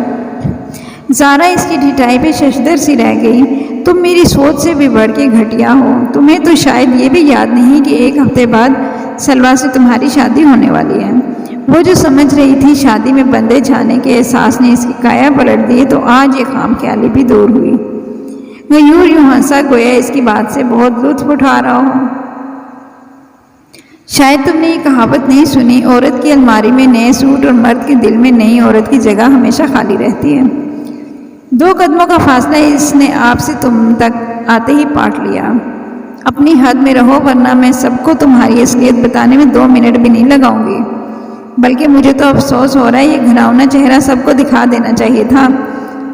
زارا اس کی ڈھٹائی پہ ششدر سی رہ گئی۔ تم میری سوچ سے بھی بڑھ کے گھٹیا ہو۔ تمہیں تو شاید یہ بھی یاد نہیں کہ 1 ہفتے بعد سلویٰ سے تمہاری شادی ہونے والی ہے۔ وہ جو سمجھ رہی تھی شادی میں بندھے جانے کے احساس نے اس کی کایا پلٹ دی، تو آج یہ خام خیالی بھی دور ہوئی۔ غیور یوں ہنسا گویا اس کی بات سے بہت لطف اٹھا رہا ہو۔ شاید تم نے یہ کہاوت نہیں سنی، عورت کی الماری میں نئے سوٹ اور مرد کے دل میں نئی عورت کی جگہ ہمیشہ خالی رہتی ہے۔ 2 قدموں کا فاصلہ اس نے آپ سے تم تک آتے ہی پاٹ لیا۔ اپنی حد میں رہو، ورنہ میں سب کو تمہاری اصلیت بتانے میں 2 منٹ بھی نہیں لگاؤں گی۔ بلکہ مجھے تو افسوس ہو رہا ہے، یہ گھناؤنا چہرہ سب کو دکھا دینا چاہیے تھا،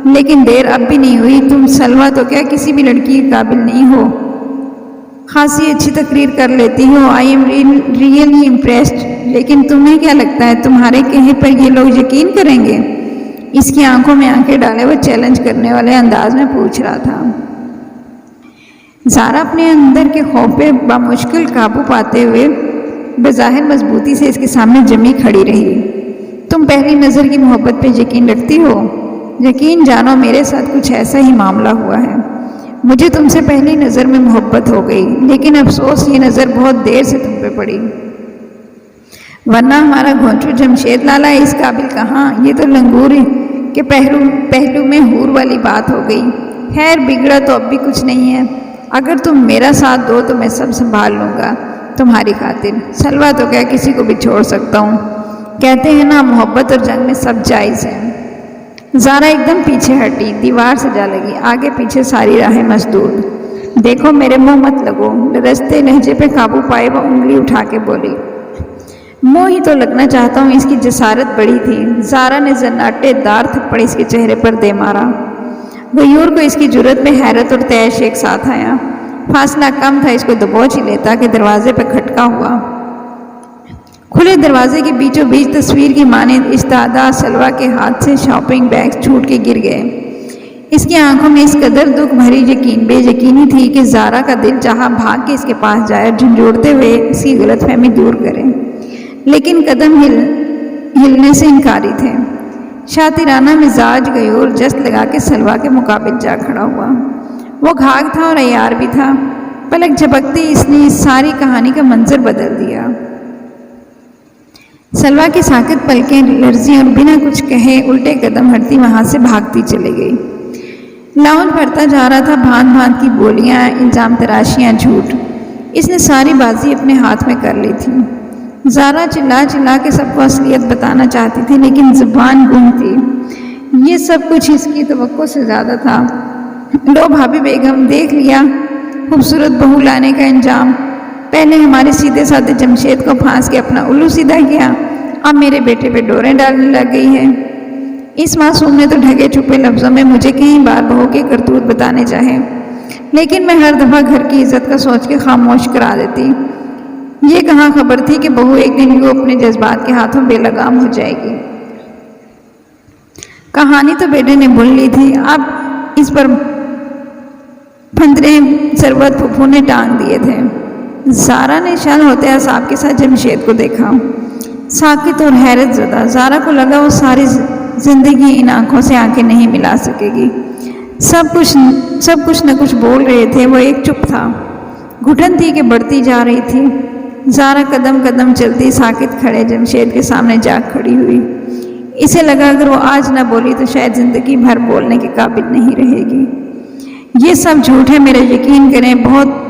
لیکن دیر اب بھی نہیں ہوئی۔ تم سلویٰ تو کیا کسی بھی لڑکی کے قابل نہیں ہو، خاصی اچھی تقریر کر لیتی ہو۔ I am really impressed. لیکن تمہیں کیا لگتا ہے تمہارے کہے پر یہ لوگ یقین کریں گے؟ اس کی آنکھوں میں آنکھیں ڈالے وہ چیلنج کرنے والے انداز میں پوچھ رہا تھا۔ زارا اپنے اندر کے خوف پہ بمشکل قابو پاتے ہوئے بظاہر مضبوطی سے اس کے سامنے جمی کھڑی رہی۔ تم پہلی نظر کی محبت پہ یقین رکھتی ہو؟ یقین جانو میرے ساتھ کچھ ایسا ہی معاملہ ہوا ہے۔ مجھے تم سے پہلی نظر میں محبت ہو گئی، لیکن افسوس یہ نظر بہت دیر سے تم پہ پڑی، ورنہ ہمارا گھونچو جمشید لالا اس قابل کہاں۔ یہ تو لنگور کے پہلو میں حور والی بات ہو گئی۔ خیر بگڑا تو اب بھی کچھ نہیں ہے۔ اگر تم میرا ساتھ دو تو میں سب سنبھال لوں گا تمہاری خاطر۔ سلویٰ تو کیا کسی کو بھی چھوڑ سکتا ہوں۔ کہتے ہیں نا محبت اور جنگ میں سب جائز ہے۔ زارا ایک دم پیچھے ہٹی، دیوار سے جا لگی، آگے پیچھے ساری راہیں مسدود۔ دیکھو میرے منہ مت لگو۔ رستے لہجے پہ قابو پائے وہ انگلی اٹھا کے بولی۔ منہ ہی تو لگنا چاہتا ہوں۔ اس کی جسارت بڑی تھی۔ زارا نے زناٹے دار تھپڑ اس کے چہرے پر دے مارا۔ غیور کو اس کی جرت میں حیرت اور طیش ایک ساتھ آیا۔ فاصلہ کم تھا، اس کو دبوچ ہی لیتا کہ دروازے پہ کھٹکا ہوا۔ کھلے دروازے کے بیچوں بیچ تصویر کی مانند استادہ سلویٰ کے ہاتھ سے شاپنگ بیگ چھوٹ کے گر گئے۔ اس کی آنکھوں میں اس قدر دکھ بھری بے یقینی تھی کہ زارا کا دل چاہا بھاگ کے اس کے پاس جائے اور جھنجھوڑتے ہوئے اس کی غلط فہمی دور کرے، لیکن قدم ہلنے سے انکاری تھے۔ شاطرانہ مزاج غیور جست لگا کے سلویٰ کے مقابل جا کھڑا ہوا۔ وہ گھاگ تھا اور عیار بھی تھا۔ پلک جھپکتے اس نے اس ساری کہانی کا منظر بدل دیا۔ سلویٰ کی ساکت پلکیں لرزیں اور بنا کچھ کہے الٹے قدم ہٹتی وہاں سے بھاگتی چلی گئی۔ لاؤن پھرتا جا رہا تھا، بھانت بھانت کی بولیاں، الزام تراشیاں، جھوٹ۔ اس نے ساری بازی اپنے ہاتھ میں کر لی تھی۔ زارا چلا چلا کے سب کو اصلیت بتانا چاہتی تھی، لیکن زبان گم تھی۔ یہ سب کچھ اس کی توقع سے زیادہ تھا۔ لو بھابی بیگم، دیکھ لیا خوبصورت بہو لانے کا انجام۔ پہلے ہمارے سیدھے سادے جمشید کو پھانس کے اپنا الو سیدھا کیا، اب میرے بیٹے پہ ڈوریں ڈالنے لگ گئی ہے۔ اس معصوم نے تو ڈھکے چھپے لفظوں میں مجھے کئی بار بہو کے کرتوت بتانے چاہے، لیکن میں ہر دفعہ گھر کی عزت کا سوچ کے خاموش کرا دیتی۔ یہ کہاں خبر تھی کہ بہو ایک دن یوں اپنے جذبات کے ہاتھوں بے لگام ہو جائے گی۔ کہانی تو بیٹے نے بن لی تھی، اب اس پر پھندرے ثروت پھپھو نے ٹانگ دیے تھے۔ زارا نے شل ہوتے اعصاب کے ساتھ جمشید کو دیکھا، ساکت اور حیرت زدہ۔ زارا کو لگا وہ ساری زندگی ان آنکھوں سے آنکھیں نہیں ملا سکے گی۔ سب کچھ نہ کچھ بول رہے تھے، وہ ایک چپ تھا۔ گھٹن تھی کہ بڑھتی جا رہی تھی۔ زارا قدم قدم چلتی ساکت کھڑے جمشید کے سامنے جا کھڑی ہوئی۔ اسے لگا اگر وہ آج نہ بولی تو شاید زندگی بھر بولنے کے قابل نہیں رہے گی۔ یہ سب جھوٹ ہے، میرا یقین کریں، بہت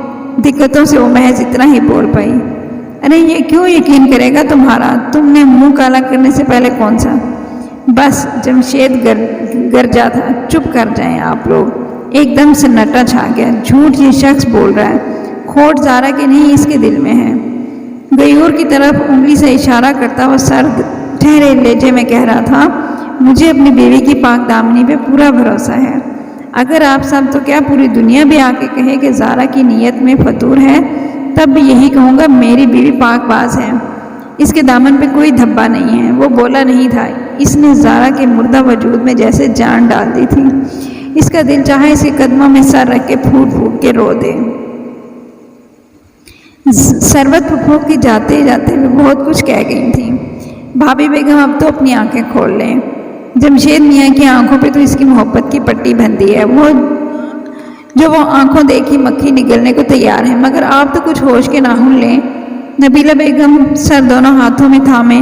دقتوں سے وہ محض اتنا ہی بول پائی۔ ارے یہ کیوں یقین کرے گا تمہارا؟ تم نے منہ کالا کرنے سے پہلے کون سا؟ بس جمشید گرجا تھا۔ چپ کر جائیں آپ لوگ۔ ایک دم سناٹا چھا گیا۔ جھوٹ یہ شخص بول رہا ہے، کھوٹ زارا کے نہیں اس کے دل میں ہے۔ غیور کی طرف انگلی سے اشارہ کرتا وہ سرد ٹھہرے لہجے میں کہہ رہا تھا، مجھے اپنی بیوی کی پاک دامنی پہ پورا بھروسہ ہے۔ اگر آپ سب تو کیا پوری دنیا بھی آ کے کہے کہ زارا کی نیت میں فتور ہے، تب بھی یہی کہوں گا میری بیوی پاک باز ہے، اس کے دامن پہ کوئی دھبا نہیں ہے۔ وہ بولا نہیں تھا، اس نے زارا کے مردہ وجود میں جیسے جان ڈال دی تھی۔ اس کا دل چاہا اس کے قدموں میں سر رکھ کے پھوٹ پھوٹ کے رو دے۔ ثروت پھپھو کی جاتے جاتے میں بہت کچھ کہہ گئی تھی۔ بھابی بیگم اب تو اپنی آنکھیں کھول لیں۔ جمشید میاں کی آنکھوں پہ تو اس کی محبت کی پٹی بندھی ہے، وہ آنکھوں دیکھی مکھی نگلنے کو تیار ہے، مگر آپ تو کچھ ہوش کے ناخن لیں۔ نبیلہ بیگم سر دونوں ہاتھوں میں تھامے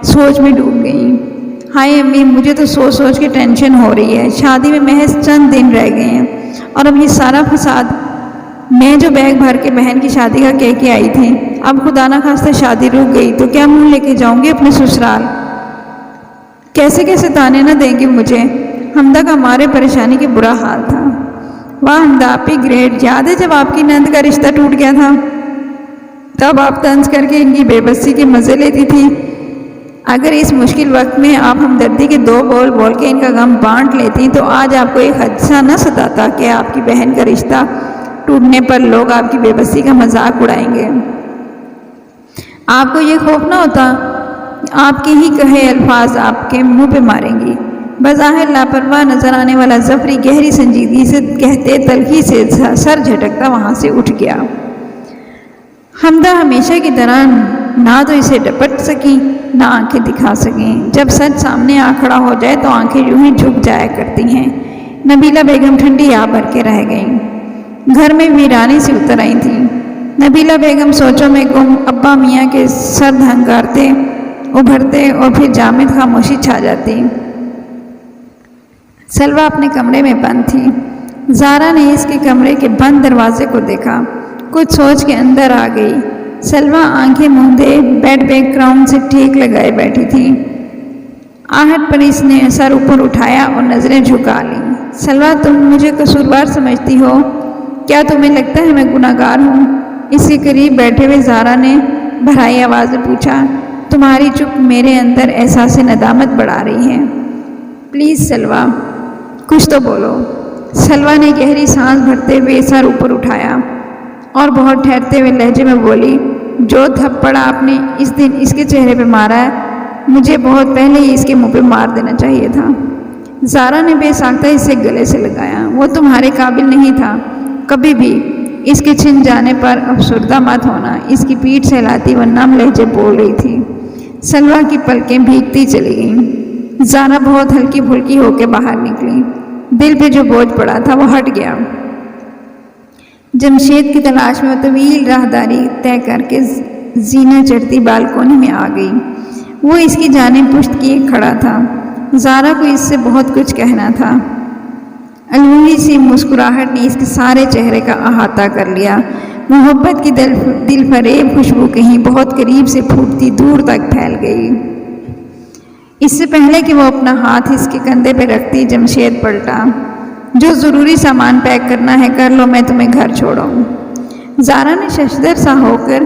سوچ میں ڈوب گئیں۔ ہائے امی، مجھے تو سوچ سوچ کے ٹینشن ہو رہی ہے۔ شادی میں محض چند دن رہ گئے ہیں اور اب یہ سارا فساد۔ میں جو بیگ بھر کے بہن کی شادی کا کہہ کے آئی تھی، اب خدا نہ خواستہ شادی رک گئی تو کیا منہ لے کے جاؤں گی اپنے سسرال؟ کیسے کیسے تانے نہ دیں گے مجھے۔ حمدہ کا ہمارے پریشانی کے برا حال تھا۔ واہ حمدہ، آپ ہی گریٹ۔ یاد ہے جب آپ کی نند کا رشتہ ٹوٹ گیا تھا، تب آپ طنز کر کے ان کی بے بسی کے مزے لیتی تھی۔ اگر اس مشکل وقت میں آپ ہمدردی کے 2 بول بول کے ان کا غم بانٹ لیتی تو آج آپ کو ایک حادثہ نہ ستاتا کہ آپ کی بہن کا رشتہ ٹوٹنے پر لوگ آپ کی بے بسی کا مذاق اڑائیں گے۔ آپ کو یہ خوف نہ ہوتا آپ کے ہی کہے الفاظ آپ کے منہ پہ ماریں گی؟ بظاہر لاپرواہ نظر آنے والا ظفری گہری سنجیدگی سے کہتے تلخی سے سر جھٹکتا وہاں سے اٹھ گیا۔ حمدہ ہمیشہ کی طرح نہ تو اسے ڈپٹ سکی نہ آنکھیں دکھا سکیں۔ جب سچ سامنے آ کھڑا ہو جائے تو آنکھیں یوں ہی جھک جایا کرتی ہیں۔ نبیلہ بیگم ٹھنڈی آ بھر کے رہ گئیں۔ گھر میں ویرانی سے اتر آئی تھیں۔ نبیلہ بیگم سوچوں میں گم، ابا میاں کے سرد ہنگارتے ابھرتے اور پھر جامد خاموشی چھا جاتی۔ سلویٰ اپنے کمرے میں بند تھی۔ زارا نے اس کے کمرے کے بند دروازے کو دیکھا، کچھ سوچ کے اندر آ گئی۔ سلویٰ آنکھیں موندے بیڈ بیک گراؤنڈ سے ٹھیک لگائے بیٹھی تھی۔ آہٹ پر اس نے سر اوپر اٹھایا اور نظریں جھکا لیں۔ سلویٰ، تم مجھے قصوروار سمجھتی ہو؟ کیا تمہیں لگتا ہے میں گناہگار ہوں؟ اس کے قریب بیٹھے ہوئے زارا نے بھرائی آواز میں پوچھا۔ تمہاری چپ میرے اندر احساس ندامت بڑھا رہی ہے۔ پلیز سلویٰ، کچھ تو بولو۔ سلوہ نے گہری سانس بھرتے ہوئے سر اوپر اٹھایا اور بہت ٹھہرتے ہوئے لہجے میں بولی، جو تھپڑ آپ نے اس دن اس کے چہرے پہ مارا ہے، مجھے بہت پہلے ہی اس کے منہ پہ مار دینا چاہیے تھا۔ زارا نے بے ساختہ اسے گلے سے لگایا۔ وہ تمہارے قابل نہیں تھا، کبھی بھی اس کے چھن جانے پر افسردہ مت ہونا۔ اس کی پیٹھ سہلاتی وہ نم لہجے بول رہی تھی۔ سلوہ کی پلکیں بھیگتی چلی گئیں۔ زارا بہت ہلکی پھلکی ہو کے باہر نکلی۔ دل پہ جو بوجھ پڑا تھا وہ ہٹ گیا۔ جمشید کی تلاش میں وہ طویل راہداری طے کر کے زینہ چڑھتی بالکونی میں آ گئی۔ وہ اس کی جانب پشت کیے کھڑا تھا۔ زارا کو اس سے بہت کچھ کہنا تھا۔ الوہی سی مسکراہٹ نے اس کے سارے چہرے کا احاطہ کر لیا۔ محبت کی دل فریب خوشبو کہیں بہت قریب سے پھوٹتی دور تک پھیل گئی۔ اس سے پہلے کہ وہ اپنا ہاتھ اس کے کندھے پہ رکھتی، جمشید پلٹا۔ جو ضروری سامان پیک کرنا ہے کر لو، میں تمہیں گھر چھوڑاؤں۔ زارا نے ششدر سا ہو کر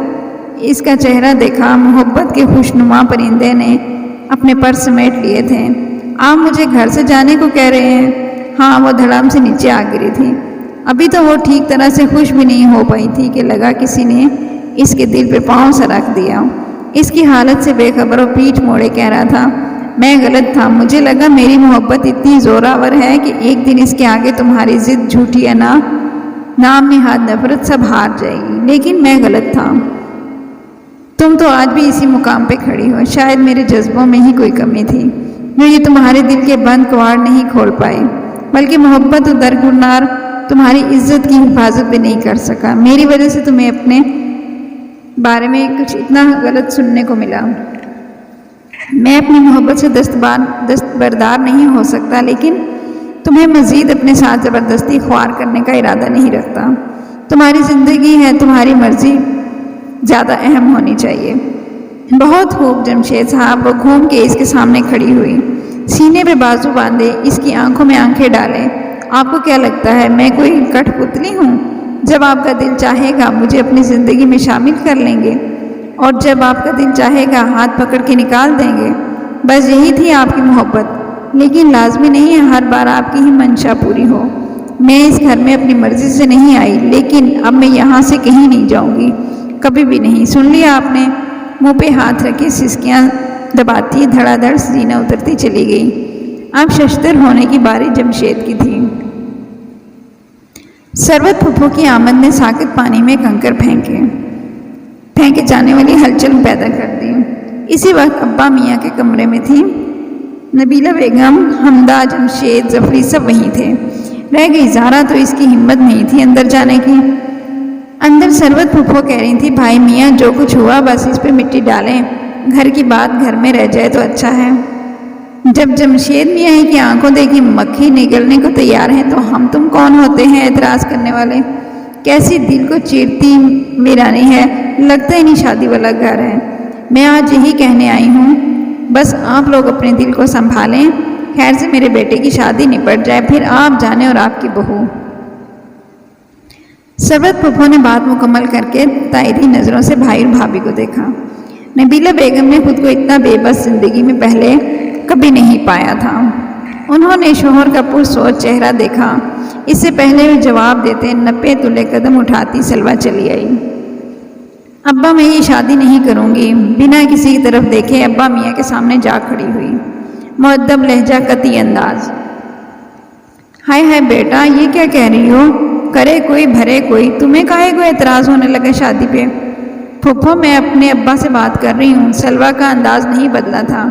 اس کا چہرہ دیکھا۔ محبت کے خوشنما پرندے نے اپنے پر سمیٹ لیے تھے۔ آپ مجھے گھر سے جانے کو کہہ رہے ہیں؟ ہاں، وہ دھڑام سے نیچے آ گری تھی۔ ابھی تو وہ ٹھیک طرح سے خوش بھی نہیں ہو پائی تھی کہ لگا کسی نے اس کے دل پہ پاؤں سے رکھ دیا۔ اس کی حالت سے بے خبر و پیٹھ موڑے کہہ رہا تھا، میں غلط تھا۔ مجھے لگا میری محبت اتنی زوراور ہے کہ ایک دن اس کے آگے تمہاری ضد، جھوٹی یا نام نہاد نفرت سب ہار جائے گی، لیکن میں غلط تھا۔ تم تو آج بھی اسی مقام پہ کھڑی ہو۔ شاید میرے جذبوں میں ہی کوئی کمی تھی جو یہ تمہارے دل کے بند کواڑ نہیں کھول پائے، بلکہ محبت و درگنار تمہاری عزت کی حفاظت بھی نہیں کر سکا۔ میری وجہ سے تمہیں اپنے بارے میں کچھ اتنا غلط سننے کو ملا۔ میں اپنی محبت سے دستبردار نہیں ہو سکتا، لیکن تمہیں مزید اپنے ساتھ زبردستی خوار کرنے کا ارادہ نہیں رکھتا۔ تمہاری زندگی ہے، تمہاری مرضی زیادہ اہم ہونی چاہیے۔ بہت خوب جمشید صاحب۔ وہ گھوم کے اس کے سامنے کھڑی ہوئی، سینے پہ بازو باندھے، اس کی آنکھوں میں آنکھیں ڈالے۔ آپ کو کیا لگتا ہے میں کوئی کٹھ پتلی ہوں؟ جب آپ کا دل چاہے گا مجھے اپنی زندگی میں شامل کر لیں گے، اور جب آپ کا دل چاہے گا ہاتھ پکڑ کے نکال دیں گے۔ بس یہی تھی آپ کی محبت، لیکن لازمی نہیں ہے ہر بار آپ کی ہی منشا پوری ہو۔ میں اس گھر میں اپنی مرضی سے نہیں آئی، لیکن اب میں یہاں سے کہیں نہیں جاؤں گی، کبھی بھی نہیں۔ سن لیا آپ نے؟ منہ پہ ہاتھ رکھے سسکیاں دباتی دھڑا دھڑ زینہ اترتی چلی گئی۔ اب ششدر ہونے کی باری جمشید کی تھی۔ ثروت پھپھو کی آمد نے ساکت پانی میں کنکر پھینکے جانے والی ہلچل پیدا کر دی۔ اسی وقت ابا میاں کے کمرے میں تھی۔ نبیلہ بیگم، حمدہ، جمشید، ظفری سب وہیں تھے۔ رہ گئی زارا، تو اس کی ہمت نہیں تھی اندر جانے کی۔ اندر ثروت پھپھو کہہ رہی تھی، بھائی میاں جو کچھ ہوا بس اس پہ مٹی ڈالیں، گھر کی بات گھر میں رہ جائے تو اچھا ہے۔ جب جمشید میاں کی آنکھوں دیکھی مکھی نگلنے کو تیار ہیں تو ہم تم کون ہوتے ہیں اعتراض کرنے والے؟ کیسی دل کو چیرتی ویرانی ہے، لگتا ہی نہیں شادی والا گھر ہے۔ میں آج یہی کہنے آئی ہوں، بس آپ لوگ اپنے دل کو سنبھالیں، خیر سے میرے بیٹے کی شادی نپٹ جائے، پھر آپ جانے اور آپ کی بہو۔ ثروت پھپھو نے بات مکمل کر کے تائیدی نظروں سے بھائی اور بھابھی کو دیکھا۔ نبیلہ بیگم نے خود کو اتنا بے بس زندگی میں پہلے کبھی نہیں پایا تھا۔ انہوں نے شوہر کا پرسوچ چہرہ دیکھا۔ اس سے پہلے وہ جواب دیتے 90 تلے قدم اٹھاتی سلوہ چلی آئی۔ ابا میں یہ شادی نہیں کروں گی۔ بنا کسی کی طرف دیکھے ابا میاں کے سامنے جا کھڑی ہوئی، مؤدب لہجہ، قطعی انداز۔ ہائے ہائے بیٹا، یہ کیا کہہ رہی ہو؟ کرے کوئی بھرے کوئی، تمہیں کاہے کو اعتراض ہونے لگا شادی پہ؟ پھپھو میں اپنے ابا سے بات کر رہی ہوں۔ سلوہ کا انداز نہیں بدلا تھا۔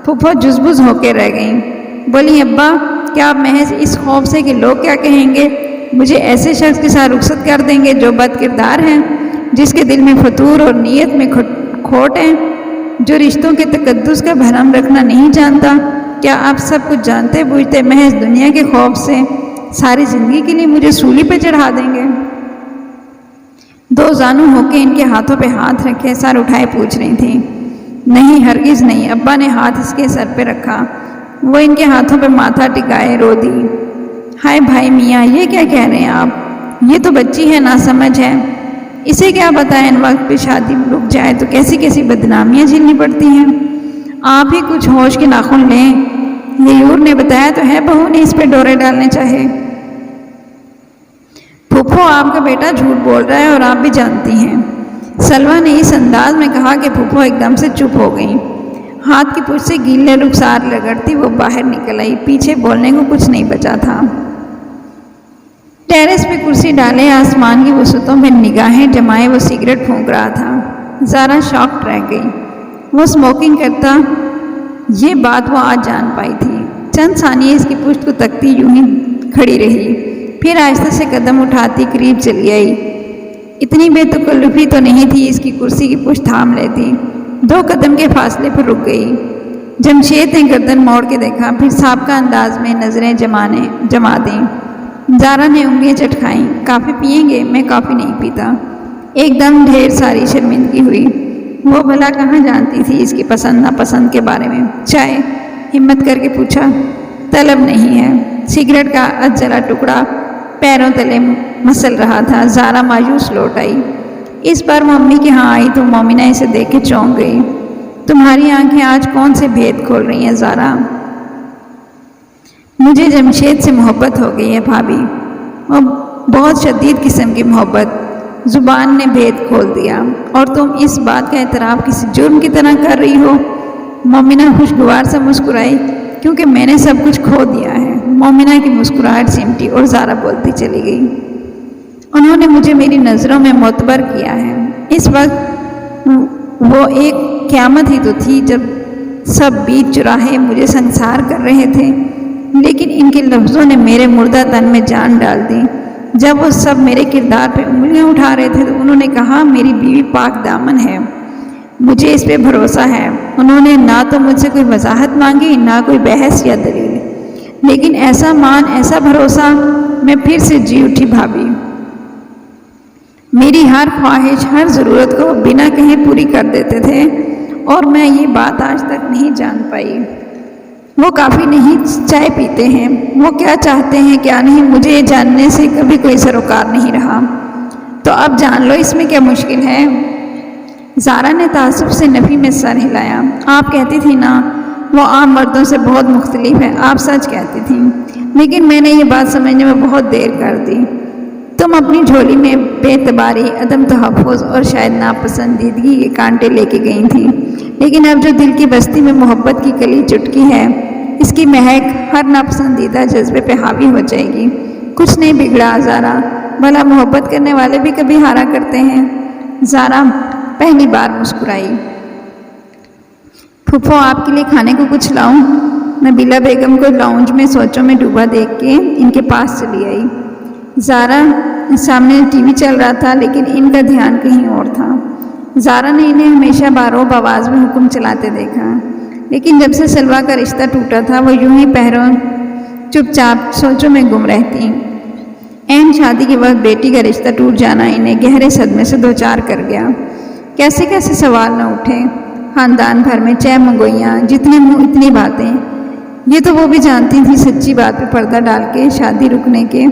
پھپھو جزبز ہو کے رہ گئیں، بولی ابا کیا آپ محض اس خوف سے کہ لوگ کیا کہیں گے مجھے ایسے شخص کے ساتھ رخصت کر دیں گے جو بد کردار ہیں، جس کے دل میں فتور اور نیت میں کھوٹ ہے، جو رشتوں کے تقدس کا بھرم رکھنا نہیں جانتا؟ کیا آپ سب کچھ جانتے بوجھتے محض دنیا کے خوف سے ساری زندگی کے لیے مجھے سولی پہ چڑھا دیں گے؟ دو زانو ہو کے ان کے ہاتھوں پہ ہاتھ رکھے سر اٹھائے پوچھ رہی تھیں۔ نہیں، ہرگز نہیں۔ ابا نے ہاتھ اس کے سر پہ رکھا، وہ ان کے ہاتھوں پہ ماتھا ٹکائے رو دی۔ ہائے بھائی میاں، یہ کیا کہہ رہے ہیں آپ؟ یہ تو بچی ہے، ناسمجھ ہے، اسے کیا بتائیں ان وقت پہ شادی رک جائے تو کیسی کیسی بدنامیاں جھیلنی پڑتی ہیں۔ آپ ہی کچھ ہوش کے ناخن لیں۔ غیور نے بتایا تو ہے بہو نے اس پہ ڈورے ڈالنے چاہے۔ پھوپھو آپ کا بیٹا جھوٹ بول رہا ہے اور آپ بھی جانتی ہیں۔ سلویٰ نے اس انداز میں کہا کہ پھوپھو ایک دم سے چپ ہو گئیں۔ ہاتھ کی پشت سے گیلے رخسار رگڑتی وہ باہر نکل آئی، پیچھے بولنے کو کچھ نہیں بچا تھا۔ ٹیرس پہ کرسی ڈالے آسمان کی وسعتوں میں نگاہیں جمائے وہ سگریٹ پھونک رہا تھا۔ زارا شاکڈ رہ گئی۔ وہ اسموکنگ کرتا، یہ بات وہ آج جان پائی تھی۔ چند ثانیے اس کی پشت کو تکتی یوں ہی کھڑی رہی، پھر آہستہ سے قدم اٹھاتی قریب چلی آئی۔ اتنی بے تکلفی تو نہیں تھی اس کی کرسی کی پشت تھام لیتی۔ 2 قدم کے فاصلے پر رک گئی۔ جمشید نے گردن موڑ کے دیکھا، پھر سابقہ انداز میں نظریں جما دیں۔ زارا نے انگلیاں چٹکائیں۔ کافی پئیں گے؟ میں کافی نہیں پیتا۔ ایک دم ڈھیر ساری شرمندگی ہوئی۔ وہ بھلا کہاں جانتی تھی اس کی پسند ناپسند کے بارے میں؟ چائے؟ ہمت کر کے پوچھا۔ طلب نہیں ہے۔ سگریٹ کا جلا ٹکڑا پیروں تلے مسل رہا تھا۔ زارا مایوس لوٹ آئی۔ اس بار وہ امی کے ہاں آئی تو مومنہ اسے دیکھ کے چونک گئی۔ تمہاری آنکھیں آج کون سے بھید کھول رہی ہیں زارا؟ مجھے جمشید سے محبت ہو گئی ہے بھابھی، وہ بہت شدید قسم کی محبت۔ زبان نے بھید کھول دیا۔ اور تم اس بات کا اعتراف کسی جرم کی طرح کر رہی ہو؟ مومنہ خوشگوار سے مسکرائی۔ کیونکہ میں نے سب کچھ کھو دیا ہے۔ مومنہ کی مسکراہٹ سمٹی اور زارا بولتی چلی گئی۔ انہوں نے مجھے میری نظروں میں معتبر کیا ہے۔ اس وقت وہ ایک قیامت ہی تو تھی جب سب بیچ چراہے مجھے سنسار کر رہے تھے، لیکن ان کے لفظوں نے میرے مردہ تن میں جان ڈال دی۔ جب وہ سب میرے کردار پہ انگلیاں اٹھا رہے تھے تو انہوں نے کہا میری بیوی پاک دامن ہے، مجھے اس پہ بھروسہ ہے۔ انہوں نے نہ تو مجھ سے کوئی وضاحت مانگی نہ کوئی بحث یا دلیل، لیکن ایسا ایسا بھروسہ، میں پھر سے جی اٹھی بھابھی۔ میری ہر خواہش ہر ضرورت کو بنا کہیں پوری کر دیتے تھے، اور میں یہ بات آج تک نہیں جان پائی۔ وہ کافی نہیں چائے پیتے ہیں، وہ کیا چاہتے ہیں کیا نہیں، مجھے یہ جاننے سے کبھی کوئی سروکار نہیں رہا۔ تو اب جان لو، اس میں کیا مشکل ہے؟ زارا نے تعصب سے نفی میں سر ہلایا۔ آپ کہتی تھی نا وہ عام مردوں سے بہت مختلف ہے، آپ سچ کہتی تھیں، لیکن میں نے یہ بات سمجھنے میں بہت دیر کر دی۔ تم اپنی جھولی میں بے اعتباری، عدم تحفظ اور شاید ناپسندیدگی کے کانٹے لے کے گئی تھیں، لیکن اب جو دل کی بستی میں محبت کی کلی چٹکی ہے، اس کی مہک ہر ناپسندیدہ جذبے پہ حاوی ہو جائے گی۔ کچھ نہیں بگڑا زارا، بھلا محبت کرنے والے بھی کبھی ہارا کرتے ہیں۔ زارا پہلی بار مسکرائی۔ پھوپھو آپ کے لیے کھانے کو کچھ لاؤں؟ نبیلہ بیگم کو لاؤنج میں سوچوں میں ڈوبا دیکھ کے ان کے پاس چلی آئی۔ زارا سامنے ٹی وی چل رہا تھا، لیکن ان کا دھیان کہیں اور تھا۔ زارا نے انہیں ہمیشہ باروب آواز میں حکم چلاتے دیکھا، لیکن جب سے سلویٰ کا رشتہ ٹوٹا تھا وہ یوں ہی پہروں چپ چاپ سوچوں میں گم رہتی۔ عین شادی کے وقت بیٹی کا رشتہ ٹوٹ جانا انہیں گہرے صدمے سے دوچار کر گیا۔ کیسے کیسے سوال نہ اٹھے، خاندان بھر میں چہ منگوئیاں، جتنے منہ اتنی باتیں۔ یہ تو وہ بھی جانتی تھی سچی بات پہ پردہ ڈال کے شادی رکنے کے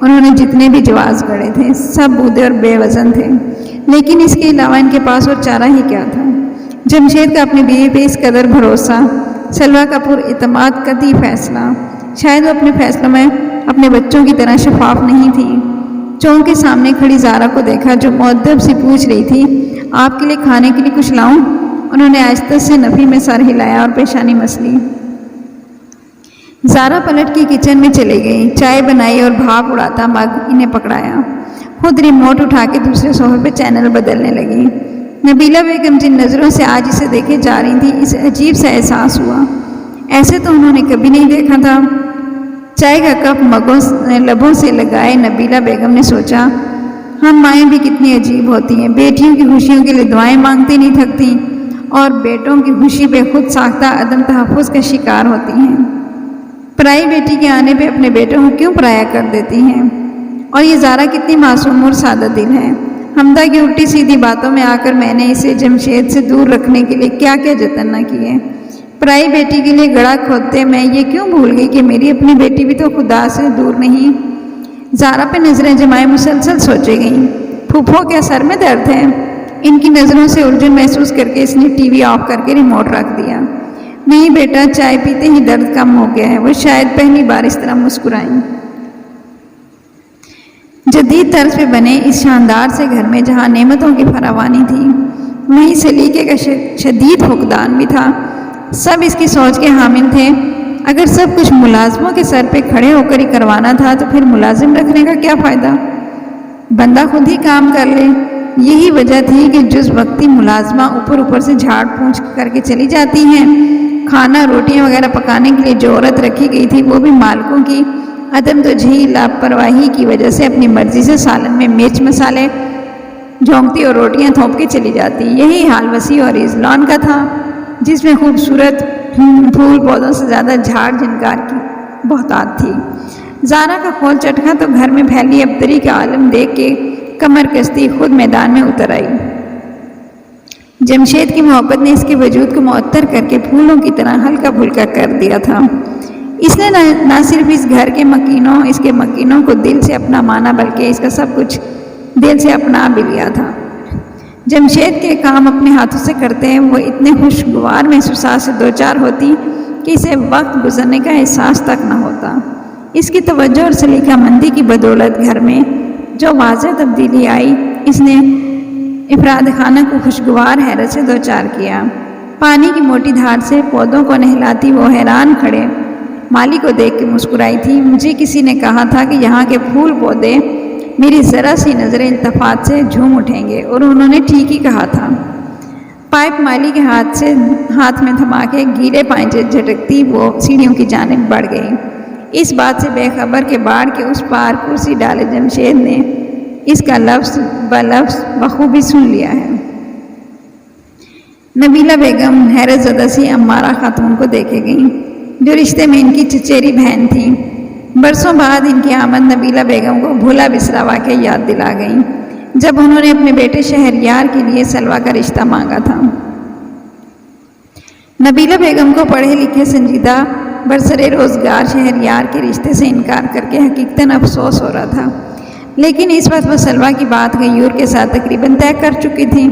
انہوں نے جتنے بھی جواز گڑے تھے سب بودھے اور بے وزن تھے، لیکن اس کے علاوہ ان کے پاس اور چارہ ہی کیا تھا؟ جمشید کا اپنی بیوی پہ اس قدر بھروسہ، سلویٰ کا پر اعتماد قطعی فیصلہ، شاید وہ اپنے فیصلوں میں اپنے بچوں کی طرح شفاف نہیں تھی۔ چونک کے سامنے کھڑی زارا کو دیکھا جو مؤدب سی پوچھ رہی تھی، آپ کے لیے کھانے کے لیے کچھ لاؤں؟ انہوں نے آہستہ سے نفی میں سر ہلایا اور پیشانی مسلی۔ زارا پلٹ کے کچن میں چلی گئی، چائے بنائی اور بھاپ اڑاتا مگ انہیں پکڑایا۔ خود ریموٹ اٹھا کے دوسرے صوفے پہ چینل بدلنے لگی۔ نبیلہ بیگم جن نظروں سے آج اسے دیکھے جا رہی تھی، اسے عجیب سا احساس ہوا، ایسے تو انہوں نے کبھی نہیں دیکھا تھا۔ چائے کا کپ لبوں سے لگائے نبیلہ بیگم نے سوچا، ہم مائیں بھی کتنی عجیب ہوتی ہیں، بیٹیوں کی خوشیوں کے لیے دعائیں مانگتی نہیں تھکتی، اور بیٹوں کی خوشی پہ خود ساختہ عدم تحفظ کا شکار ہوتی ہیں۔ پرائی بیٹی کے آنے پہ اپنے بیٹوں کو کیوں پرایا کر دیتی ہیں؟ اور یہ زارا کتنی معصوم اور سادہ دل ہے۔ حمدہ کی الٹی سیدھی باتوں میں آ کر میں نے اسے جمشید سے دور رکھنے کے لیے کیا کیا جتن نہ کیے۔ پرائی بیٹی کے لیے گڑھا کھودتے میں یہ کیوں بھول گئی کہ میری اپنی بیٹی بھی تو خدا سے دور نہیں۔ زارا پہ نظریں جمائے مسلسل سوچے گئیں، پھوپھو کیا سر میں درد ہے؟ ان کی نظروں سے الجھن محسوس کر کے اس نے ٹی وی آف کر کے ریموٹ رکھ دیا۔ نہیں بیٹا، چائے پیتے ہی درد کم ہو گیا ہے۔ وہ شاید پہلی بار اس طرح مسکرائیں۔ جدید طرز پہ بنے اس شاندار سے گھر میں جہاں نعمتوں کی فراوانی تھی وہیں سلیقے کا شدید فقدان بھی تھا۔ سب اس کی سوچ کے حامل تھے، اگر سب کچھ ملازموں کے سر پہ کھڑے ہو کر ہی کروانا تھا تو پھر ملازم رکھنے کا کیا فائدہ، بندہ خود ہی کام کر لے۔ یہی وجہ تھی کہ جز وقتی ملازمہ اوپر سے جھاڑ پونچھ کر کے چلی جاتی ہیں، کھانا روٹیاں وغیرہ پکانے کے لیے جو عورت رکھی گئی تھی وہ بھی مالکوں کی عدم توجہی لاپرواہی کی وجہ سے اپنی مرضی سے سالن میں مرچ مسالے جھونکتی اور روٹیاں تھوپ کے چلی جاتی۔ یہی حال وسیع اور ایزلان کا تھا، جس میں خوبصورت پھول پودوں سے زیادہ جھاڑ جھنکار کی بہتات تھی۔ زارا کا کھول چٹکا تو گھر میں پھیلی ابتری کا عالم دیکھ کے کمر کستی خود میدان میں اتر آئی۔ جمشید کی محبت نے اس کے وجود کو معطر کر کے پھولوں کی طرح ہلکا پھلکا کر دیا تھا۔ اس نے نہ صرف اس گھر کے مکینوں کو دل سے اپنا مانا بلکہ اس کا سب کچھ دل سے اپنا بھی لیا تھا۔ جمشید کے کام اپنے ہاتھوں سے کرتے ہیں وہ اتنے خوشگوار محسوسات سے دوچار ہوتی کہ اسے وقت گزرنے کا احساس تک نہ ہوتا۔ اس کی توجہ اور سلیقہ مندی کی بدولت گھر میں جو واضح تبدیلی آئی، اس نے افراد خانہ کو خوشگوار حیرت سے دوچار کیا۔ پانی کی موٹی دھار سے پودوں کو نہلاتی وہ حیران کھڑے مالی کو دیکھ کے مسکرائی تھی۔ مجھے کسی نے کہا تھا کہ یہاں کے پھول پودے میری ذرا سی نظر التفات سے جھوم اٹھیں گے، اور انہوں نے ٹھیک ہی کہا تھا۔ پائپ مالی کے ہاتھ میں تھما کے گیلے پائیں جھٹکتی وہ سیڑھیوں کی جانب بڑھ گئی۔ اس بات سے بے خبر کہ باڑ کے اس پار کرسی ڈالے جمشید نے اس کا لفظ بلفظ بخوبی سن لیا ہے۔ نبیلہ بیگم حیرت زدہ سی امارہ خاتون کو دیکھے گئیں جو رشتے میں ان کی چچیری بہن تھی۔ برسوں بعد ان کی آمد نبیلہ بیگم کو بھولا بسرا واقعہ یاد دلا گئی جب انہوں نے اپنے بیٹے شہریار کے لیے سلوہ کا رشتہ مانگا تھا۔ نبیلہ بیگم کو پڑھے لکھے سنجیدہ برسر روزگار شہریار کے رشتے سے انکار کر کے حقیقتاً افسوس ہو رہا تھا، لیکن اس وقت وہ سلوہ کی بات غیور کے ساتھ تقریباً طے کر چکی تھی۔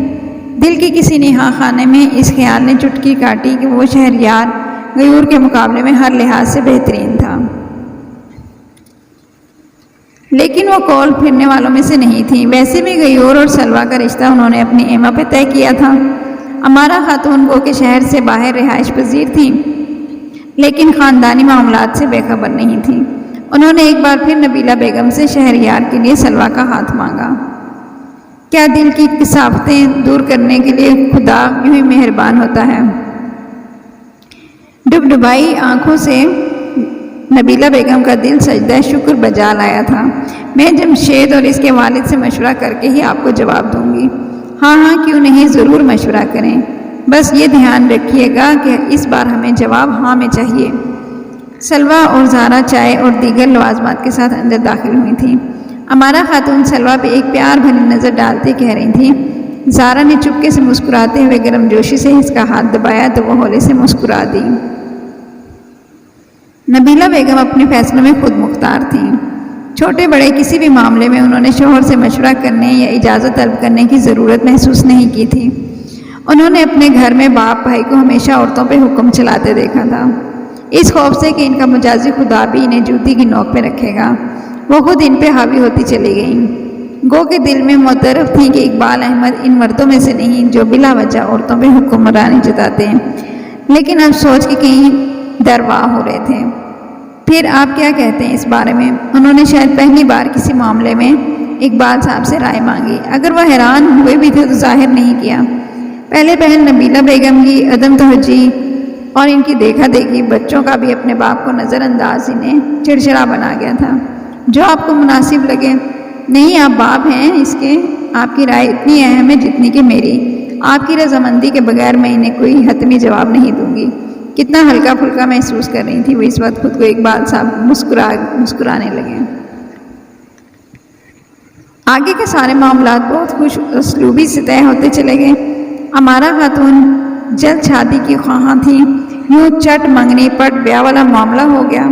دل کی کسی نہا خانے میں اس خیال نے چٹکی کاٹی کہ وہ شہریار غیور کے مقابلے میں ہر لحاظ سے بہترین تھا، لیکن وہ کول پھرنے والوں میں سے نہیں تھی۔ ویسے بھی غیور اور سلوہ کا رشتہ انہوں نے اپنی ایما پہ طے کیا تھا۔ امارہ خاتون کو کہ شہر سے باہر رہائش پذیر تھیں، لیکن خاندانی معاملات سے بے خبر نہیں تھیں۔ انہوں نے ایک بار پھر نبیلہ بیگم سے شہریار کے لیے سلوہ کا ہاتھ مانگا۔ کیا دل کی کثافتیں دور کرنے کے لیے خدا یوں ہی مہربان ہوتا ہے؟ ڈبڈبائی آنکھوں سے نبیلہ بیگم کا دل سجدہ شکر بجا لایا تھا۔ میں جمشید اور اس کے والد سے مشورہ کر کے ہی آپ کو جواب دوں گی۔ ہاں کیوں نہیں، ضرور مشورہ کریں، بس یہ دھیان رکھیے گا کہ اس بار ہمیں جواب ہاں میں چاہیے۔ سلوہ اور زارا چائے اور دیگر لوازمات کے ساتھ اندر داخل ہوئی تھیں۔ امارہ خاتون سلوہ پہ ایک پیار بھری نظر ڈالتے کہہ رہی تھیں۔ زارا نے چپکے سے مسکراتے ہوئے گرم جوشی سے اس کا ہاتھ دبایا تو وہ ہولے سے مسکرا دی۔ نبیلہ بیگم اپنے فیصلوں میں خود مختار تھیں۔ چھوٹے بڑے کسی بھی معاملے میں انہوں نے شوہر سے مشورہ کرنے یا اجازت طلب کرنے کی ضرورت محسوس نہیں کی تھی۔ انہوں نے اپنے گھر میں باپ بھائی کو ہمیشہ عورتوں پہ حکم چلاتے دیکھا تھا، اس خوف سے کہ ان کا مجازی خدا بھی انہیں جوتی کی نوک پہ رکھے گا۔ وہ خود ان پہ حاوی ہوتی چلی گئیں، گو کہ دل میں معترف تھیں کہ اقبال احمد ان مردوں میں سے نہیں جو بلا وجہ عورتوں پہ حکمرانی جتاتے ہیں، لیکن اب سوچ کے کہیں درواہ ہو رہے تھے۔ پھر آپ کیا کہتے ہیں اس بارے میں؟ انہوں نے شاید پہلی بار کسی معاملے میں اقبال صاحب سے رائے مانگی۔ اگر وہ حیران ہوئے بھی تھے تو ظاہر نہیں کیا۔ پہلے بہن نبیلہ بیگم کی عدم توجہی اور ان کی دیکھا دیکھی بچوں کا بھی اپنے باپ کو نظر انداز انہیں چڑچڑا بنا گیا تھا۔ جو آپ کو مناسب لگے۔ نہیں، آپ باپ ہیں اس کے، آپ کی رائے اتنی اہم ہے جتنی کہ میری۔ آپ کی رضامندی کے بغیر میں انہیں کوئی حتمی جواب نہیں دوں گی۔ کتنا ہلکا پھلکا محسوس کر رہی تھی وہ اس وقت خود کو۔ اقبال صاحب مسکرانے لگے۔ آگے کے سارے معاملات بہت خوش اسلوبی سے طے ہوتے چلے گئے۔ امارہ خاتون جلد شادی کی خواہاں تھی، یوں چٹ منگنی پٹ بیاہ والا معاملہ ہو گیا۔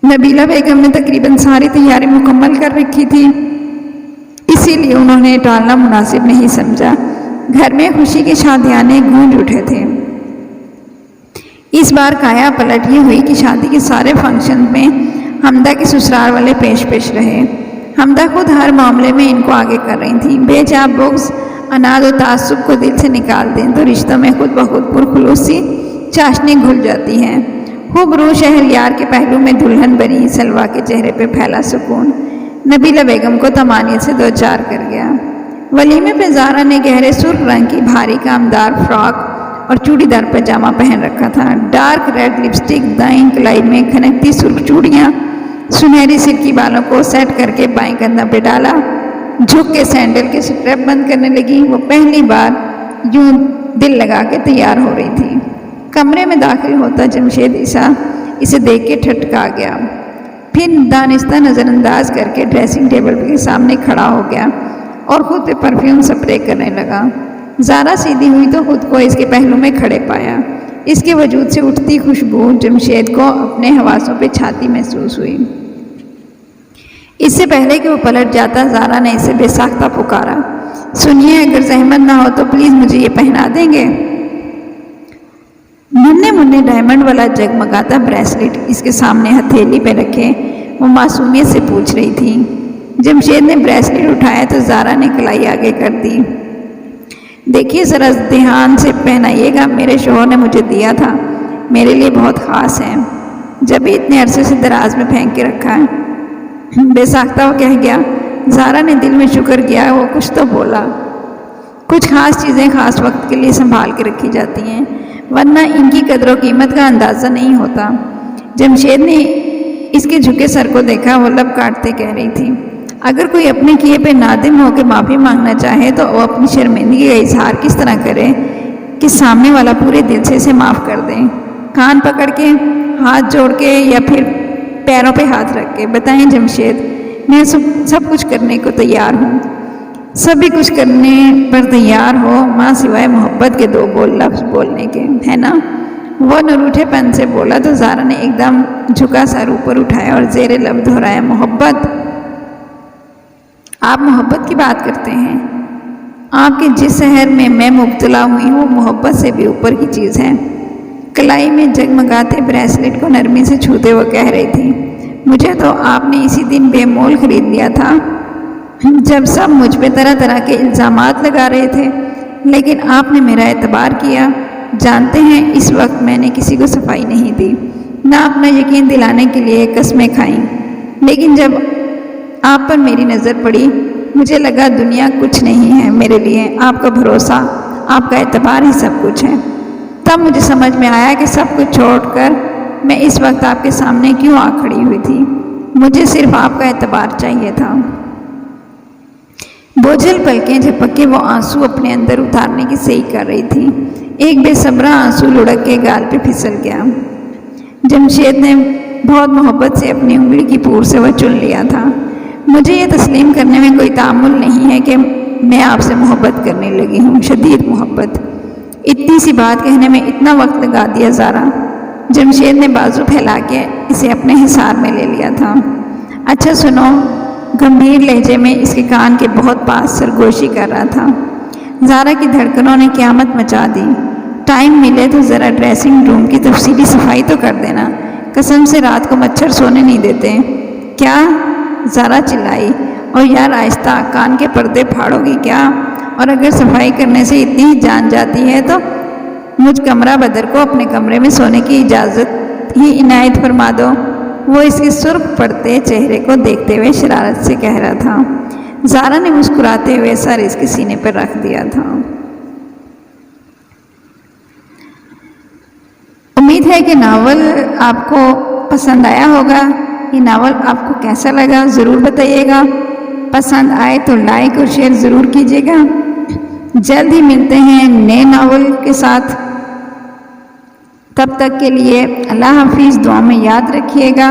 نبیلہ بیگم نے تقریباً ساری تیاری مکمل کر رکھی تھی، اسی لیے انہوں نے ٹالنا مناسب نہیں سمجھا۔ گھر میں خوشی کے شادیانے گونج اٹھے تھے۔ اس بار کایا پلٹ یہ ہوئی کہ شادی کے سارے فنکشن میں حمدہ کے سسرال والے پیش پیش رہے۔ حمدہ خود ہر معاملے میں ان کو آگے کر رہی تھیں۔ بے جا بغض، اناد و تعصب کو دل سے نکال دیں تو رشتوں میں خود بخود پرخلوصی چاشنی گھل جاتی ہے۔ خوب روح شہریار کے پہلو میں دلہن بنی سلویٰ کے چہرے پہ پھیلا سکون نبیلہ بیگم کو طمانینت سے دو چار کر گیا۔ ولیمے پہ زارا نے گہرے سرخ رنگ کی بھاری کامدار فراک اور چوڑی دار پاجامہ پہن رکھا تھا۔ ڈارک ریڈ لپسٹک، دائیں کلائی میں کھنکتی سرخ چوڑیاں، سنہری سلکی بالوں کو سیٹ کر کے بائیں کندھے پہ ڈالا، جھک کے سینڈل کے سٹریپ بند کرنے لگی۔ وہ پہلی بار یوں دل لگا کے تیار ہو رہی تھی۔ کمرے میں داخل ہوتا جمشید اسے دیکھ کے ٹھٹکا گیا، پھر دانستہ نظر انداز کر کے ڈریسنگ ٹیبل کے سامنے کھڑا ہو گیا اور خود پہ پرفیوم سپرے کرنے لگا۔ زارا سیدھی ہوئی تو خود کو اس کے پہلو میں کھڑے پایا۔ اس کے وجود سے اٹھتی خوشبو جمشید کو اپنے حواسوں پہ چھاتی محسوس ہوئی۔ اس سے پہلے کہ وہ پلٹ جاتا زارا نے اسے بے ساختہ پکارا، سنیے، اگر زحمت نہ ہو تو پلیز مجھے یہ پہنا دیں گے؟ ننھے منھے ڈائمنڈ والا جگمگاتا بریسلٹ اس کے سامنے ہتھیلی پہ رکھے وہ معصومیت سے پوچھ رہی تھی۔ جمشید نے بریسلٹ اٹھایا تو زارا نے کلائی آگے کر دی۔ دیکھیے ذرا دھیان سے پہنائیے گا، میرے شوہر نے مجھے دیا تھا، میرے لیے بہت خاص ہے، جب بھی اتنے عرصے سے دراز میں پھینک کے رکھا ہے۔ بے ساختہ وہ کہہ گیا۔ زارا نے دل میں شکر کیا وہ کچھ تو بولا۔ کچھ خاص چیزیں خاص وقت کے لیے سنبھال کے رکھی جاتی ہیں، ورنہ ان کی قدر و قیمت کا اندازہ نہیں ہوتا۔ جمشید نے اس کے جھکے سر کو دیکھا، وہ لب کاٹتے کہہ رہی تھی، اگر کوئی اپنے کیے پہ نادم ہو کے معافی مانگنا چاہے تو وہ اپنی شرمندگی کا اظہار کس طرح کرے کہ سامنے والا پورے دل سے اسے معاف کر دے؟ کان پکڑ کے، ہاتھ جوڑ کے، یا پھر پیروں پہ ہاتھ رکھ کے؟ بتائیں جمشید، میں سب کچھ کرنے کو تیار ہوں۔ سبھی کچھ کرنے پر تیار ہو ماں سوائے محبت کے دو لفظ بولنے کے، ہے نا؟ وہ نروٹھے پن سے بولا تو زارا نے ایک دم جھکا سر اوپر اٹھایا اور زیر لب دہرایا، محبت؟ آپ محبت کی بات کرتے ہیں؟ آپ کے جس سحر میں میں مبتلا ہوئی ہوں وہ محبت سے بھی اوپر کی چیز ہے۔ کلائی میں جگمگاتے بریسلٹ کو نرمی سے چھوتے ہوئے کہہ رہی تھی، مجھے تو آپ نے اسی دن بے مول خرید لیا تھا جب سب مجھ پہ طرح طرح کے الزامات لگا رہے تھے، لیکن آپ نے میرا اعتبار کیا۔ جانتے ہیں اس وقت میں نے کسی کو صفائی نہیں دی، نہ اپنا یقین دلانے کے لیے قسمیں کھائیں، لیکن جب آپ پر میری نظر پڑی مجھے لگا دنیا کچھ نہیں ہے میرے لیے، آپ کا بھروسہ، آپ کا اعتبار ہی سب کچھ ہے۔ تب مجھے سمجھ میں آیا کہ سب کچھ چھوڑ کر میں اس وقت آپ کے سامنے کیوں آ کھڑی ہوئی تھی، مجھے صرف آپ کا اعتبار چاہیے تھا۔ بوجھل پلکیں جھپک کے وہ آنسو اپنے اندر اتارنے کی صحیح کر رہی تھی۔ ایک بے صبرا آنسو لڑک کے گال پہ پھسل گیا۔ جمشید نے بہت محبت سے اپنی انگلی کی پور سے وہ چن لیا تھا۔ مجھے یہ تسلیم کرنے میں کوئی تعامل نہیں ہے کہ میں آپ سے محبت کرنے لگی ہوں، شدید محبت۔ اتنی سی بات کہنے میں اتنا وقت لگا دیا زارا؟ جمشید نے بازو پھیلا کے اسے اپنے حصار میں لے لیا تھا۔ اچھا سنو، گمبھیر لہجے میں اس کے کان کے بہت پاس سرگوشی کر رہا تھا۔ زارا کی دھڑکنوں نے قیامت مچا دی۔ ٹائم ملے تو ذرا ڈریسنگ روم کی تفصیلی صفائی تو کر دینا، قسم سے رات کو مچھر سونے نہیں دیتے۔ کیا؟ زارا چلائی، اور یار آہستہ، کان کے پردے پھاڑو گی کیا؟ اور اگر صفائی کرنے سے اتنی ہی جان جاتی ہے تو مجھ کمرہ بدر کو اپنے کمرے میں سونے کی اجازت ہی عنایت فرما دو۔ وہ اس کے سرخ پڑتے چہرے کو دیکھتے ہوئے شرارت سے کہہ رہا تھا۔ زارا نے مسکراتے ہوئے سر اس کے سینے پر رکھ دیا تھا۔ امید ہے کہ ناول آپ کو پسند آیا ہوگا۔ یہ ناول آپ کو کیسا لگا ضرور بتائیے گا۔ پسند آئے تو لائک اور شیئر ضرور کیجیے گا۔ جلد ہی ملتے ہیں نئے ناول کے ساتھ، تب تک کے لیے اللہ حافظ، دعا میں یاد رکھیے گا۔